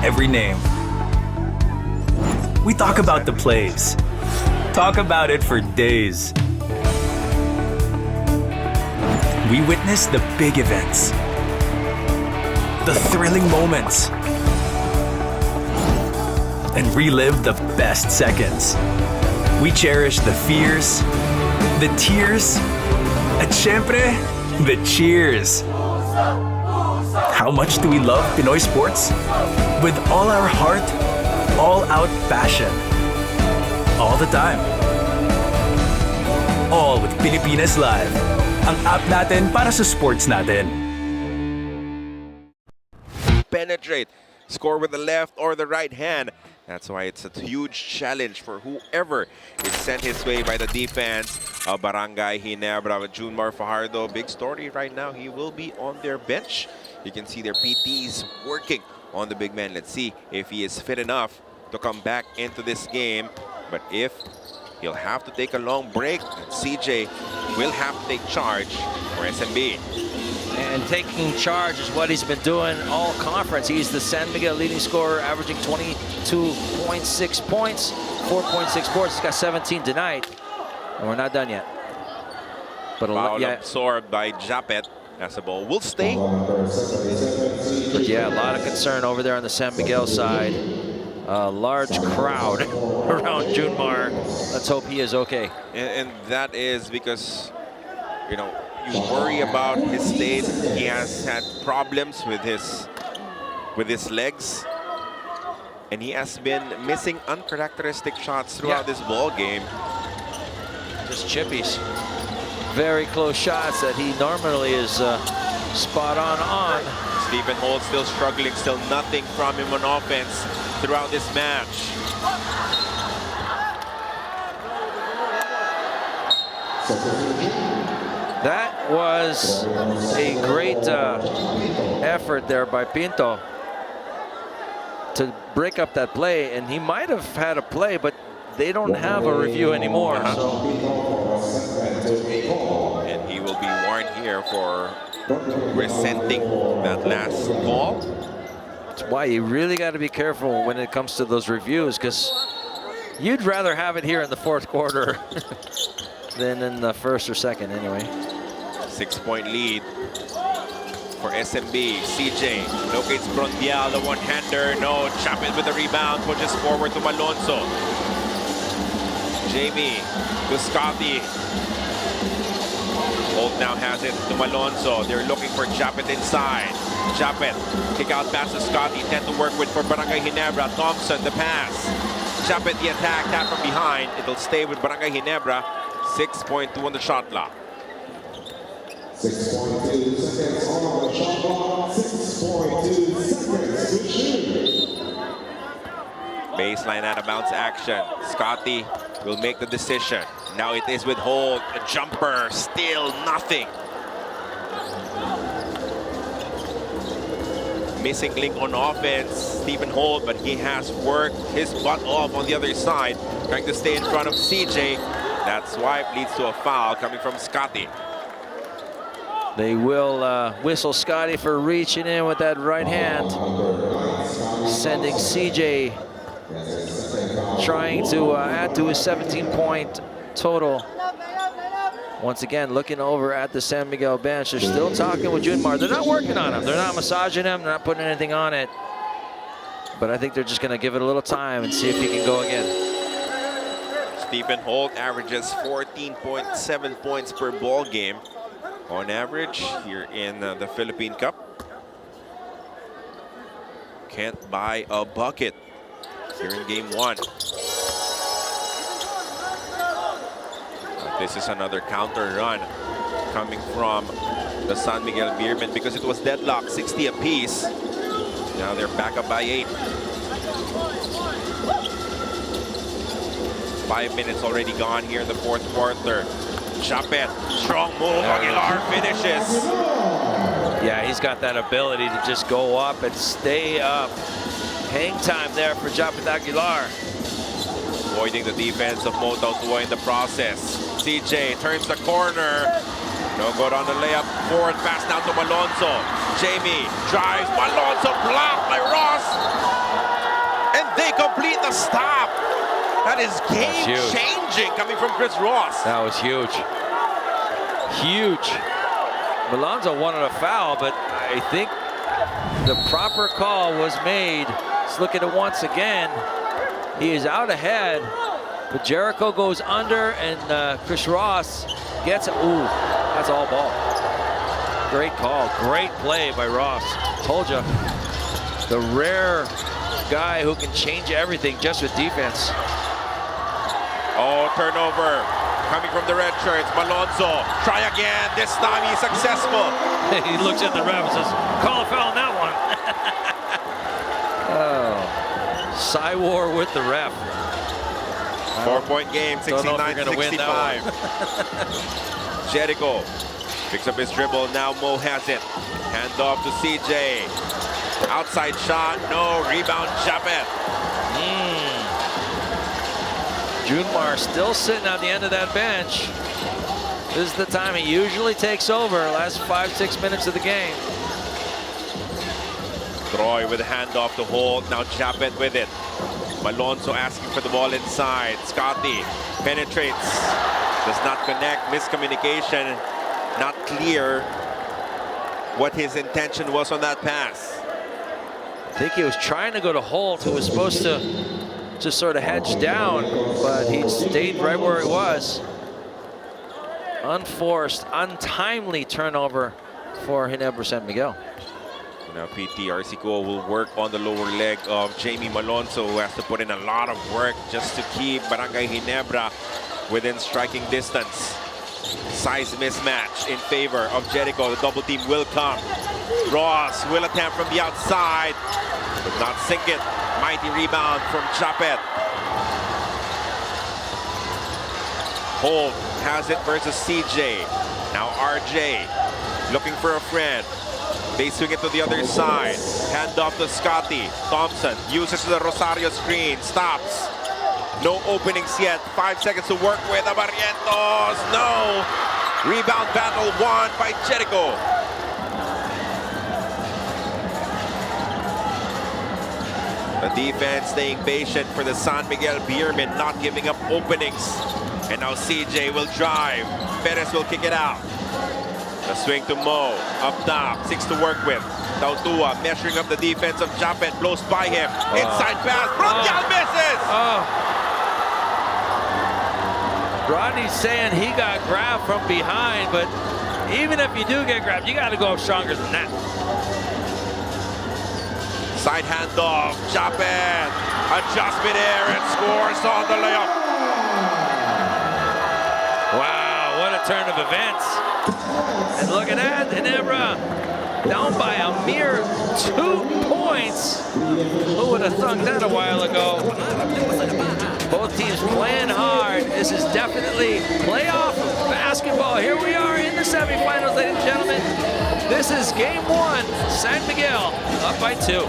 every name. We talk about the plays, talk about it for days. We witness the big events, the thrilling moments, and relive the best seconds. We cherish the fears, the tears, at syempre, the cheers. How much do we love Pinoy sports? With all our heart, all-out passion. All the time. All with Pilipinas Live. Ang app natin para sa sports natin. Penetrate, score with the left or the right hand. That's why it's a huge challenge for whoever is sent his way by the defense of Barangay Ginebra. With Junmar Fajardo, big story right now. He will be on their bench. You can see their PTs working on the big man. Let's see if he is fit enough to come back into this game. But if, he'll have to take a long break, and CJ will have to take charge for SMB. and taking charge is what he's been doing all conference. He's the San Miguel leading scorer, averaging 22.6 points, 4.6 boards. He's got 17 tonight, and we're not done yet. But Foul absorbed by Japet as the ball will stay. But yeah, a lot of concern over there on the San Miguel side. A large crowd around Junmar. Let's hope he is okay. And that is because, you know, you worry about his state. He has had problems with his legs, and he has been missing uncharacteristic shots throughout this ball game. Just chippies. Very close shots that he normally is spot on. Stephen Holt still struggling, still nothing from him on offense throughout this match. That was a great effort there by Pinto to break up that play, and he might have had a play, but they don't have a review anymore. And he will be warned here for resenting that last call. That's why you really got to be careful when it comes to those reviews, because you'd rather have it here in the fourth quarter than in the first or second anyway. 6-point lead for SMB. CJ locates Brondial, the one-hander. No, Chapin with the rebound, pushes forward to Malonzo. Jamie to Scotty. Holt now has it to Malonzo. They're looking for Japet inside. Japet, kick out pass to Scotty. 10 to work with for Barangay Ginebra. Thompson, the pass. Japet, the attack, tap from behind. It'll stay with Barangay Ginebra. 6.2 on the shot clock. 6.2 seconds on the shot clock. 6.2 seconds to shoot. Baseline out of bounds action. Scotty will make the decision. Now it is with Holt. A jumper, still nothing. Missing link on offense, Stephen Holt, but he has worked his butt off on the other side, trying to stay in front of CJ. That swipe leads to a foul coming from Scotty. They will whistle Scotty for reaching in with that right hand, sending CJ trying to add to his 17-point total. Once again, looking over at the San Miguel bench, they're still talking with Junmar. They're not working on him. They're not massaging him. They're not putting anything on it. But I think they're just going to give it a little time and see if he can go again. Stephen Holt averages 14.7 points per ball game on average here in the Philippine Cup. Can't buy a bucket here in game one. This is another counter run coming from the San Miguel Beermen because it was deadlock, 60 apiece. Now they're back up by 8. 5 minutes already gone here in the fourth quarter. Chapet, strong move, Aguilar finishes. Yeah, he's got that ability to just go up and stay up. Hang time there for Japet Aguilar. Avoiding the defense of Moto Tua in the process. CJ turns the corner. No good on the layup. Forward pass down to Malonzo. Jamie drives. Malonzo blocked by Ross. And they complete the stop. That is game-changing coming from Chris Ross. That was huge. Huge. Malonzo wanted a foul, but I think the proper call was made. Let's look at it once again. He is out ahead, but Jericho goes under, and Chris Ross gets it. Ooh, that's all ball. Great call, great play by Ross. Told you, the rare guy who can change everything just with defense. Oh, turnover coming from the red shirts. Malonzo, try again. This time he's successful. He looks at the ref and says, call a foul on that one. Oh. Cywar with the ref. 4-point game, 69-65. Jericho picks up his dribble. Now Mo has it. Hand off to CJ. Outside shot. No. Rebound, Japet. Junmar still sitting on the end of that bench. This is the time he usually takes over, last 5-6 minutes of the game. Troy with a handoff to Holt. Now Japet with it. Malonzo asking for the ball inside. Scotty penetrates. Does not connect. Miscommunication. Not clear what his intention was on that pass. I think he was trying to go to Holt, who was supposed to just sort of hedge down, but he stayed right where he was. Unforced, untimely turnover for Ginebra San Miguel. Now PT Arcico will work on the lower leg of Jamie Malonzo, who has to put in a lot of work just to keep Barangay Ginebra within striking distance. Size mismatch in favor of Jericho. The double team will come. Ross will attempt from the outside, but not sink it. Mighty rebound from Japet. Holt has it versus CJ. Now RJ looking for a friend. They swing it to the other side. Hand off to Scotty. Thompson uses the Rosario screen. Stops. No openings yet. 5 seconds to work with. Barrientos. No. Rebound battle won by Jericho. The defense staying patient for the San Miguel Beermen, not giving up openings. And now CJ will drive. Perez will kick it out. The swing to Mo. Up top. 6 to work with. Tautua measuring up the defense of Japet. Blows by him. Inside pass. Bruncal misses! Rodney's saying he got grabbed from behind, but even if you do get grabbed, you got to go up stronger than that. Side handoff. Japet. Adjustment air and scores on the layup. Wow, what a turn of events. And look at that, Ginebra down by a mere 2 points. Who would have thunk that a while ago? Both teams playing hard. This is definitely playoff basketball. Here we are in the semifinals, ladies and gentlemen. This is game 1. San Miguel up by 2.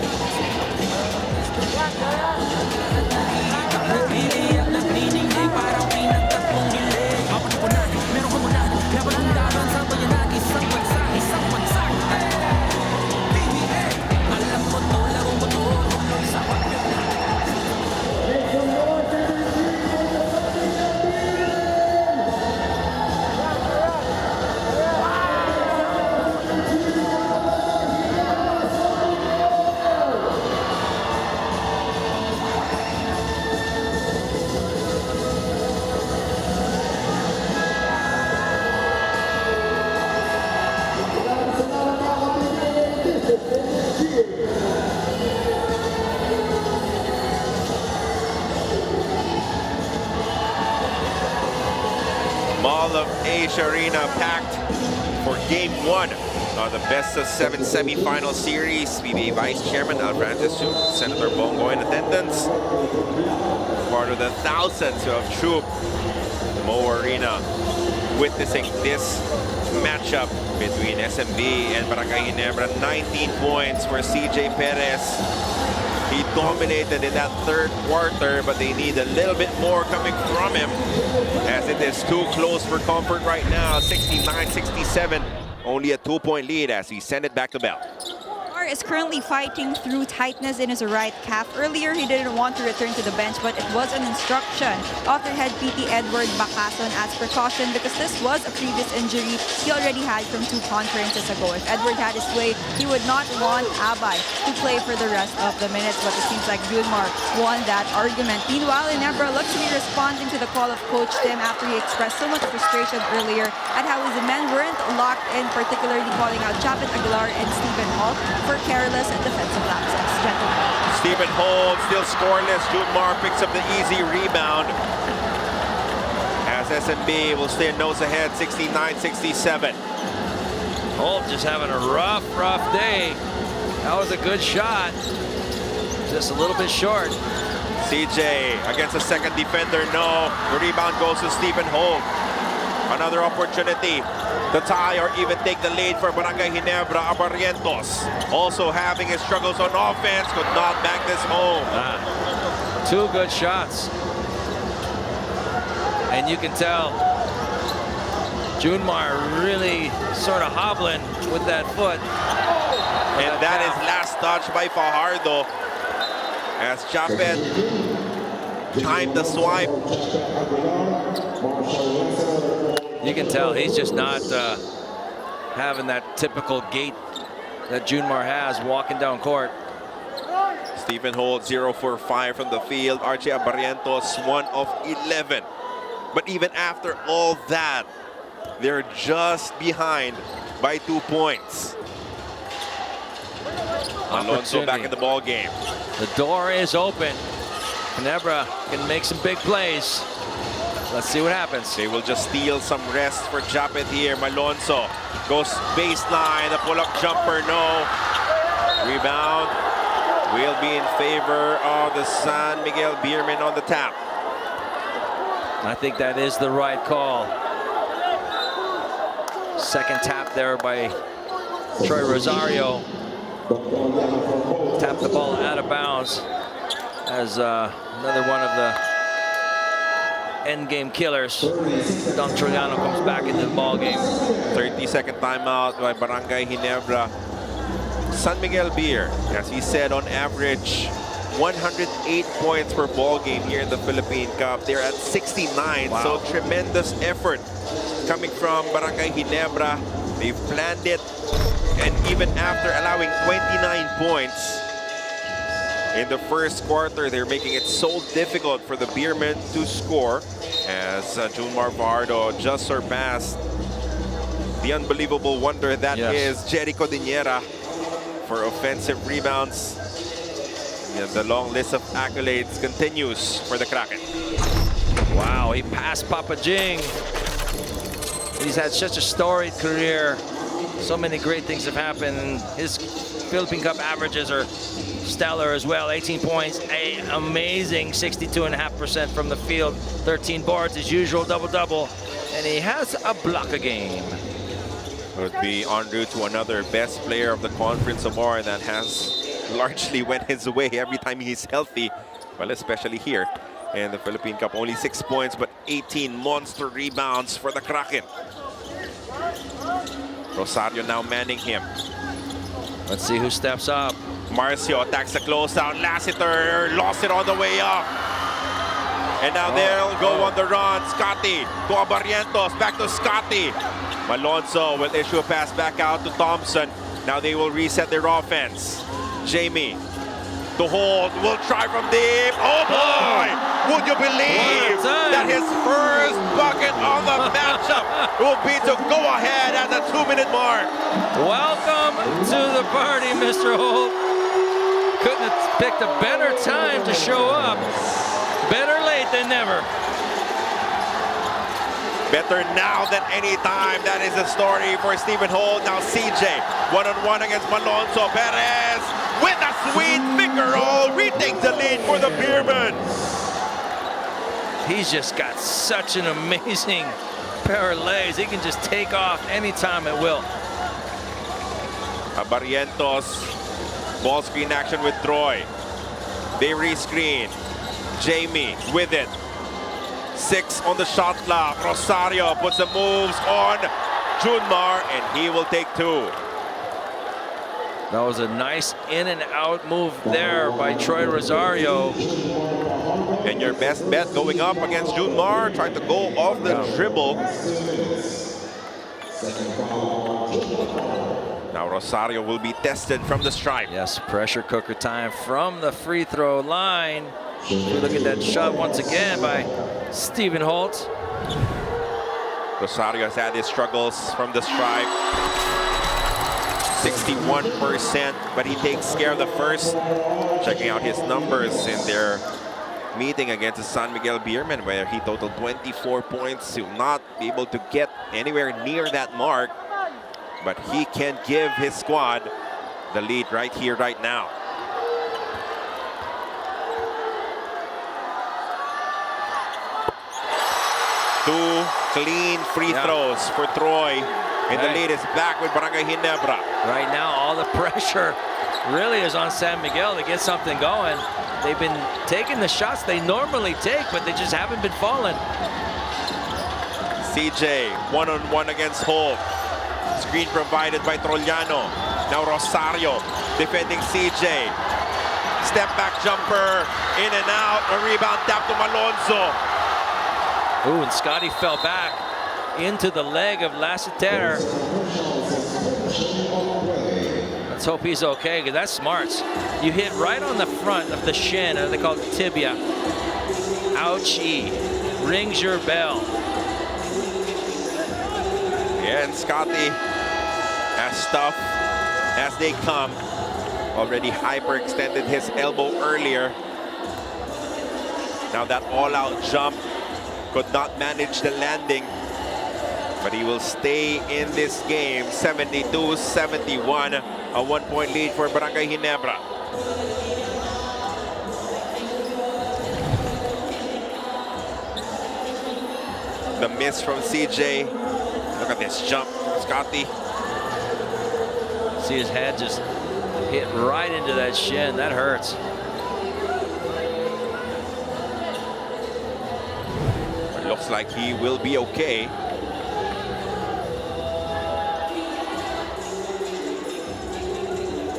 Mall of Asia Arena packed for game 1 of the best of 7 semifinal series. PBA Vice Chairman Al Francis, Senator Bongo in attendance. Part of the thousands who have trooped the Mo Arena witnessing this matchup between SMB and Barangay Ginebra. 19 points for CJ Perez. He dominated in that third quarter, but they need a little bit more coming from him, as it is too close for comfort right now. 69-67, only a 2-point lead as he sent it back to Bell. Is currently fighting through tightness in his right calf. Earlier, he didn't want to return to the bench, but it was an instruction of the head PT Edward Bacason as precaution because this was a previous injury he already had from 2 conferences ago. If Edward had his way, he would not want Abay to play for the rest of the minutes, but it seems like Gilmar won that argument. Meanwhile, Ginebra looks to be responding to the call of Coach Tim after he expressed so much frustration earlier at how his men weren't locked in, particularly calling out Japet Aguilar and Stephen Hall for careless and defensive lapses. Gentlemen. Stephen Holt still scoreless. Jumar picks up the easy rebound as SMB will stay nose ahead, 69-67. Holt just having a rough day. That was a good shot. Just a little bit short. CJ against a second defender. No. The rebound goes to Stephen Holt. Another opportunity to tie or even take the lead for Barangay Ginebra. Barrientos also having his struggles on offense, could not bank this home. 2 good shots. And you can tell Junmar really sort of hobbling with that foot. And that is last touch by Fajardo as Japet timed the swipe. You can tell he's just not having that typical gait that Junmar has walking down court. Stephen Holt 0 for 5 from the field. RJ Barrientos 1 of 11. But even after all that, they're just behind by 2 points. Alonso back in the ball game. The door is open. Ginebra can make some big plays. Let's see what happens. They will just steal some rest for Japet here. Malonzo goes baseline. The pull-up jumper, no. Rebound will be in favor of the San Miguel Beermen on the tap. I think that is the right call. Second tap there by Troy Rosario. Tapped the ball out of bounds as another one of the end game killers. Don Trujano comes back into the ball game. 30-second timeout by Barangay Ginebra. San Miguel Beer, as he said, on average 108 points per ball game here in the Philippine Cup. They're at 69, wow. So tremendous effort coming from Barangay Ginebra. They've planned it, and even after allowing 29 points in the first quarter, they're making it so difficult for the Beermen to score, as Junmar Fajardo just surpassed the unbelievable wonder that is Jericho Diniera for offensive rebounds. And the long list of accolades continues for the Kraken. Wow, he passed Papa Jing. He's had such a storied career. So many great things have happened. His Philippine Cup averages are stellar as well. 18 points, an amazing 62.5% from the field. 13 boards, his usual double-double. And he has a block a game. Would be en route to another best player of the Conference Award that has largely went his way every time he's healthy. Well, especially here in the Philippine Cup. Only 6 points, but 18 monster rebounds for the Kraken. Rosario now manning him. Let's see who steps up. Marcio attacks the closeout. Lassiter lost it on the way up. And now they'll go on the run. Scotty to Barrientos. Back to Scotty. Malonzo will issue a pass back out to Thompson. Now they will reset their offense. Jamie to hold. Will try from deep. Oh boy! Would you believe that his first bucket on the matchup will be to go ahead at the 2-minute mark? Welcome to the party, Mr. Holt. Couldn't have picked a better time to show up. Better late than never. Better now than any time. That is the story for Stephen Holt. Now CJ, one-on-one against Malonzo. Perez with a sweet finger roll, retakes the lead for the Beermen. He's just got such an amazing pair of legs. He can just take off anytime at will. Barrientos, ball screen action with Troy. They rescreen. Jamie with it. 6 on the shot clock. Rosario puts the moves on Junmar, and he will take 2. That was a nice in and out move there by Troy Rosario. And your best bet going up against Junmar, trying to go off the dribble. Now Rosario will be tested from the stripe. Yes, pressure cooker time from the free throw line. Look at that shot once again by Stephen Holt. Rosario has had his struggles from the stripe. 61%, but he takes care of the first. Checking out his numbers in their meeting against the San Miguel Beermen, where he totaled 24 points. He will not be able to get anywhere near that mark, but he can give his squad the lead right here, right now. Two clean free throws for Troy. And the lead is back with Barangay Ginebra. Right now, all the pressure really is on San Miguel to get something going. They've been taking the shots they normally take, but they just haven't been falling. CJ, one-on-one against Holt. Screen provided by Trollano. Now Rosario defending CJ. Step back jumper, in and out. A rebound tap to Malonzo. Ooh, and Scotty fell back into the leg of Lassiter. Let's hope he's okay, because that's smarts. You hit right on the front of the shin, or they call it tibia. Ouchie. Rings your bell. Yeah, and Scotty, as tough as they come, already hyperextended his elbow earlier. Now that all-out jump, could not manage the landing, but he will stay in this game. 72-71, a 1-point lead for Barangay Ginebra. The miss from CJ. Look at this jump from Scotty. See his head just hit right into that shin. That hurts. It looks like he will be okay.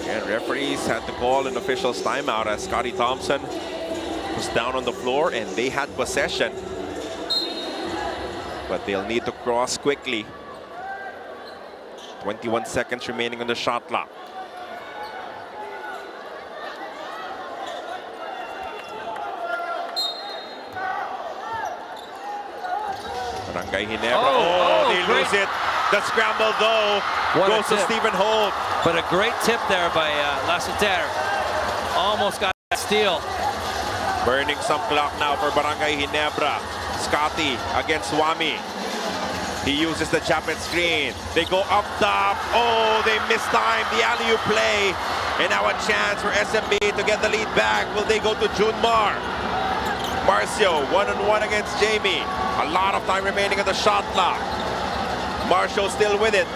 And referees had to call an official's timeout as Scotty Thompson was down on the floor and they had possession. But they'll need to cross quickly. 21 seconds remaining on the shot clock. Barangay Ginebra. They lose it. The scramble, though, goes to Stephen Holt. But a great tip there by Lassiter. Almost got that steal. Burning some clock now for Barangay Ginebra. Scotty against Wami. He uses the Japet screen. They go up top. Oh, they mistime the alley-oop play. And now a chance for SMB to get the lead back. Will they go to Junmar? Marcio, one-on-one against Jamie. A lot of time remaining on the shot clock. Marcio still with it.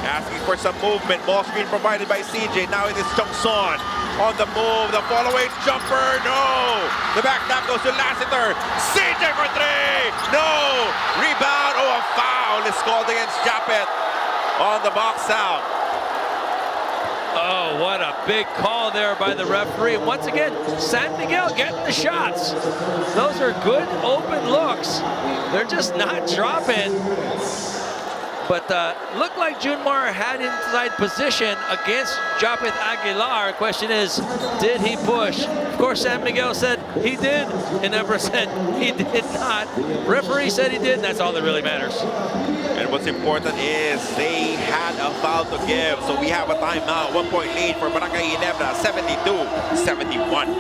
Asking for some movement. Ball screen provided by CJ. Now it is Chongson. On the move, the follow-away jumper, no! The back tap goes to Lassiter. CJ for three! No! Rebound, oh, a foul is called against Japet on the box out. Oh, what a big call there by the referee. Once again, San Miguel getting the shots. Those are good open looks. They're just not dropping. But looked like Junmar had inside position against Japet Aguilar. Question is, did he push? Of course, San Miguel said he did, and Ginebra said he did not. Referee said he did, and that's all that really matters. And what's important is they had a foul to give, so we have a timeout. 1-point lead for Barangay Ginebra, 72-71.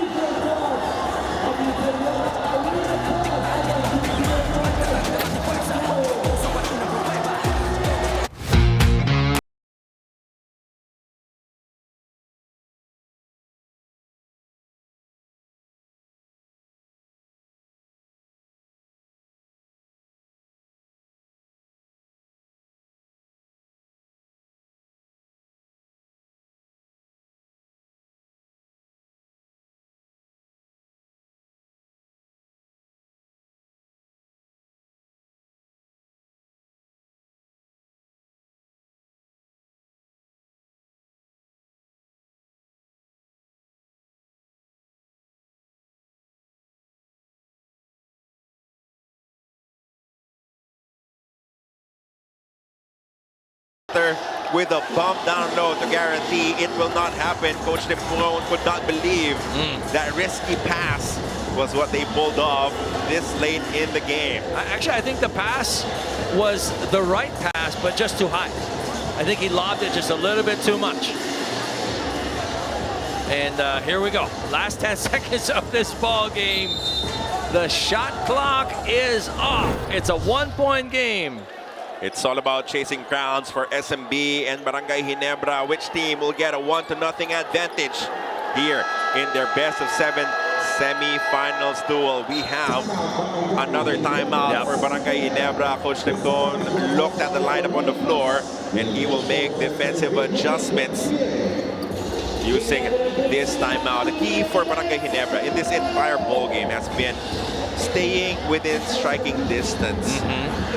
With a bump down low to guarantee it will not happen. Coach Timon could not believe that risky pass was what they pulled off this late in the game. Actually, I think the pass was the right pass, but just too high. I think he lobbed it just a little bit too much. And here we go. Last 10 seconds of this ball game. The shot clock is off. It's a 1-point game. It's all about chasing crowns for SMB and Barangay Ginebra. Which team will get a 1-0 advantage here in their best-of-7 semi-finals duel? We have another timeout for Barangay Ginebra. Coach Timon looked at the lineup on the floor, and he will make defensive adjustments using this timeout. The key for Barangay Ginebra in this entire ball game has been staying within striking distance.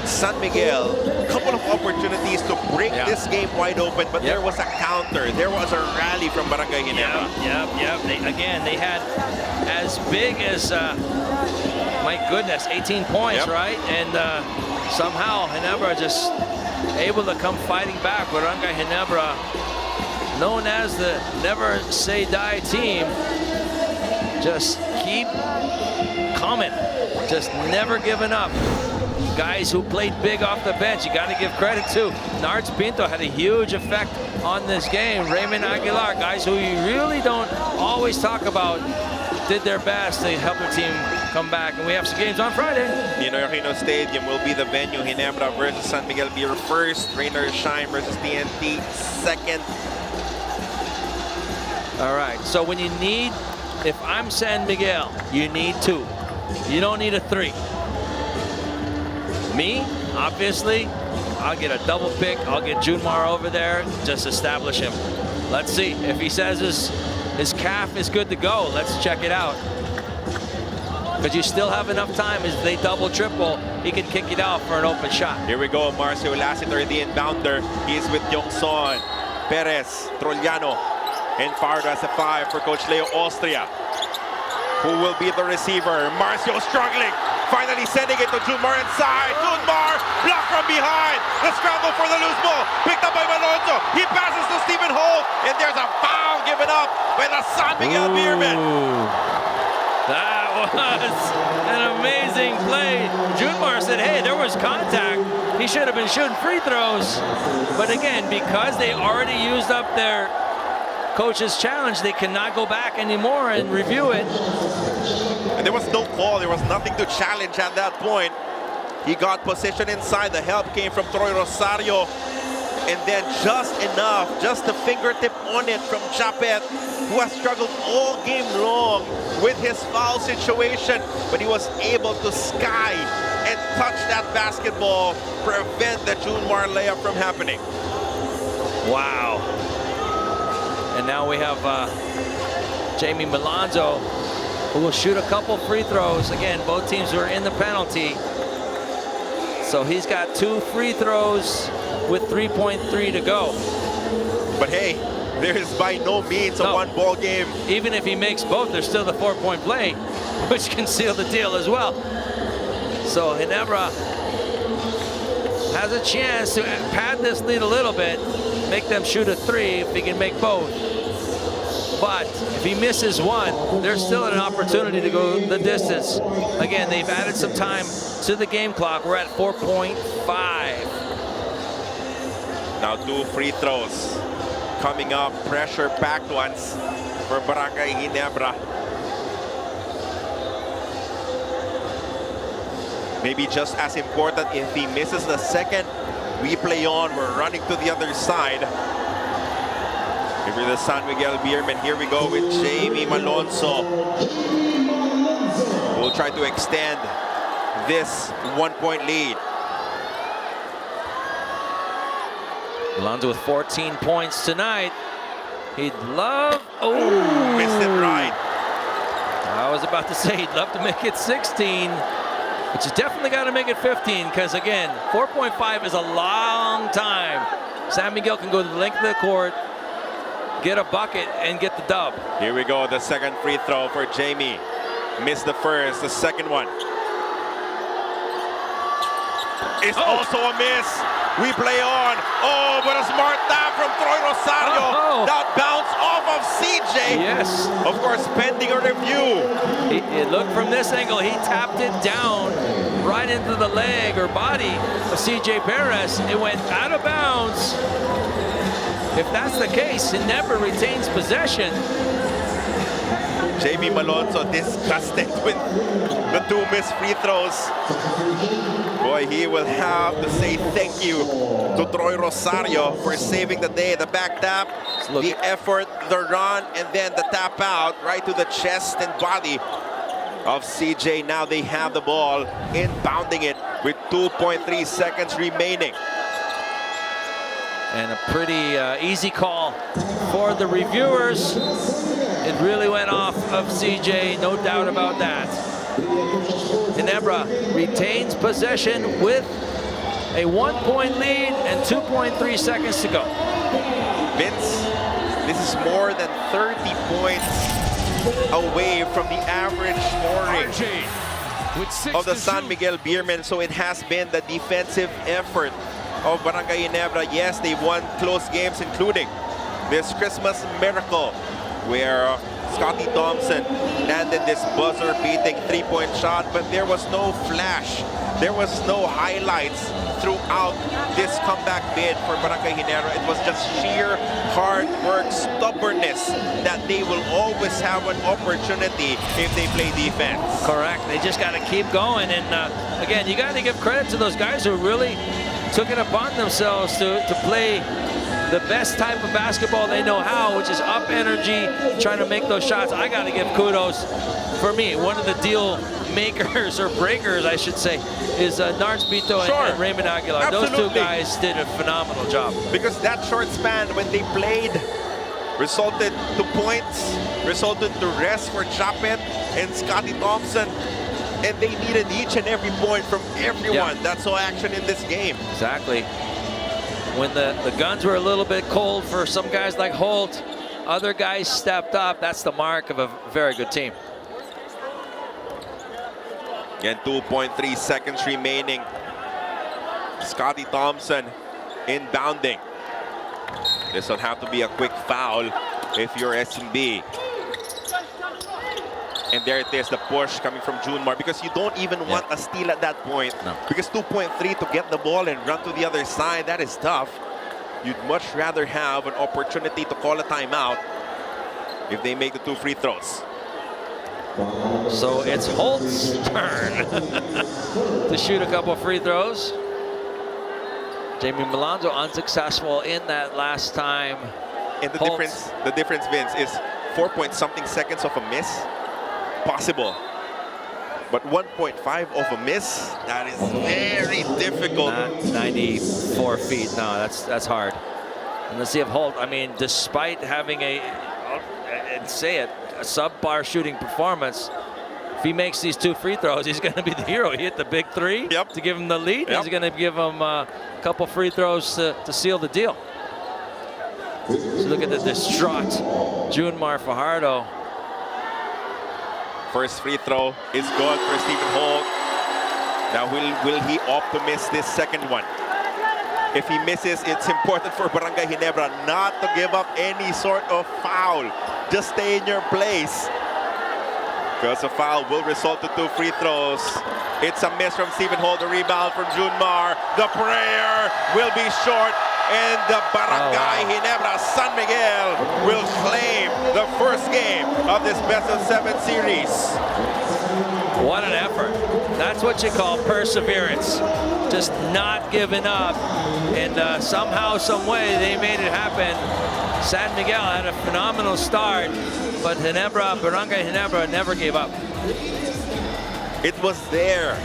San Miguel, a couple of opportunities to break this game wide open, but there was a counter. There was a rally from Barangay Ginebra. They had as big as, my goodness, 18 points, right? And somehow Ginebra just able to come fighting back. Barangay Ginebra, known as the never say die team, just keep coming, just never giving up. Guys who played big off the bench, you got to give credit to. Nards Pinto had a huge effect on this game. Raymond Aguilar, guys who you really don't always talk about, did their best to help their team come back. And we have some games on Friday. Ninoy Aquino Stadium will be the venue. Ginebra versus San Miguel Beer first. Rainer Shine versus TNT second. All right, so when you need, if I'm San Miguel, you need 2. You don't need a 3. Me, obviously, I'll get a double pick. I'll get Junmar over there, just establish him. Let's see if he says his calf is good to go. Let's check it out. Because you still have enough time as they double, triple. He can kick it out for an open shot. Here we go. Marcio Lassiter, the inbounder. He's with Yongson. Perez, Trojano, and Pardo as a 5 for Coach Leo Austria. Who will be the receiver? Marcio struggling. Finally sending it to Junmar inside. Junmar blocked from behind. The scramble for the loose ball. Picked up by Malonzo. He passes to Stephen Holt. And there's a foul given up by the San Miguel Beermen. That was an amazing play. Junmar said, hey, there was contact. He should have been shooting free throws. But again, because they already used up their coach's challenge, they cannot go back anymore and review it. And there was no call. There was nothing to challenge at that point. He got position inside. The help came from Troy Rosario. And then just enough, just a fingertip on it from Japet, who has struggled all game long with his foul situation. But he was able to sky and touch that basketball, prevent the Junmar layup from happening. Wow. And now we have Jamie Malonzo, who will shoot a couple free throws. Again, both teams were in the penalty. So he's got 2 free throws with 3.3 to go. But hey, there is by no means a one-ball game. Even if he makes both, there's still the 4-point play, which can seal the deal as well. So Ginebra has a chance to pad this lead a little bit, make them shoot a 3 if he can make both. But if he misses one, there's still an opportunity to go the distance. Again, they've added some time to the game clock. We're at 4.5. Now 2 free throws coming up. Pressure-packed ones for Barangay Ginebra. Maybe just as important, if he misses the second, we play on. We're running to the other side. Here are the San Miguel Beermen. Here we go with Jamie Malonzo. We'll try to extend this 1-point lead. Malonzo with 14 points tonight. He'd love... Missed it right. I was about to say he'd love to make it 16. But you definitely got to make it 15, because again, 4.5 is a long time. San Miguel can go to the length of the court, get a bucket, and get the dub. Here we go, the second free throw for Jamie. Missed the first, the second one. It's also a miss. We play on. Oh, but a smart tap from Troy Rosario. That bounce off of CJ. Yes. Of course, pending a review. It looked from this angle, he tapped it down right into the leg or body of CJ Perez. It went out of bounds. If that's the case, he never retains possession. Jamie Malonzo disgusted with the 2 missed free throws. Boy, he will have to say thank you to Troy Rosario for saving the day. The back tap, the effort, the run, and then the tap out right to the chest and body of CJ. Now they have the ball, inbounding it with 2.3 seconds remaining. And a pretty easy call for the reviewers. It really went off of CJ, no doubt about that. Ginebra retains possession with a 1-point lead and 2.3 seconds to go. Vince, this is more than 30 points away from the average scoring of the San Miguel Beermen. So it has been the defensive effort of Barangay Ginebra. Yes, they won close games, including this Christmas miracle where Scotty Thompson landed this buzzer-beating three-point shot, but there was no flash. There was no highlights throughout this comeback bid for Barangay Ginebra. It was just sheer hard work, stubbornness that they will always have an opportunity if they play defense. Correct. They just got to keep going. And again, you got to give credit to those guys who really took it upon themselves to play the best type of basketball they know how, which is up energy, trying to make those shots. I got to give kudos. For me, one of the deal makers or breakers, I should say, is Nards Bito and Raymond Aguilar. Absolutely. Those two guys did a phenomenal job. Because that short span when they played resulted to points, resulted to rest for Japet and Scotty Thompson. And they needed each and every point from everyone that saw action in this game. Exactly. When the guns were a little bit cold for some guys like Holt, other guys stepped up. That's the mark of a very good team. Again, 2.3 seconds remaining. Scotty Thompson inbounding. This will have to be a quick foul if you're SMB. And there it is, the push coming from Junmar, because you don't even want a steal at that point. No. Because 2.3 to get the ball and run to the other side, that is tough. You'd much rather have an opportunity to call a timeout if they make the 2 free throws. So it's Holt's turn to shoot a couple free throws. Jamie Malonzo unsuccessful in that last time. And the difference, Vince, is 4-point-something seconds of a miss. Possible. But 1.5 of a miss, that is very difficult. Not 94 feet, no, that's hard. And let's see if Holt, I mean, despite having a subpar shooting performance, if he makes these 2 free throws, he's going to be the hero. He hit the big 3 to give him the lead. He's going to give him a couple free throws to seal the deal. So look at the distraught Junmar Fajardo. First free throw is good for Stephen Holt. Now will he opt to miss this second one? If he misses, it's important for Barangay Ginebra not to give up any sort of foul. Just stay in your place, because a foul will result to 2 free throws. It's a miss from Stephen Holt, the rebound from Junmar. The prayer will be short, and the Barangay Ginebra San Miguel will claim the first game of this best-of-7 series. What an effort. That's what you call perseverance. Just not giving up. And somehow, some way, they made it happen. San Miguel had a phenomenal start, but Barangay Ginebra never gave up. It was there,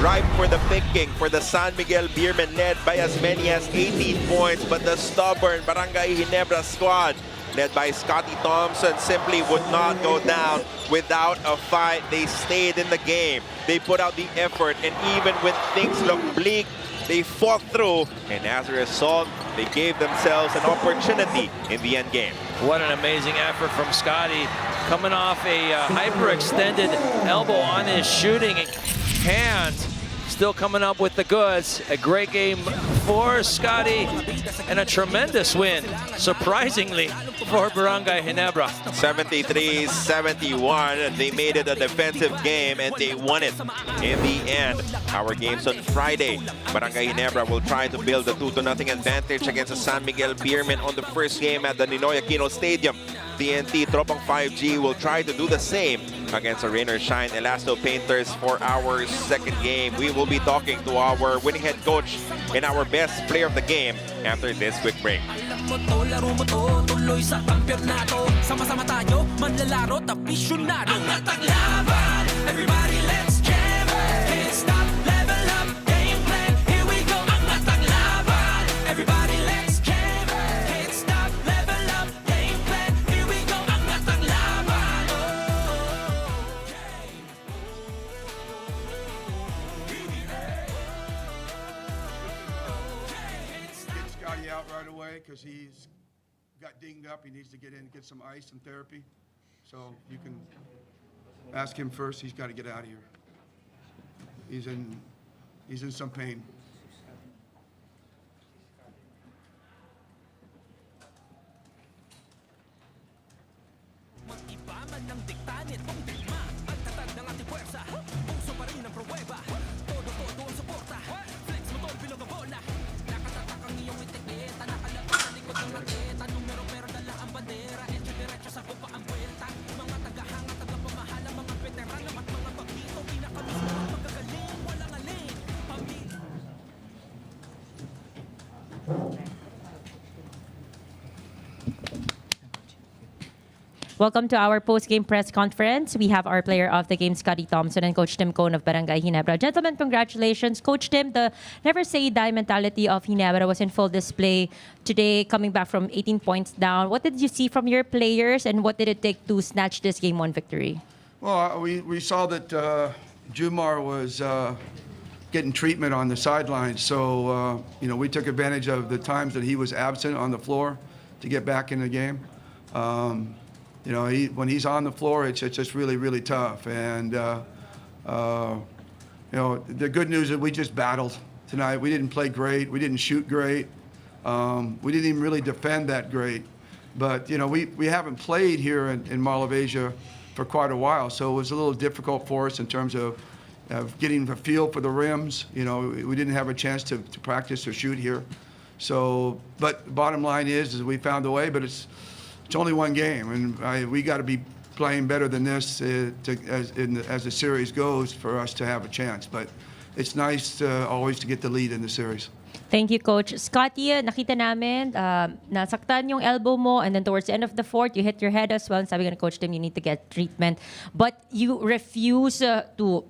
ripe for the picking for the San Miguel Beermen, led by as many as 18 points, but the stubborn Barangay Ginebra squad, led by Scotty Thompson, simply would not go down without a fight. They stayed in the game. They put out the effort, and even when things looked bleak, they fought through, and as a result, they gave themselves an opportunity in the end game. What an amazing effort from Scotty, coming off a hyperextended elbow on his shooting hand. Still coming up with the goods. A great game for Scotty and a tremendous win, surprisingly, for Barangay Ginebra. 73-71. They made it a defensive game and they won it in the end. Our games on Friday. Barangay Ginebra will try to build a 2-0 advantage against the San Miguel Beermen on the first game at the Ninoy Aquino Stadium. TNT Tropang 5G will try to do the same against the Rain or Shine Elasto Painters for our second game. We will be talking to our winning head coach and our best player of the game after this quick break. Everybody, let's jam. Can't stop, level up, game plan. Here we go. Everybody, let's jam. Can't stop, level up, game plan. Here we go. away because he's got dinged up. He needs to get in and get some ice and therapy. So you can ask him first. He's got to get out of here. He's in some pain. Mag-iba man ng dikta nitong digma. Ang tatag ng ating puwersa, puso pa rin ang pruweba. Todo-todo ang suporta, flex mo tol, bilog ang bola. Nakatatak ang iyong etiketa, nakalabas sa likod ng raketa. Numero pero dala ang bandera, etyo diretso sa kupa ang buwelta. Mga tagahanga, tagapamahala, mga veterano at mga pagdito. Pinakamismo ang magagaling, walang alin. Welcome to our post-game press conference. We have our player of the game, Scotty Thompson, and Coach Tim Cone of Barangay Ginebra. Gentlemen, congratulations. Coach Tim, the never-say-die mentality of Ginebra was in full display today, coming back from 18 points down. What did you see from your players, and what did it take to snatch this Game 1 victory? Well, we saw that Jumar was getting treatment on the sidelines, so we took advantage of the times that he was absent on the floor to get back in the game. When he's on the floor, it's just really, really tough. And, the good news is we just battled tonight. We didn't play great. We didn't shoot great. We didn't even really defend that great. But, we haven't played here in Mall of Asia for quite a while, so it was a little difficult for us in terms of getting a feel for the rims. We didn't have a chance to practice or shoot here. So, but the bottom line is we found a way, but it's only one game, and we got to be playing better than this as the series goes for us to have a chance. But it's nice always to get the lead in the series. Thank you, Coach. Scotty, nakita namin, nasaktan yung elbow mo, and then towards the end of the fourth, you hit your head as well. And sabi ko na Coach Tim, you need to get treatment. But you refuse to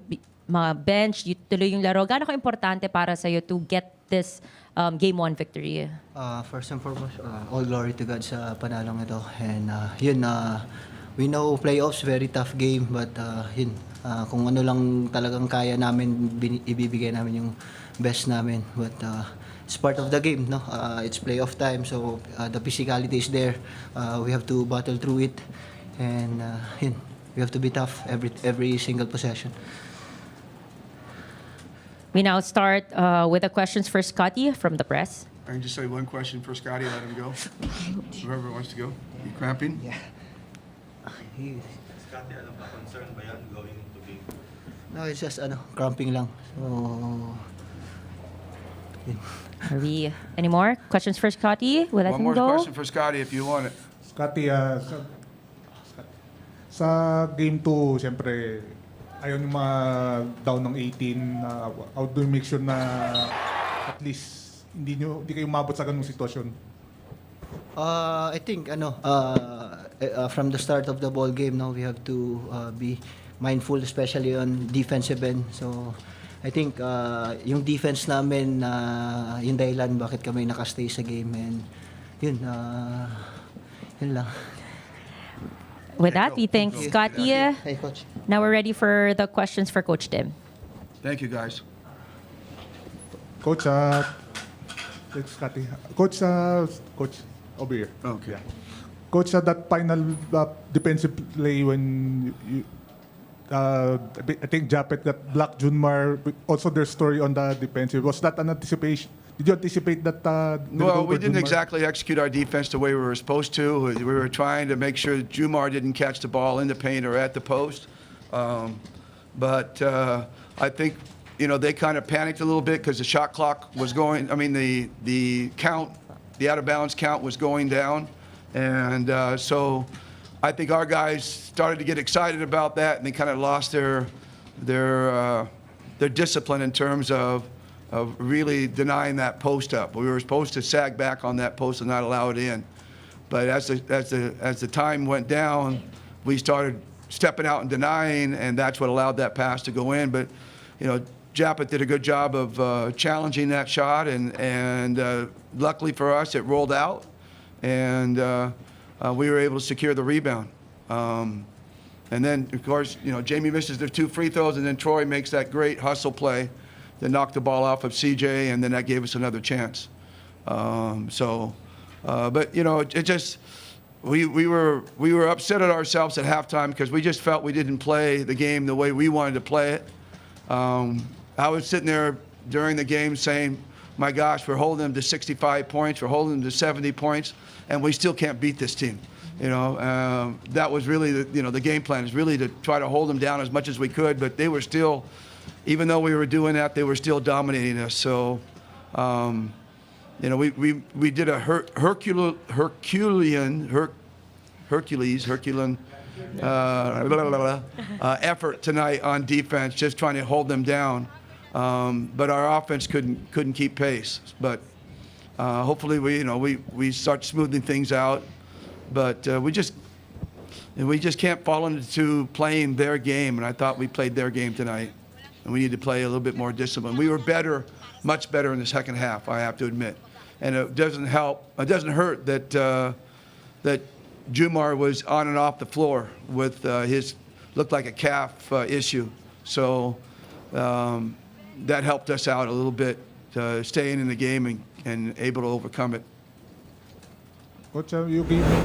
bench, you tuloy yung laro. Gaano ka-importante para sa'yo to get this Game 1 victory? First and foremost, all glory to God sa panalong ito. And we know playoffs, very tough game, but kung ano lang talagang kaya namin, ibibigay namin yung best namin. But it's part of the game, no? It's playoff time, so the physicality is there. We have to battle through it, and we have to be tough every single possession. We now start with the questions for Scotty from the press. I can just say one question for Scotty, let him go. Whoever wants to go. You cramping? Yeah. Scotty, ano ba? Concern ba yan going into game? No, it's just cramping lang. So, Are we any more questions for Scotty? We'll let One him more go. question for Scotty if you want it. Scotty, sa Game 2, siyempre, ayaw nyo down ng 18. How do you make sure na at least hindi kayo mabot sa ganung sitwasyon? I think from the start of the ball game, now we have to be mindful, especially on defensive end. So I think yung defense namin yung dahilan bakit kami nakastay sa game, and yun lang. With that, we thank Scotty. Hey, Coach. Now we're ready for the questions for Coach Tim. Thank you, guys. Coach, thanks, Scotty. Coach, over here. Okay. Yeah. Coach, that final defensive play when I think Japet got blocked Junmar, also their story on the defensive. Was that an anticipation? Did you anticipate that? Well, we didn't exactly execute our defense the way we were supposed to. We were trying to make sure Jumar didn't catch the ball in the paint or at the post. But I think, they kind of panicked a little bit because the shot clock was going, the count, the out-of-bounds count was going down. And so I think our guys started to get excited about that, and they kind of lost their discipline in terms of really denying that post up. We were supposed to sag back on that post and not allow it in. But as the time went down, we started stepping out and denying, and that's what allowed that pass to go in. But Japet did a good job of challenging that shot, and luckily for us, it rolled out, and we were able to secure the rebound. And then, of course, Jamie misses the 2 free throws, and then Troy makes that great hustle play that knocked the ball off of CJ, and then that gave us another chance. So But you know, it just we were upset at ourselves at halftime because we just felt we didn't play the game the way we wanted to play it. I was sitting there during the game saying, my gosh, we're holding them to 65 points, we're holding them to 70 points, and we still can't beat this team. You know, that was really the game plan, is really to try to hold them down as much as we could, but they were still, even though we were doing that, they were still dominating us. So, you know, we did a Herculean effort tonight on defense, just trying to hold them down. But our offense couldn't keep pace. But hopefully we start smoothing things out. But we just can't fall into playing their game. And I thought we played their game tonight, and we need to play a little bit more discipline. We were better, much better in the second half, I have to admit. And it doesn't help. It doesn't hurt that that Jumar was on and off the floor with his looked like a calf issue. So that helped us out a little bit, staying in the game and able to overcome it. Coach, you beat me.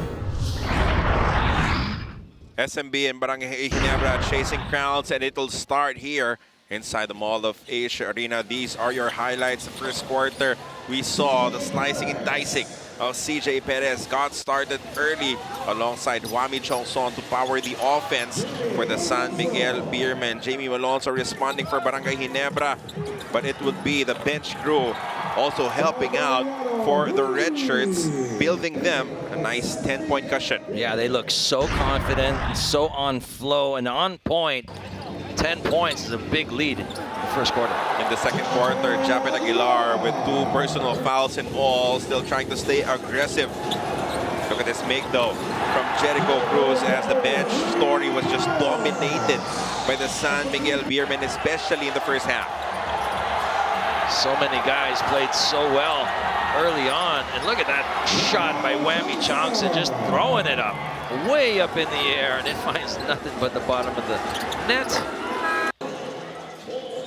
SMB and Barangay Ginebra chasing crowds, and it'll start here inside the Mall of Asia Arena. These are your highlights. The first quarter, we saw the slicing and dicing of CJ Perez. Got started early alongside Wami Chongson to power the offense for the San Miguel Beermen. Jamie Malonzo responding for Barangay Ginebra, but it would be the bench crew also helping out for the red shirts, building them a nice 10-point cushion. Yeah, they look so confident, so on flow and on point. 10 points is a big lead in the first quarter. In the second quarter, Japet Aguilar with 2 personal fouls and all, still trying to stay aggressive. Look at this make though from Jericho Cruz, as the bench story was just dominated by the San Miguel Beermen, especially in the first half. So many guys played so well early on, and look at that shot by Wami Chongson, just throwing it up, way up in the air, and it finds nothing but the bottom of the net.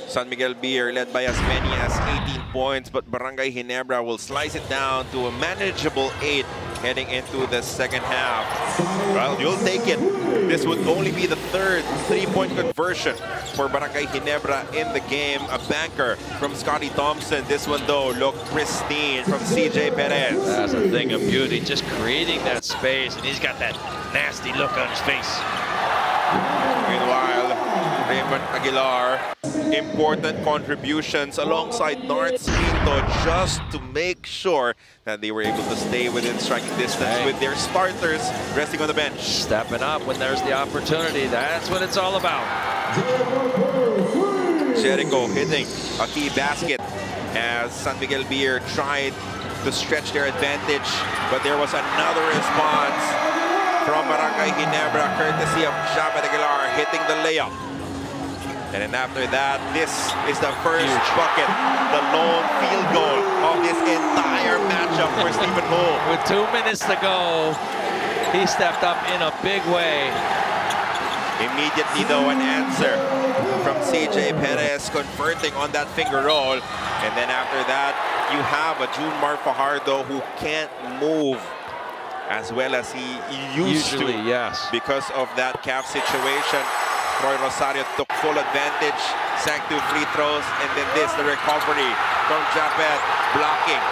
San Miguel Beer led by as many as 18 points, but Barangay Ginebra will slice it down to a manageable 8 heading into the second half. Well, you'll take it. This would only be the third 3-point conversion for Barangay Ginebra in the game. A banker from Scotty Thompson. This one, though, looked pristine from CJ Perez. That's a thing of beauty, just creating that space, and he's got that nasty look on his face. Meanwhile, Raymond Aguilar, important contributions alongside Nards Pinto, just to make sure that they were able to stay within striking distance with their starters resting on the bench. Stepping up when there's the opportunity. That's what it's all about. Jericho hitting a key basket as San Miguel Beer tried to stretch their advantage, but there was another response from Barangay Ginebra, courtesy of Japet Aguilar hitting the layup. And then after that, this is the first bucket, the lone field goal of this entire matchup for Stephen Ho. With 2 minutes to go, he stepped up in a big way. Immediately, though, an answer from CJ Perez converting on that finger roll. And then after that, you have a Junmar Fajardo who can't move as well as he used to, yes, because of that calf situation. Troy Rosario took full advantage, sank 2 free throws, and then this, the recovery from Japet, blocking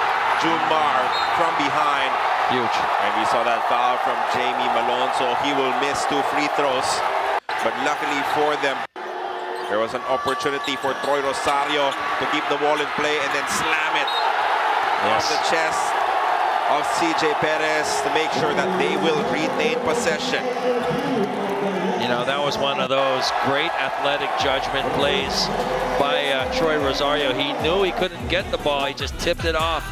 Junmar from behind. Huge. And we saw that foul from Jamie Malonzo. He will miss 2 free throws, but luckily for them, there was an opportunity for Troy Rosario to keep the ball in play and then slam it off the chest of CJ Perez to make sure that they will retain possession. You know, that was one of those great athletic judgment plays by Troy Rosario. He knew he couldn't get the ball. He just tipped it off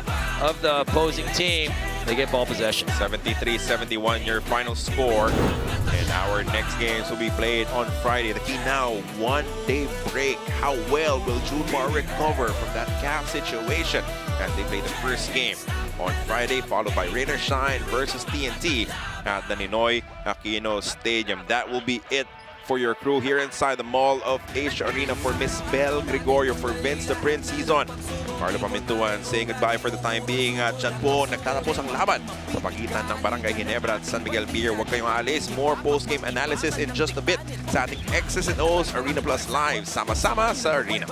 of the opposing team. They get ball possession. 73-71 your final score. And our next games will be played on Friday. The team now 1-day break. How well will Junmar recover from that calf situation as they play the first game on Friday, followed by Rain or Shine versus TNT at the Ninoy Aquino Stadium. That will be it for your crew here inside the Mall of Asia Arena for Miss Belle Gregorio, for Vince the Prince Season. Carlo Pamintuan saying goodbye for the time being. At dyan po nagtatapos ang laban sa pagitan ng Barangay Ginebra at San Miguel Beer. Huwag kayong aalis. More post-game analysis in just a bit sa ating X's and O's Arena Plus Live. Sama-sama sa Arena.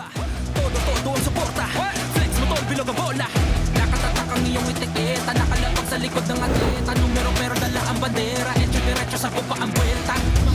Todo ang suporta. Flex mo tol, bilog ang bola. Nakatatak ang iyong etiketa. Nakalapag sa likod ng atleta. Numero pero dala ang bandera. Diretso sa bupa ang buwelta.